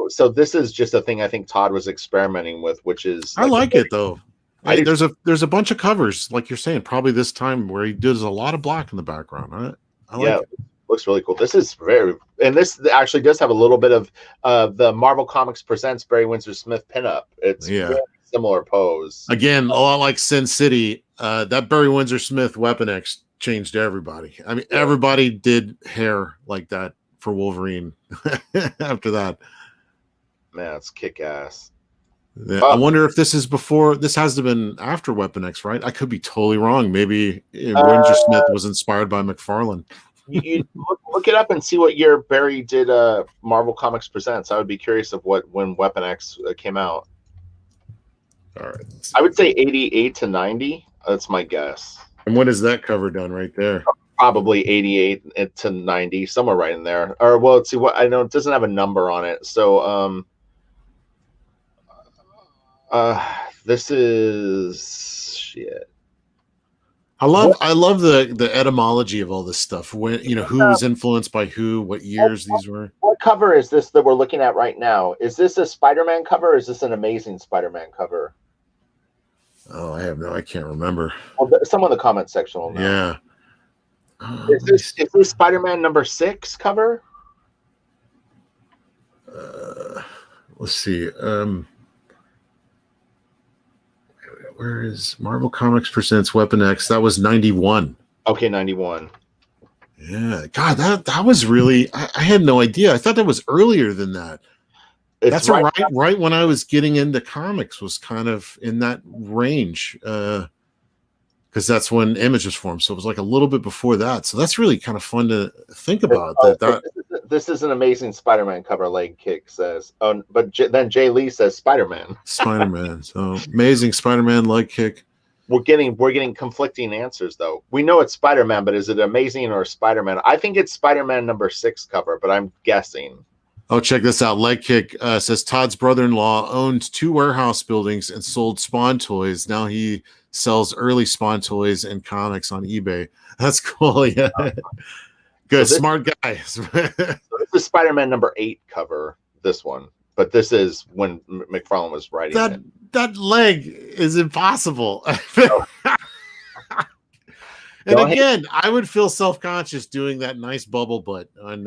So this is just a thing I think Todd was experimenting with, which is I like it though. There's a bunch of covers, like you're saying, probably this time where he does a lot of black in the background. I like it. Looks really cool. This is this actually does have a little bit of the Marvel Comics Presents Barry Windsor Smith pinup. It's very similar pose. Again, a lot like Sin City. That Barry Windsor Smith Weapon X changed everybody. I mean, everybody did hair like that for Wolverine after that. Man, it's kick ass. Yeah, I wonder if this is before. This has to have been after Weapon X, right? I could be totally wrong. Maybe Windsor Smith was inspired by McFarlane. You look it up and see what year Barry did Marvel Comics Presents. I would be curious of when Weapon X came out. All right. I would say 88 to 90. That's my guess. And what is that cover done right there? Probably 88 to 90, somewhere right in there. Or well, let's see what I know. It doesn't have a number on it. So this is shit. I love the etymology of all this stuff. When who was influenced by who, what years these were. What cover is this that we're looking at right now? Is this a Spider-Man cover or is this an Amazing Spider-Man cover? Oh, I can't remember. Well, someone in the comment section will know. Yeah. Is this Spider-Man #6 cover? Let's see. Where is Marvel Comics Presents Weapon X? That was 91. Okay, 91. Yeah. God, that was really I had no idea. I thought that was earlier than that. That's right when I was getting into comics was kind of in that range. Because that's when Image was formed. So it was like a little bit before that. So that's really kind of fun to think about. This is an Amazing Spider-Man cover, leg kick says. Oh, but then Jay Lee says Spider-Man. Spider-Man. So Amazing Spider-Man leg kick. We're getting conflicting answers though. We know it's Spider-Man, but is it Amazing or Spider-Man? I think it's Spider-Man #6 cover, but I'm guessing. Oh, check this out. Leg kick says Todd's brother-in-law owned 2 warehouse buildings and sold Spawn toys. Now he sells early Spawn toys and comics on eBay. That's cool. Yeah. Good. So smart guy. So this is Spider-Man #8 cover, this one. But this is when McFarlane was writing it. That leg is impossible. And again, I would feel self-conscious doing that nice bubble butt on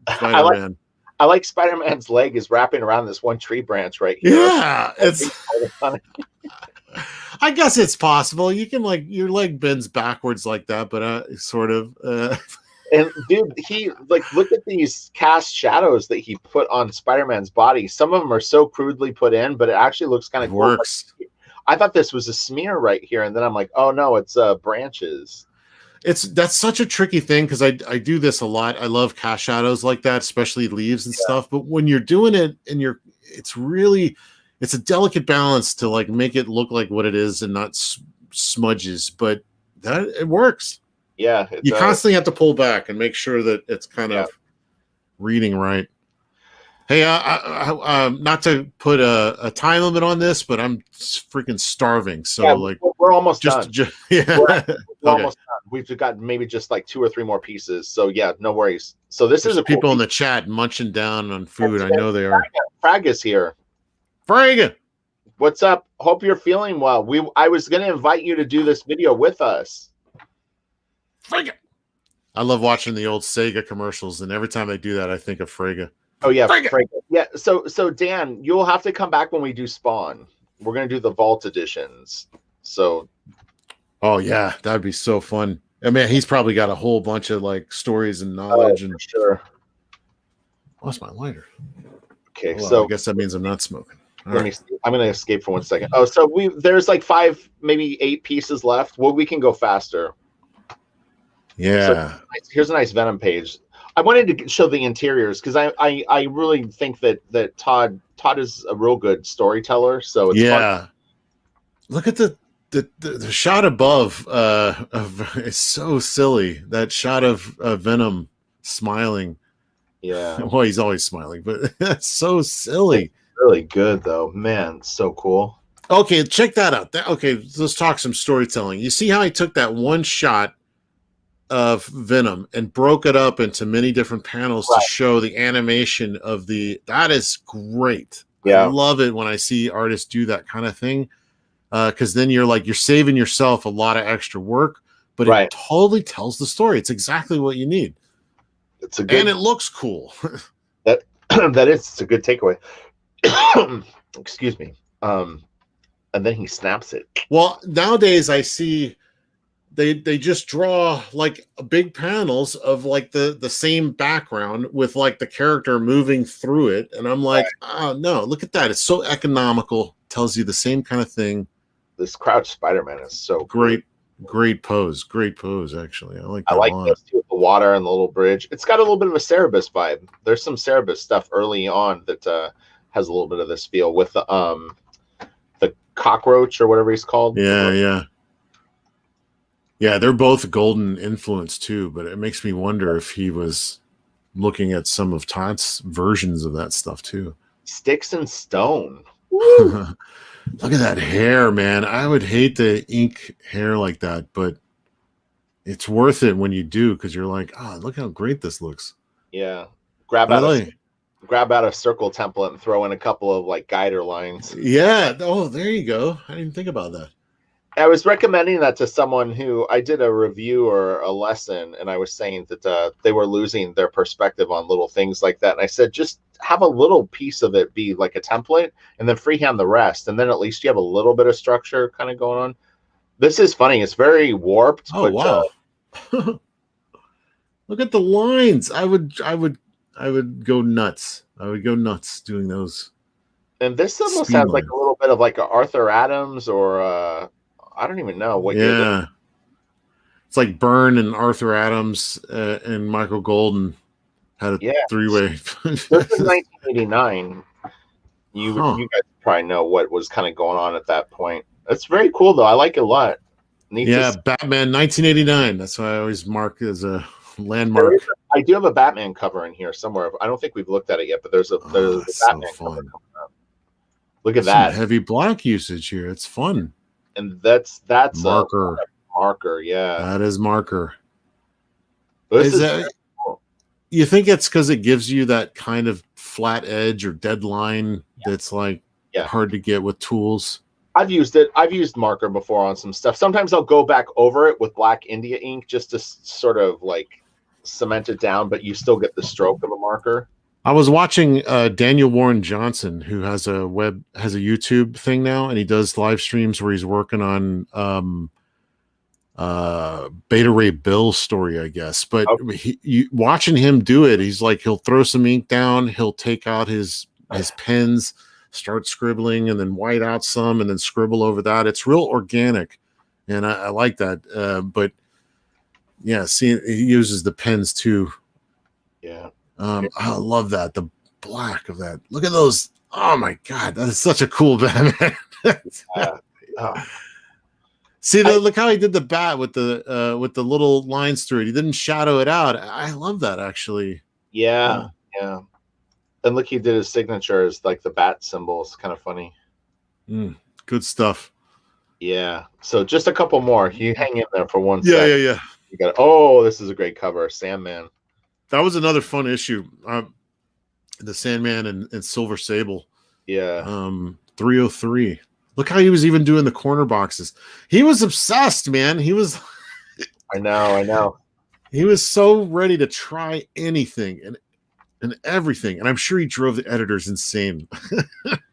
Spider-Man. I like Spider-Man's leg is wrapping around this one tree branch right here. Yeah, it's. I guess it's possible. You can your leg bends backwards like that, but sort of. And dude, he look at these cast shadows that he put on Spider-Man's body. Some of them are so crudely put in, but it actually looks kind of cool. Works. I thought this was a smear right here, and then I'm like, oh no, it's branches. That's such a tricky thing because I do this a lot. I love cast shadows like that, especially leaves and stuff. But when you're doing it and it's a delicate balance to make it look like what it is and not smudges. But it works. Yeah, you constantly have to pull back and make sure that it's kind of reading right. Hey, not to put a time limit on this, but I'm freaking starving. So we're almost done. We're almost done. We've got maybe just 2 or 3 more pieces. So yeah, no worries. So this is people in the chat munching down on food. I know they are. Frag is here. Frag, what's up? Hope you're feeling well. I was going to invite you to do this video with us. Frega. I love watching the old Sega commercials, and every time I do that, I think of Frega. Oh yeah, Frega. Yeah. So Dan, you'll have to come back when we do Spawn. We're gonna do the Vault editions. So. Oh yeah, that'd be so fun. I mean, he's probably got a whole bunch of stories and knowledge. And sure. Lost my lighter. Okay, well, so I guess that means I'm not smoking. I'm gonna escape for 1 second. Oh, so there's 5, maybe 8 pieces left. Well, we can go faster. Yeah. So here's a nice Venom page. I wanted to show the interiors because I really think that Todd is a real good storyteller. So it's fun. Look at the shot above. It's so silly. That shot of Venom smiling. Yeah. Well, he's always smiling, but that's so silly. It's really good though, man. So cool. Okay, check that out. Okay, let's talk some storytelling. You see how he took that one shot of Venom and broke it up into many different panels to show the animation of that is great. Yeah. I love it when I see artists do that kind of thing. Because then you're saving yourself a lot of extra work, but it totally tells the story. It's exactly what you need. And it looks cool. It's a good takeaway. Excuse me. And then he snaps it. Well, nowadays I see they just draw big panels of the same background with the character moving through it, and I'm like, oh no, look at that! It's so economical. Tells you the same kind of thing. This Crouch Spider-Man is so great. Great pose. Great pose, actually. I like I that a like lot. those two with the water and the little bridge. It's got a little bit of a Cerebus vibe. There's some Cerebus stuff early on that has a little bit of this feel with the cockroach or whatever he's called. Yeah, yeah. Yeah, they're both golden influence too, but it makes me wonder if he was looking at some of Todd's versions of that stuff too. Sticks and Stone. Woo! Look at that hair, man. I would hate to ink hair like that, but it's worth it when you do because you're like, oh, look how great this looks. Yeah. Grab But I out a like, grab out a circle template and throw in a couple of like guider lines. yeah. Oh, there you go. I didn't think about that. I was recommending that to someone who I did a review or a lesson, and I was saying that they were losing their perspective on little things like that. And I said, just have a little piece of it be like a template, and then freehand the rest, and then at least you have a little bit of structure kind of going on. This is funny; it's very warped, Oh, but wow. Look at the lines. I would go nuts. I would go nuts doing those and this almost speed has like lines. a little bit of like a Arthur Adams or I don't even know what year this. Yeah. It's like Byrne and Arthur Adams and Michael Golden had a Yeah, three-way. this is 1989. Huh. You guys probably know what was kind of going on at that point. It's very cool though. I like it a lot. Neat to Yeah, see. Batman 1989. That's why I always mark as a There is landmark. I do have a Batman cover in here somewhere. I don't think we've looked at it yet, but there's Oh, a it's so Batman cover fun. coming up. Look at Some that, heavy black usage here. It's fun. and that's a Marker. marker. Yeah, That is marker. this Is is that you think it's because it gives you that kind of flat edge or dead line that's like yeah. hard to get with tools? I've used it. I've used marker before on some stuff. Sometimes I'll go back over it with black India ink just to sort of like cement it down, but you still get the stroke of a marker. I was watching Daniel Warren Johnson, who has a YouTube thing now, and he does live streams where he's working on Beta Ray Bill's story, I guess. But watching him do it, he's like he'll throw some ink down, he'll take out his pens, start scribbling, and then white out some, and then scribble over that. It's real organic, and I like that. But yeah, see, he uses the pens too. Yeah. I love that. The black of that. Look at those. Oh my god, that is such a cool Batman. See, look how he did the bat with the little lines through it. He didn't shadow it out. I love that actually. Yeah. Yeah. And look, he did his signature as like the bat symbol. It's kind of funny. Good stuff. Yeah. So just a couple more. You hang in there for one Yeah, second. yeah. You got. Oh, this is a great cover, Sandman. That was another fun issue. The Sandman and Silver Sable. Yeah. 303. Look how he was even doing the corner boxes. He was obsessed, man. He was. I know. He was so ready to try anything and everything, and I'm sure he drove the editors insane.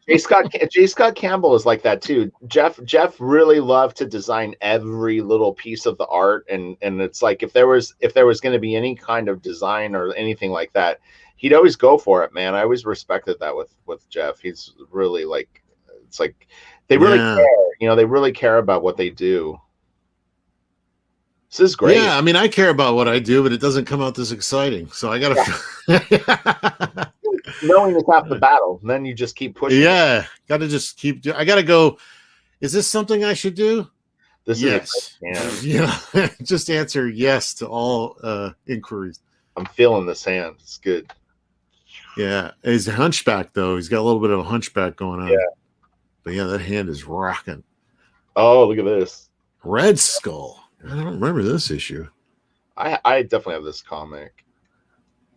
J. Scott Campbell is like that too. Jeff really loved to design every little piece of the art, and it's like if there was going to be any kind of design or anything like that, he'd always go for it, man. I always respected that with Jeff. He's really like, it's like they really care. You know, they really care about what they do. This is great. Yeah, I mean, I care about what I do, but it doesn't come out this exciting. So I gotta. Knowing is half the battle. And then you just keep pushing. Yeah, gotta just keep. I gotta go. Is this something I should do? This yes. Yeah. Just answer yes to all inquiries. I'm feeling this hand. It's good. Yeah, he's a hunchback though. He's got a little bit of a hunchback going on. Yeah. But yeah, that hand is rocking. Oh, look at this. Red Skull. I don't remember this issue. I definitely have this comic.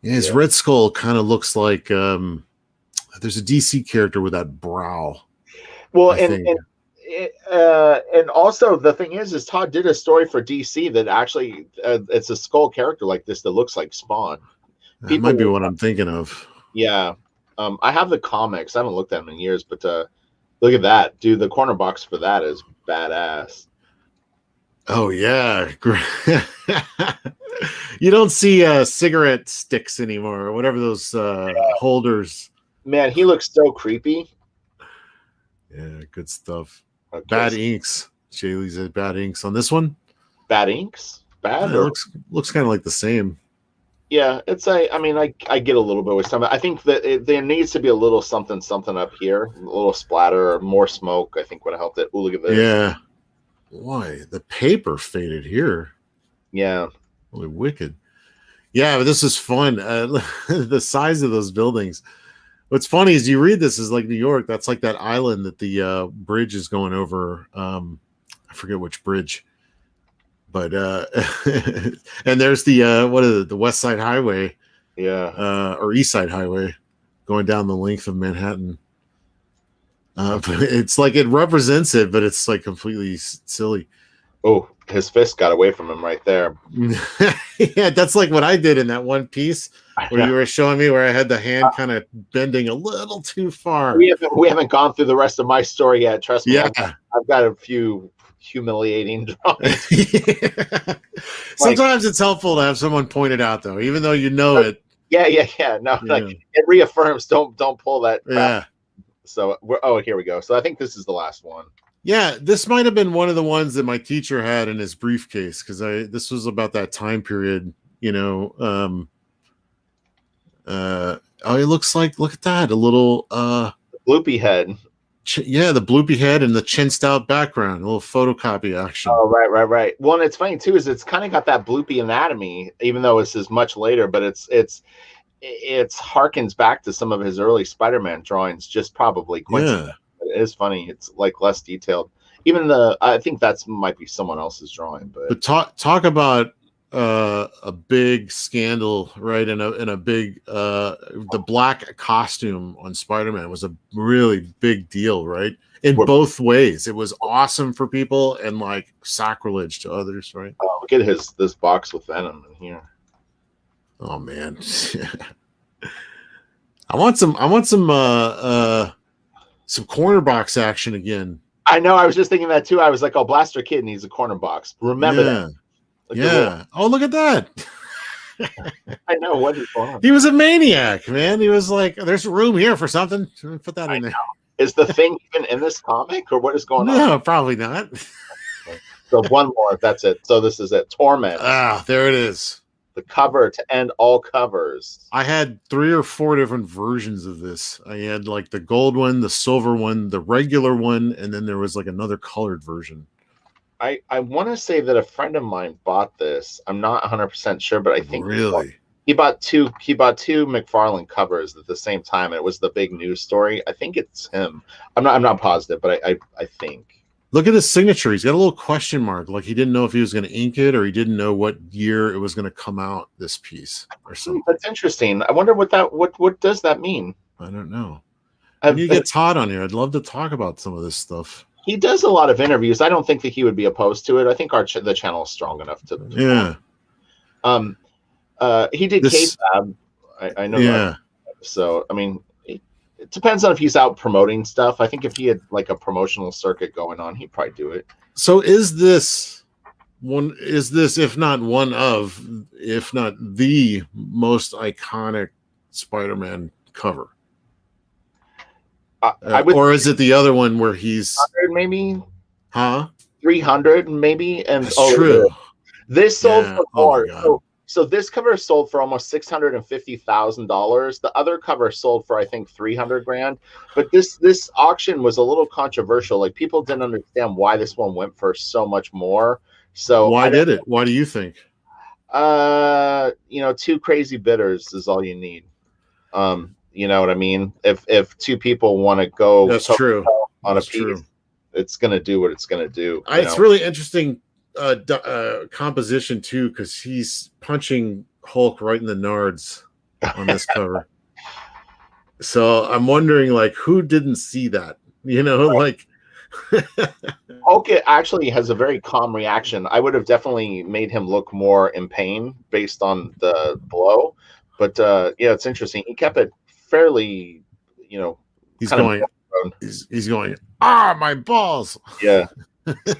Yeah, his Red Skull kind of looks like there's a DC character with that brow. Well, and also the thing is Todd did a story for DC that actually it's a Skull character like this that looks like Spawn. That might be what I'm thinking of. Yeah, I have the comics. I haven't looked at them in years, but look at that, dude. The corner box for that is badass. Oh yeah. You don't see cigarette sticks anymore or whatever those holders. Man, he looks so creepy. Yeah, good stuff. Okay. Bad inks. Shaylee said bad inks on this one. bad inks, bad It or looks kind of like the same. yeah, it's I mean I get a little bit with some. I think that there needs to be a little something up here, a little splatter or more smoke. I think would have helped it. Oh, look at this. Yeah. Why the paper faded here? Yeah. Really wicked. Yeah, but this is fun. The size of those buildings. What's funny is you read this as like New York. That's like that island that the bridge is going over. I forget which bridge, but and there's the what is it? The West Side Highway, Yeah. or East Side Highway, going down the length of Manhattan. But it's like it represents it, but it's like completely silly. Oh, his fist got away from him right there. Yeah, that's like what I did in that one piece where you were showing me where I had the hand kind of bending a little too far. We haven't gone through the rest of my story yet. Trust me. Yeah. I've got a few humiliating drawings. Yeah. Sometimes it's helpful to have someone point it out, though, even though you know it. Yeah. No, Yeah. like it reaffirms. Don't pull that crap. Yeah. So here we go. So I think this is the last one. Yeah, this might have been one of the ones that my teacher had in his briefcase because this was about that time period, you know. It looks like, look at that, a little Bloopy head. Yeah, the bloopy head and the chinsed out background, a little photocopy action. Oh, right. Well, and it's funny too, is it's kind of got that bloopy anatomy, even though this is much later, but it's harkens back to some of his early Spider-Man drawings, just probably coincidence. Yeah. It is funny. It's like less detailed. Even I think that's might be someone else's drawing, but talk about a big scandal, right? And a big the black costume on Spider-Man was a really big deal, right? In both ways. It was awesome for people and like sacrilege to others, right? Oh, look at this box with Venom in here. Oh man. I want some corner box action again. I know. I was just thinking that too. I was like, "Oh, Blaster Kid needs a corner box." Remember that? Yeah. Oh, look at that. I know. What is going on? He was a maniac, man. He was like, "There's room here for something. Put that in there." Is the Thing even in this comic, or what is going on? No, probably not. So one more. That's it. So this is it. Torment. Ah, there it is. The cover to end all covers. I had 3 or 4 different versions of this. I had like the gold one, the silver one, the regular one, and then there was like another colored version. I want to say that a friend of mine bought this. I'm not 100% sure, but I think really he bought two McFarlane covers at the same time, and it was the big news story. I think it's him. I'm not positive, but I think. Look at his signature. He's got a little question mark, like he didn't know if he was going to ink it or he didn't know what year it was going to come out, this piece or something. That's interesting. I wonder what does that mean? I don't know. When you get Todd on here, I'd love to talk about some of this stuff. He does a lot of interviews. I don't think that he would be opposed to it. I think the channel is strong enough to yeah. He did K-Fab. I know. Yeah. That. So I mean, it depends on if he's out promoting stuff. I think if he had like a promotional circuit going on, he'd probably do it. So is this, if not one of, if not the most iconic Spider-Man cover? Or is it the other one where he's maybe? Huh? 300 maybe? And that's true. This sold for more. So this cover sold for almost $650,000. The other cover sold for I think 300 grand. But this auction was a little controversial. Like people didn't understand why this one went for so much more. So why did it? Why do you think? 2 crazy bidders is all you need. You know what I mean? If 2 people want to go, that's true. On a piece, it's gonna do what it's gonna do. It's really interesting. Composition too, because he's punching Hulk right in the nards on this cover. So I'm wondering, like, who didn't see that? You know, like Hulk actually has a very calm reaction. I would have definitely made him look more in pain based on the blow, but yeah, it's interesting. He kept it fairly, he's going, my balls. Yeah.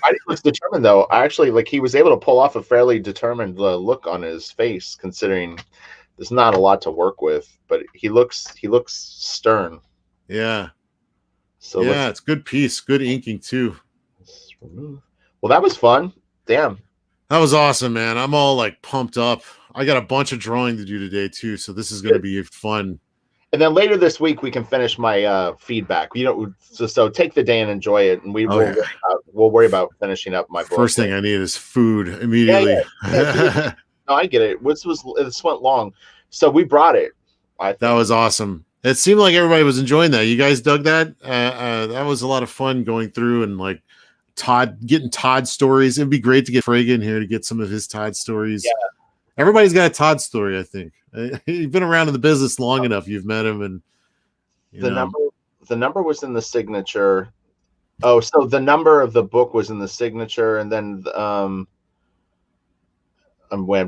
I was determined though. I actually he was able to pull off a fairly determined look on his face, considering there's not a lot to work with. But he looks stern. Yeah. So yeah, it's good piece, good inking too. Well, that was fun. Damn. That was awesome, man. I'm all like pumped up. I got a bunch of drawing to do today too, so this is going to be fun. And then later this week we can finish my feedback. So take the day and enjoy it, and Oh yeah. we'll worry about finishing up my book. First thing I need is food Yeah, immediately. yeah. No, I get it. This went long, so we brought it. I think That was awesome. It seemed like everybody was enjoying that. You guys dug that? That was a lot of fun going through and like getting Todd stories. It'd be great to get Frege in here to get some of his Todd stories. Yeah. Everybody's got a Todd story, I think. You've been around in the business long enough. You've met him, and the number was in the signature. Oh, so the number of the book was in the signature, and then I'm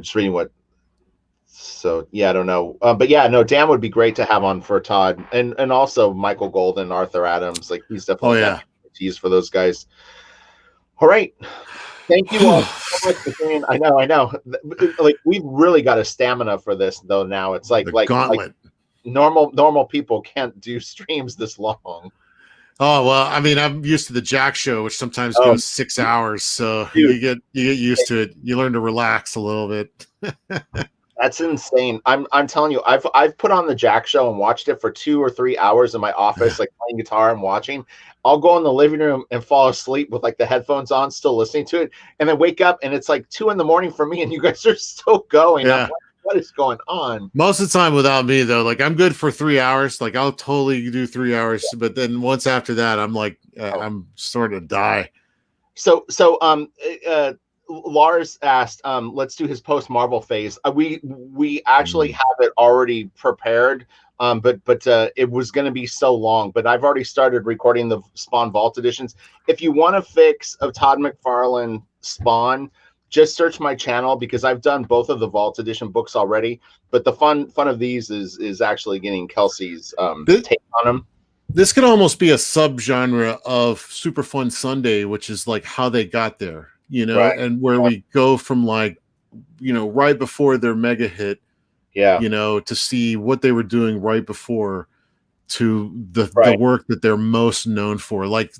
just reading what. So yeah, I don't know, but yeah, no, Dan would be great to have on for Todd, and also Michael Golden, Arthur Adams, like he's definitely expertise for those guys. All right, thank you all so much for being. I know, like we've really got a stamina for this though. Now it's like gauntlet. Normal people can't do streams this long. Oh well, I mean, I'm used to the Jack show, which sometimes goes 6 hours. So dude, you get used to it. You learn to relax a little bit. That's insane. I'm telling you, I've put on the Jack show and watched it for 2 or 3 hours in my office, like playing guitar and watching. I'll go in the living room and fall asleep with like the headphones on, still listening to it, and then wake up and it's like 2 a.m. for me, and you guys are still going. Yeah. I'm like, what is going on? Most of the time without me though, like I'm good for 3 hours. Like I'll totally do 3 hours, but then once after that, I'm like I'm sort of die. So Lars asked, let's do his post Marvel phase. We actually have it already prepared, but it was going to be so long. But I've already started recording the Spawn Vault editions. If you want a fix of Todd McFarlane Spawn, just search my channel because I've done both of the Vault edition books already. But the fun of these is actually getting Kelsey's take on them. This could almost be a subgenre of Super Fun Sunday, which is like how they got there, right. And where we go from like, right before their mega hit, to see what they were doing right before to the work that they're most known for. Like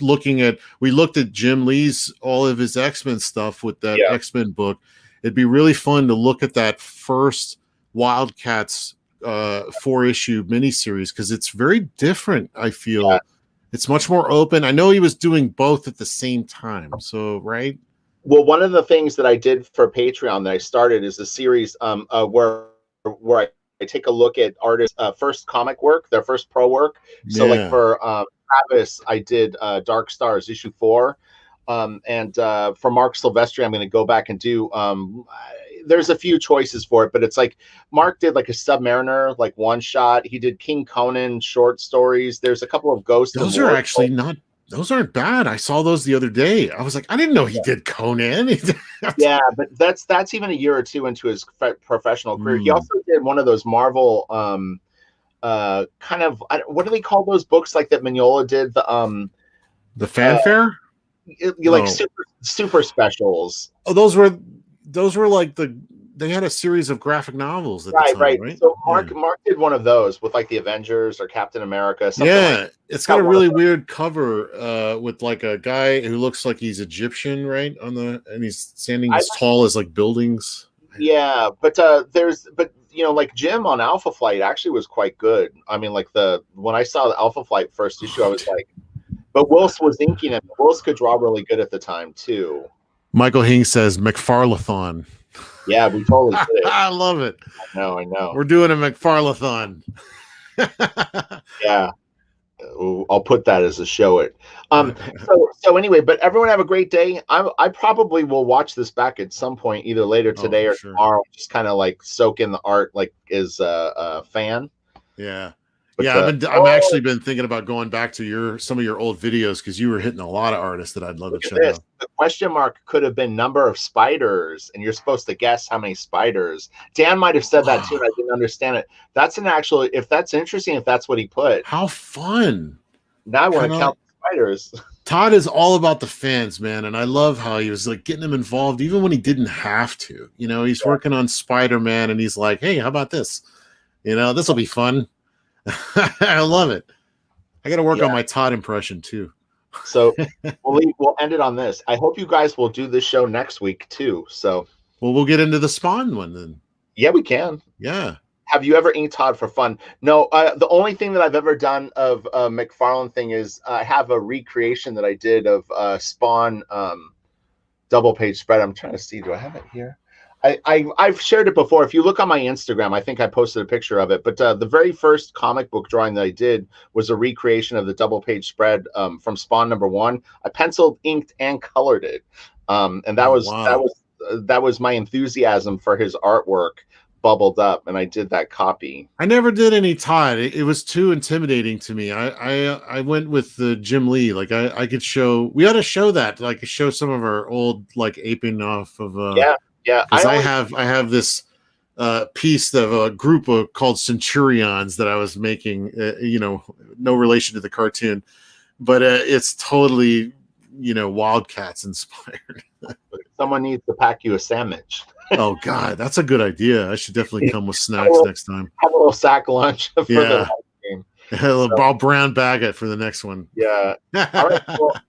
we looked at Jim Lee's, all of his X-Men stuff with that X-Men book. It'd be really fun to look at that first Wildcats 4-issue miniseries because it's very different. I feel it's much more open. I know he was doing both at the same time. So right. Well, one of the things that I did for Patreon that I started is a series where I take a look at artists' first comic work, their first pro work. So like for Travis, I did Dark Stars issue 4. And for Mark Silvestri, I'm going to go back and do there's a few choices for it, but it's like Mark did like a Submariner, like one shot. He did King Conan short stories. There's a couple of Ghost. Those are actually not. Those aren't bad. I saw those the other day. I was like, I didn't know he did Conan. Yeah, but that's even a year or two into his professional career. He also did one of those Marvel kind of what do they call those books like that Mignola did the fanfare, super specials. Oh, those were like they had a series of graphic novels at the time, right? So Mark did one of those with like the Avengers or Captain America. It's got a really weird cover with like a guy who looks like he's Egyptian, right? And he's standing as tall as like buildings. Yeah, but like Jim on Alpha Flight actually was quite good. I mean, like when I saw the Alpha Flight first issue, I was like, but Wills was inking it. Wills could draw really good at the time too. Michael Hing says McFarlathon. Yeah, we totally did it. I love it. I know. We're doing a McFarlathon. Yeah. I'll put that as a show it. So anyway, but everyone have a great day. I probably will watch this back at some point, either later today or tomorrow. Just kind of like soak in the art, like as a fan. Yeah. I've actually been thinking about going back to some of your old videos because you were hitting a lot of artists that I'd love to check out. The question mark could have been number of spiders, and you're supposed to guess how many spiders. Dan might have said that too, and I didn't understand it. That's if that's interesting, if that's what he put. How fun! Now I want to count the spiders. Todd is all about the fans, man, and I love how he was like getting them involved even when he didn't have to. He's working on Spider-Man, and he's like, "Hey, how about this? This will be fun." I love it. I got to work on my Todd impression too. So we'll end it on this. I hope you guys will do this show next week too. So Well, we'll get into the Spawn one then. Yeah, we can. Yeah. Have you ever inked Todd for fun? No, the only thing that I've ever done of a McFarlane thing is I have a recreation that I did of Spawn double page spread. I'm trying to see. Do I have it here? I've shared it before. If you look on my Instagram, I think I posted a picture of it. But the very first comic book drawing that I did was a recreation of the double page spread from Spawn #1. I penciled, inked, and colored it, and that was my enthusiasm for his artwork bubbled up, and I did that copy. I never did any Todd. It was too intimidating to me. I went with the Jim Lee. Like I could show. We ought to show that. Like show some of our old like aping off of. Yeah. Because I have this piece of a group called Centurions that I was making. No relation to the cartoon, but it's totally Wildcats inspired. Someone needs to pack you a sandwich. Oh God, that's a good idea. I should definitely come with snacks next time. Have a little sack lunch for the game. I'll brown bag it for the next one. Yeah. All right. Well,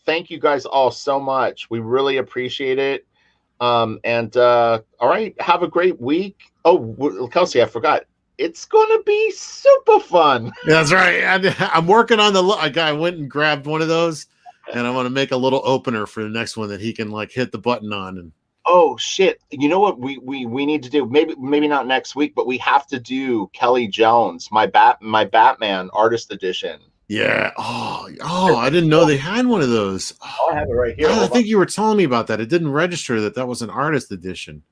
thank you guys all so much. We really appreciate it. All right. Have a great week. Oh, Kelsey, I forgot. It's gonna be super fun. That's right. I'm working on I went and grabbed one of those, and I want to make a little opener for the next one that he can like hit the button on. And oh shit! You know what we need to do? Maybe not next week, but we have to do Kelly Jones, my Batman artist edition. Yeah. Oh! I didn't know they had one of those. I have it right here. I think you were telling me about that. It didn't register that was an artist edition.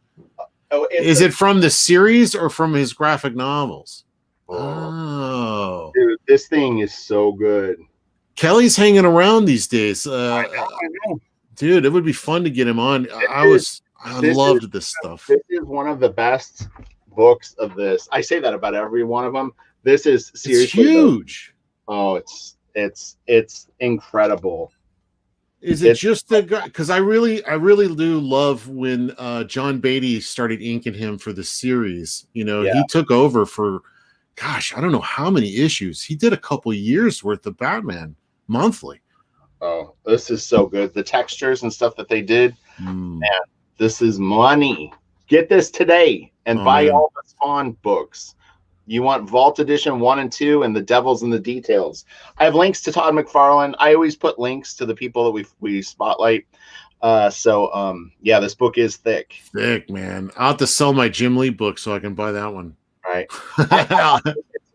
Oh, is it from the series or from his graphic novels? Oh, dude, this thing is so good. Kelly's hanging around these days. I know. Dude, it would be fun to get him on. I loved this stuff. This is one of the best books of this. I say that about every one of them. This is seriously huge. Oh, it's incredible. Is it just the guy? Because I really do love when John Beatty started inking him for the series. He took over for, gosh, I don't know how many issues. He did a couple years worth of Batman monthly. Oh, this is so good. The textures and stuff that they did, man, this is money. Get this today and buy all the Spawn books. You want Vault Edition 1 and 2 and The Devils and the Details. I have links to Todd McFarlane. I always put links to the people that we spotlight. This book is thick. Thick, man. I'll have to sell my Jim Lee book so I can buy that one. Right.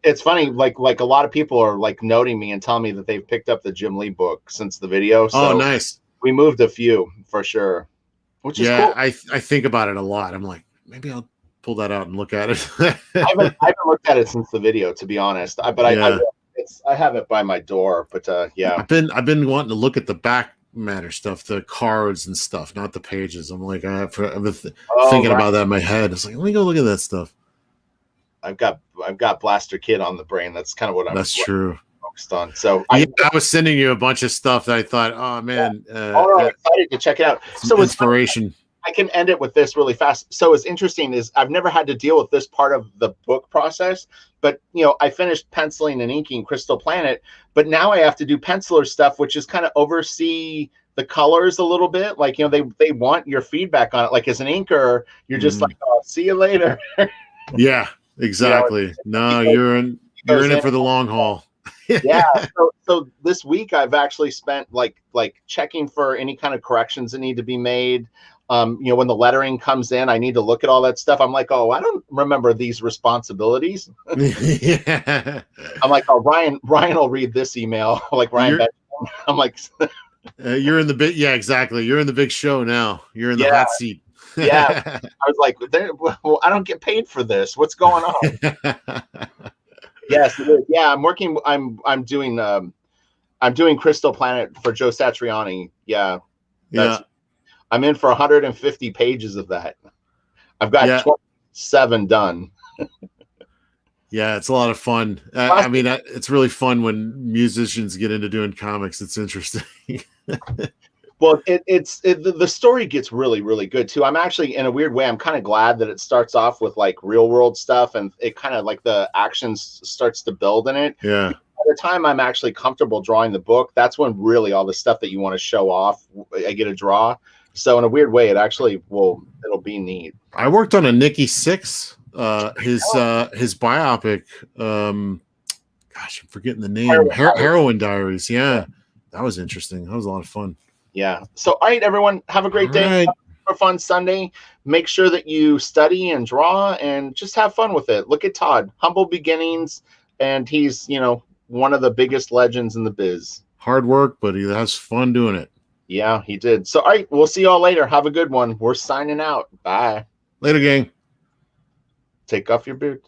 It's funny, like a lot of people are like noting me and telling me that they've picked up the Jim Lee book since the video. So nice. We moved a few for sure. Which is cool. I think about it a lot. I'm like, maybe I'll pull that out and look at it. I haven't looked at it since the video, to be honest. I have it by my door, but yeah. I've been wanting to look at the back matter stuff, the cards and stuff, not the pages. I'm like, I've been thinking about that in my head. It's like, let me go look at that stuff. I've got Blaster Kid on the brain. That's kind of what I'm focused on. So I was sending you a bunch of stuff that I thought, oh man, I'm excited to check it out. So inspiration. I can end it with this really fast. So what's interesting is I've never had to deal with this part of the book process, but I finished penciling and inking Crystal Planet, but now I have to do penciler stuff, which is kind of oversee the colors a little bit. Like, they want your feedback on it. Like as an inker, you're just like, oh, see you later. Yeah, exactly. You're in it for the long haul. Yeah. So this week I've actually spent like checking for any kind of corrections that need to be made. When the lettering comes in, I need to look at all that stuff. I'm like, oh, I don't remember these responsibilities. Yeah. I'm like, oh, Ryan will read this email. Like Ryan. I'm like, you're in the big, yeah, exactly. You're in the big show now. You're in the hot seat. Yeah. I was like, well, I don't get paid for this. What's going on? Yes. Yeah. I'm doing Crystal Planet for Joe Satriani. Yeah. I'm in for 150 pages of that. I've got 27 done. Yeah, it's a lot of fun. I mean, it's really fun when musicians get into doing comics. It's interesting. Well, the story gets really, really good too. I'm actually, in a weird way, I'm kind of glad that it starts off with like real world stuff, and it kind of like the action starts to build in it. Yeah. By the time I'm actually comfortable drawing the book, that's when really all the stuff that you want to show off, I get to draw. So in a weird way, it'll be neat. I worked on a Nikki Six, his biopic. Gosh, I'm forgetting the name. Heroin Diaries. Yeah, that was interesting. That was a lot of fun. Yeah. So, all right, everyone, have a great day. Right. Have a fun Sunday. Make sure that you study and draw and just have fun with it. Look at Todd, humble beginnings, and he's, one of the biggest legends in the biz. Hard work, but he has fun doing it. Yeah, he did. So, all right, we'll see y'all later. Have a good one. We're signing out. Bye. Later, gang. Take off your boot.